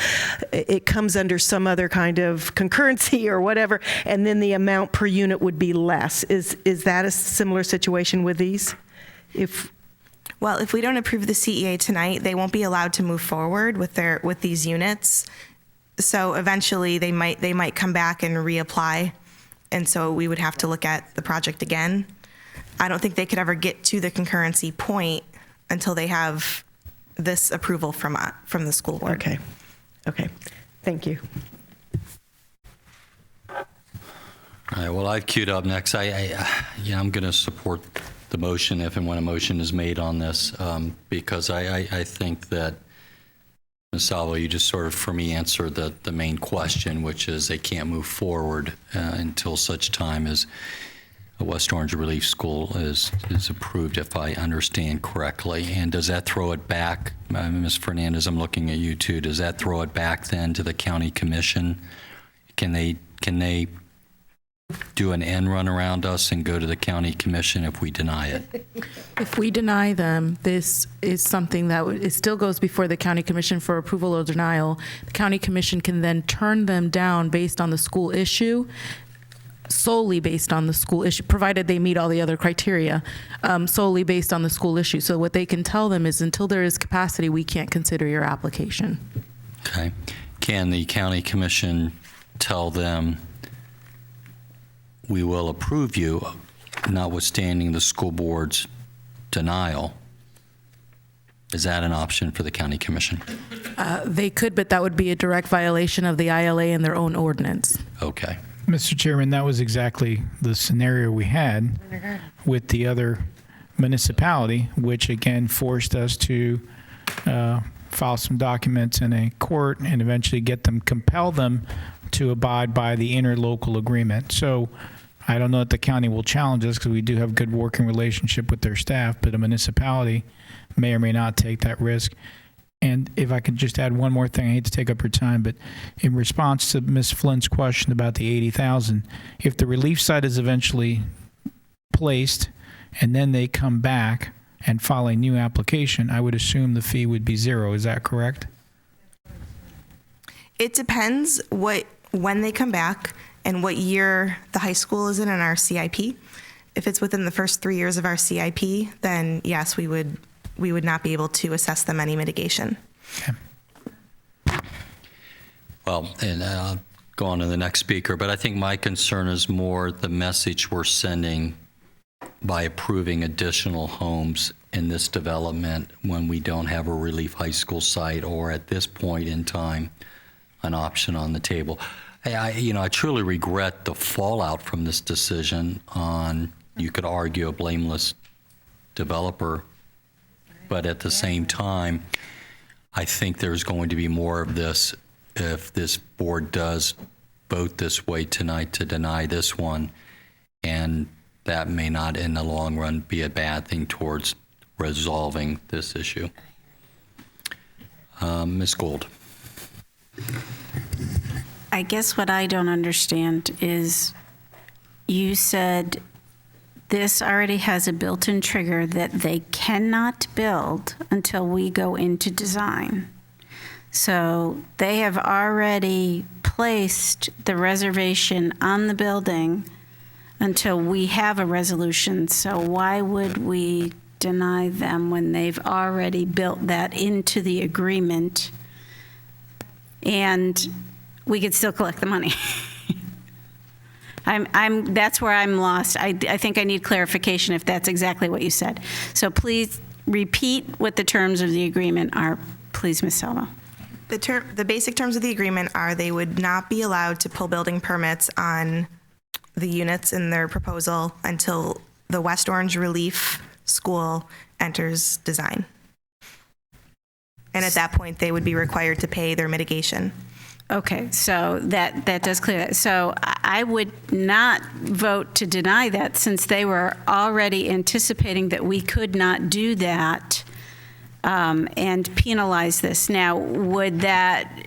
it comes under some other kind of concurrency or whatever, and then the amount per unit would be less. Is that a similar situation with these? Well, if we don't approve the CEA tonight, they won't be allowed to move forward with these units. So eventually they might come back and reapply, and so we would have to look at the project again. I don't think they could ever get to the concurrency point until they have this approval from the school board. Okay. Okay. Thank you. All right, well, I've queued up next. I'm going to support the motion if and when a motion is made on this, because I think that, Ms. Salvo, you just sort of, for me, answered the main question, which is they can't move forward until such time as a West Orange Relief School is approved, if I understand correctly. And does that throw it back, Ms. Fernandez, I'm looking at you too, does that throw it back then to the county commission? Can they do an end run around us and go to the county commission if we deny it? If we deny them, this is something that it still goes before the county commission for approval or denial. The county commission can then turn them down based on the school issue, solely based on the school issue, provided they meet all the other criteria, solely based on the school issue. So what they can tell them is, until there is capacity, we can't consider your application. Okay. Can the county commission tell them, we will approve you, notwithstanding the school board's denial? Is that an option for the county commission? They could, but that would be a direct violation of the ILA and their own ordinance. Okay. Mr. Chairman, that was exactly the scenario we had with the other municipality, which again forced us to file some documents in a court and eventually compel them to abide by the interlocal agreement. So I don't know that the county will challenge us because we do have a good working relationship with their staff, but a municipality may or may not take that risk. And if I could just add one more thing, I hate to take up your time, but in response to Ms. Flynn's question about the $80,000, if the relief site is eventually placed and then they come back and file a new application, I would assume the fee would be zero. Is that correct? It depends when they come back and what year the high school is in our CIP. If it's within the first 3 years of our CIP, then yes, we would not be able to assess them any mitigation. Okay. Well, and I'll go on to the next speaker, but I think my concern is more the message we're sending by approving additional homes in this development when we don't have a Relief High School site, or at this point in time, an option on the table. I truly regret the fallout from this decision on, you could argue, a blameless developer, but at the same time, I think there's going to be more of this if this board does vote this way tonight to deny this one, and that may not in the long run be a bad thing towards resolving this issue. Ms. Gould. I guess what I don't understand is, you said this already has a built-in trigger that they cannot build until we go into design. So they have already placed the reservation on the building until we have a resolution. So why would we deny them when they've already built that into the agreement and we could still collect the money? That's where I'm lost. I think I need clarification if that's exactly what you said. So please repeat what the terms of the agreement are, please, Ms. Salvo. The basic terms of the agreement are they would not be allowed to pull building permits on the units in their proposal until the West Orange Relief School enters design. And at that point, they would be required to pay their mitigation. Okay, so that does clear that. So I would not vote to deny that, since they were already anticipating that we could not do that and penalize this. Now, would that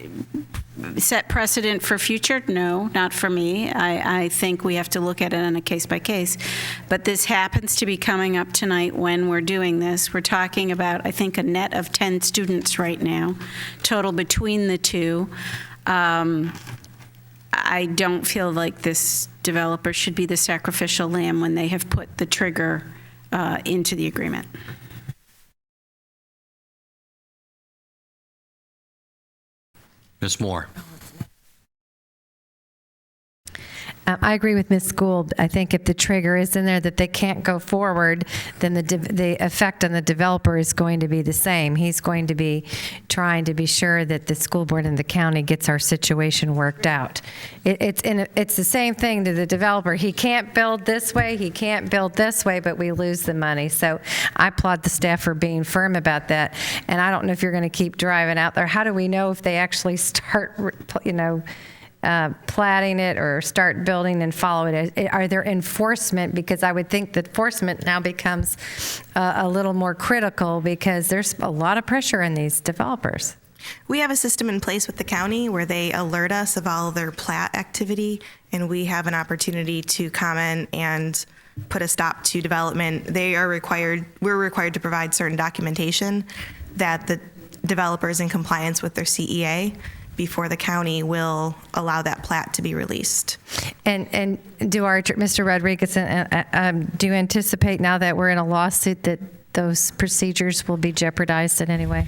set precedent for future? No, not for me. I think we have to look at it on a case by case. But this happens to be coming up tonight when we're doing this. We're talking about, I think, a net of 10 students right now, total between the two. I don't feel like this developer should be the sacrificial lamb when they have put the trigger into the agreement. Ms. Moore. I agree with Ms. Gould. I think if the trigger is in there that they can't go forward, then the effect on the developer is going to be the same. He's going to be trying to be sure that the school board and the county gets our situation worked out. It's the same thing to the developer. He can't build this way, he can't build this way, but we lose the money. So I applaud the staff for being firm about that. And I don't know if you're going to keep driving out there. How do we know if they actually start, platting it or start building and follow it? Are there enforcement? Because I would think that enforcement now becomes a little more critical because there's a lot of pressure on these developers. We have a system in place with the county where they alert us of all of their plat activity, and we have an opportunity to comment and put a stop to development. We're required to provide certain documentation that the developer is in compliance with their CEA before the county will allow that plat to be released. And do Mr. Rodriguez, do you anticipate now that we're in a lawsuit that those procedures will be jeopardized in any way?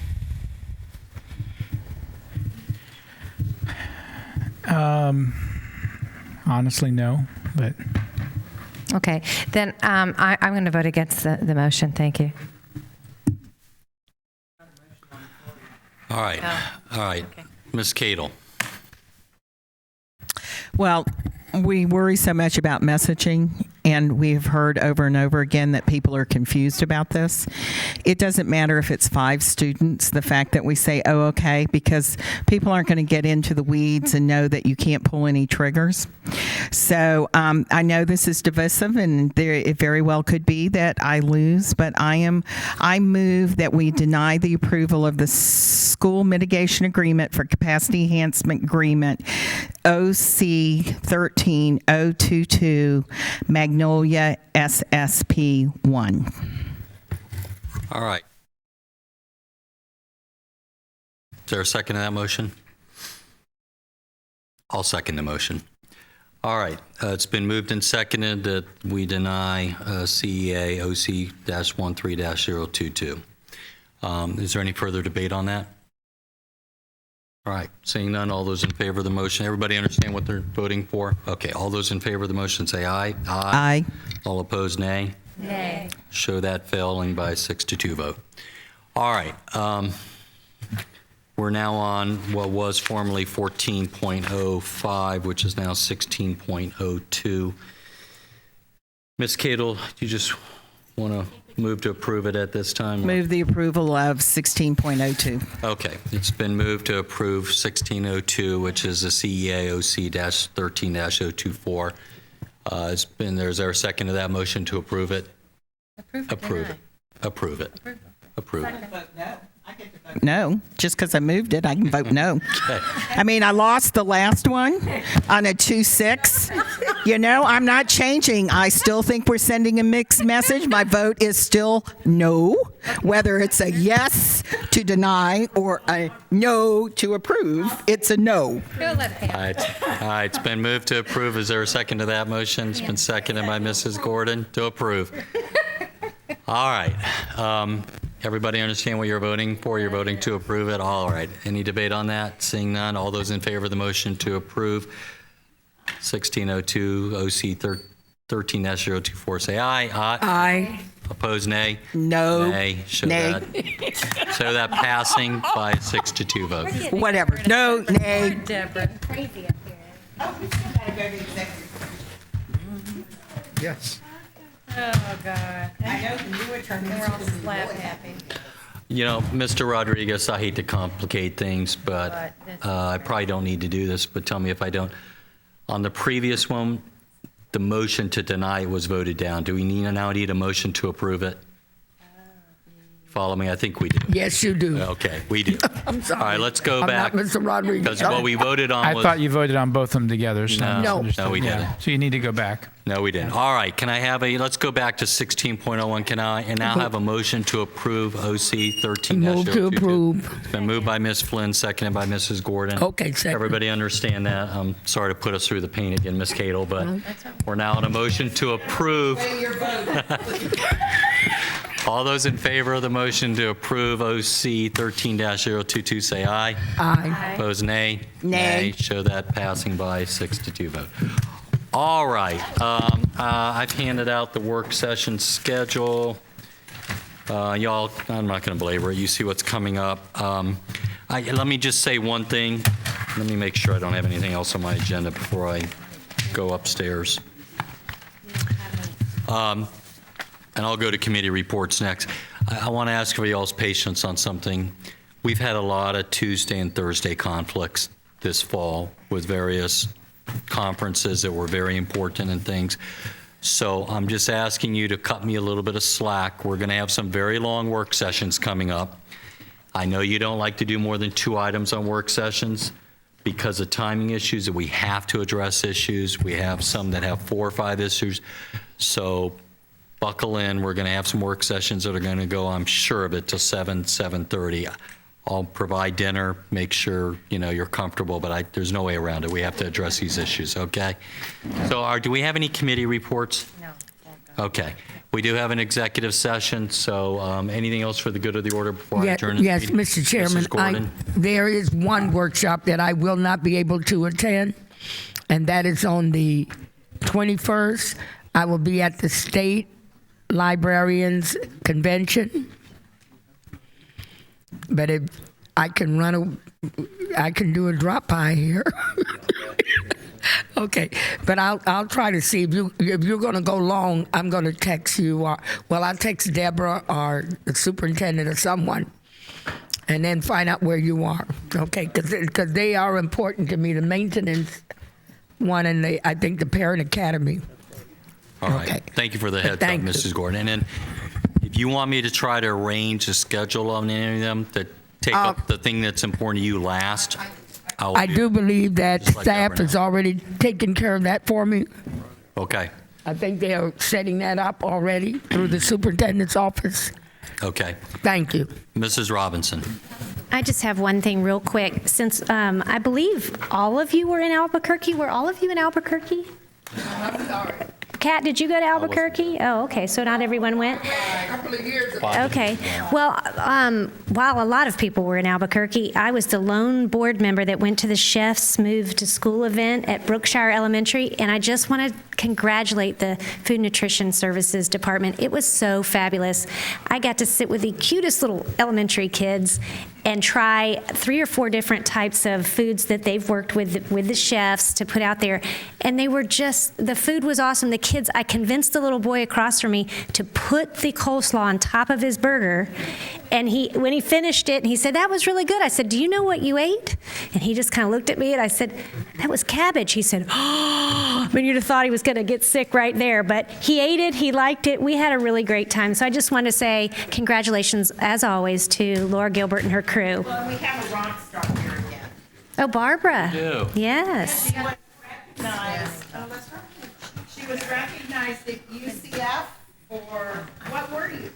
Honestly, no, but. Okay, then I'm going to vote against the motion. Thank you. All right. All right. Okay. Ms. Cadle. Well, we worry so much about messaging, and we've heard over and over again that people are confused about this. It doesn't matter if it's 5 students, the fact that we say, oh, okay, because people aren't going to get into the weeds and know that you can't pull any triggers. So I know this is divisive, and it very well could be that I lose, but I move that we deny the approval of the school mitigation agreement for capacity enhancement agreement OC 13022 Magnolia SSP 1. All right. Is there a second to that motion? I'll second the motion. All right. It's been moved and seconded that we deny CEA OC-13-022. Is there any further debate on that? All right. Seeing none, all those in favor of the motion. Everybody understand what they're voting for? Okay. All those in favor of the motion say aye. Aye. All opposed, nay. Nay. Show that failing by a 6-2 vote. All right. We're now on what was formerly 14.05, which is now 16.02. Ms. Cadle, do you just want to move to approve it at this time? Move the approval of 16.02. Okay. It's been moved to approve 1602, which is the CEA OC-13-024. There's our second to that motion to approve it? Approve it. Approve it. Approve it. No, just because I moved it, I can vote no. Okay. I mean, I lost the last one on a 2-6. You know, I'm not changing. I still think we're sending a mixed message. My vote is still no, whether it's a yes to deny or a no to approve. It's a no. All right. It's been moved to approve. Is there a second to that motion? It's been seconded by Mrs. Gordon to approve. All right. Everybody understand what you're voting for? You're voting to approve it? All right. Any debate on that? Seeing none, all those in favor of the motion to approve 1602 OC 13-024 say aye. Aye. Opposed, nay? No. Nay. Show Nay. that passing by a 6-2 vote. Whatever. No, nay. Deborah. Crazy up here. Yes. Oh, God. I know the new attorney. We're all slap happy. You know, Mr. Rodriguez, I hate to complicate things, but I probably don't need to do this, but tell me if I don't. On the previous one, the motion to deny was voted down. Do we now need a motion to approve it? Follow me? I think we do. Yes, you do. Okay, we do. I'm sorry. All right, let's go I'm back. not Mr. Rodriguez. Because what we voted on I was... thought you voted on both of them together. So No, we didn't. So you need to go back. No, we didn't. All right, can I have let's go back to 16.01. Can I now have a motion to approve OC 13-022? Move to approve. It's been moved by Ms. Flynn, seconded by Mrs. Gordon. Okay, second. Everybody understand that? I'm sorry to put us through the pain again, Ms. Cadle, but we're now on a motion to approve. All those in favor of the motion to approve OC 13-022 say aye. Aye. Opposed, nay. Nay. Show that passing by 6-2 vote. All right. I've handed out the work session schedule. Y'all, I'm not going to belabor it. You see what's coming up. Let me just say one thing. Let me make sure I don't have anything else on my agenda before I go upstairs. And I'll go to committee reports next. I want to ask for y'all's patience on something. We've had a lot of Tuesday and Thursday conflicts this fall with various conferences that were very important and things. So I'm just asking you to cut me a little bit of slack. We're going to have some very long work sessions coming up. I know you don't like to do more than 2 items on work sessions because of timing issues, that we have to address issues. We have some that have 4 or 5 issues. So buckle in. We're going to have some work sessions that are going to go, I'm sure of it, till 7:30. I'll provide dinner, make sure you're comfortable, but there's no way around it. We have to address these issues, okay? So do we have any committee reports? No. Okay. We do have an executive session, so anything else for the good of the order before I adjourn this Yes, meeting? Mr. Chairman, Mrs. Gordon? there is one workshop that I will not be able to attend, and that is on the 21st. I will be at the State Librarians Convention. But if I can I can do a drop by here. Okay, but I'll try to see if you're going to go long. I'm going to text you. I'll text Deborah or the superintendent or someone, and then find out where you are. Okay, because they are important to me. The maintenance one and I think the parent academy. All right. Okay. Thank you for the heads up, Mrs. Gordon. And then if you want me to try to arrange a schedule on any of them that take up the thing that's important to you last, I do believe that staff has already taken care of that for me. Okay. I think they are setting that up already through the superintendent's office. Okay. Thank you. Mrs. Robinson. I just have one thing real quick. Since I believe all of you were in Albuquerque. Were all of you in Albuquerque? I'm sorry. Kat, did you go to Albuquerque? Oh, okay. So not everyone went? A couple of years ago. Okay. Well, while a lot of people were in Albuquerque, I was the lone board member that went to the Chef's Move to School event at Brookshire Elementary, and I just want to congratulate the Food Nutrition Services Department. It was so fabulous. I got to sit with the cutest little elementary kids and try 3 or 4 different types of foods that they've worked with the chefs to put out there. And they were the food was awesome. The kids, I convinced the little boy across from me to put the coleslaw on top of his burger. And when he finished it, and he said, "That was really good." I said, "Do you know what you ate?" And he just kind of looked at me, and I said, "That was cabbage." He said, "Oh," I mean, you'd have thought he was going to get sick right there. But he ate it. He liked it. We had a really great time. So I just want to say congratulations, as always, to Laura Gilbert and her crew. Well, we have a rock star here again. Oh, Barbara. We do. Yes. She was recognized at UCF for, what were you?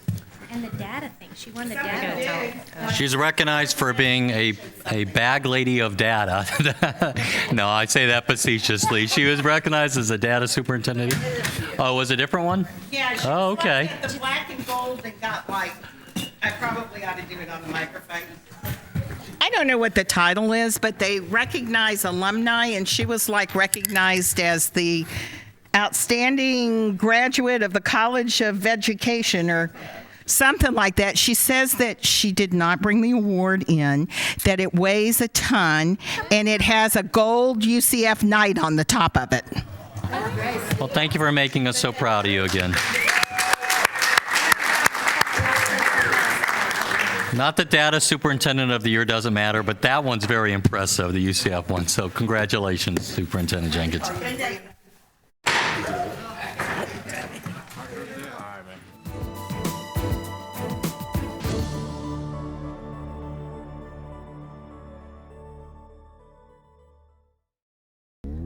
And the data thing. She won the Something data. big. She's recognized for being a bag lady of data. No, I say that facetiously. She was recognized as a data superintendent. Oh, was it a different one? Yeah, she Oh, was okay. at the black and gold and got I probably ought to do it on the microphone. I don't know what the title is, but they recognize alumni, and she was recognized as the outstanding graduate of the College of Education or something like that. She says that she did not bring the award in, that it weighs a ton, and it has a gold UCF knight on the top of it. Well, thank you for making us so proud of you again. Not that data superintendent of the year doesn't matter, but that one's very impressive, the UCF one. So congratulations, Superintendent Jenkins.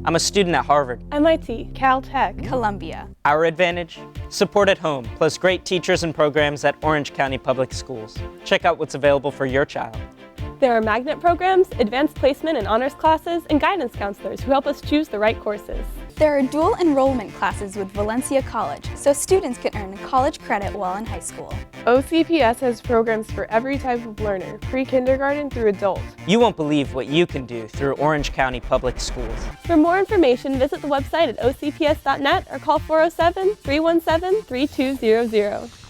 I'm a student at Harvard. MIT, Caltech, Columbia. Our advantage? Support at home, plus great teachers and programs at Orange County Public Schools. Check out what's available for your child. There are magnet programs, advanced placement and honors classes, and guidance counselors who help us choose the right courses. There are dual enrollment classes with Valencia College, so students can earn college credit while in high school. OCPS has programs for every type of learner, pre-kindergarten through adult. You won't believe what you can do through Orange County Public Schools. For more information, visit the website at ocps.net or call 407-317-3200.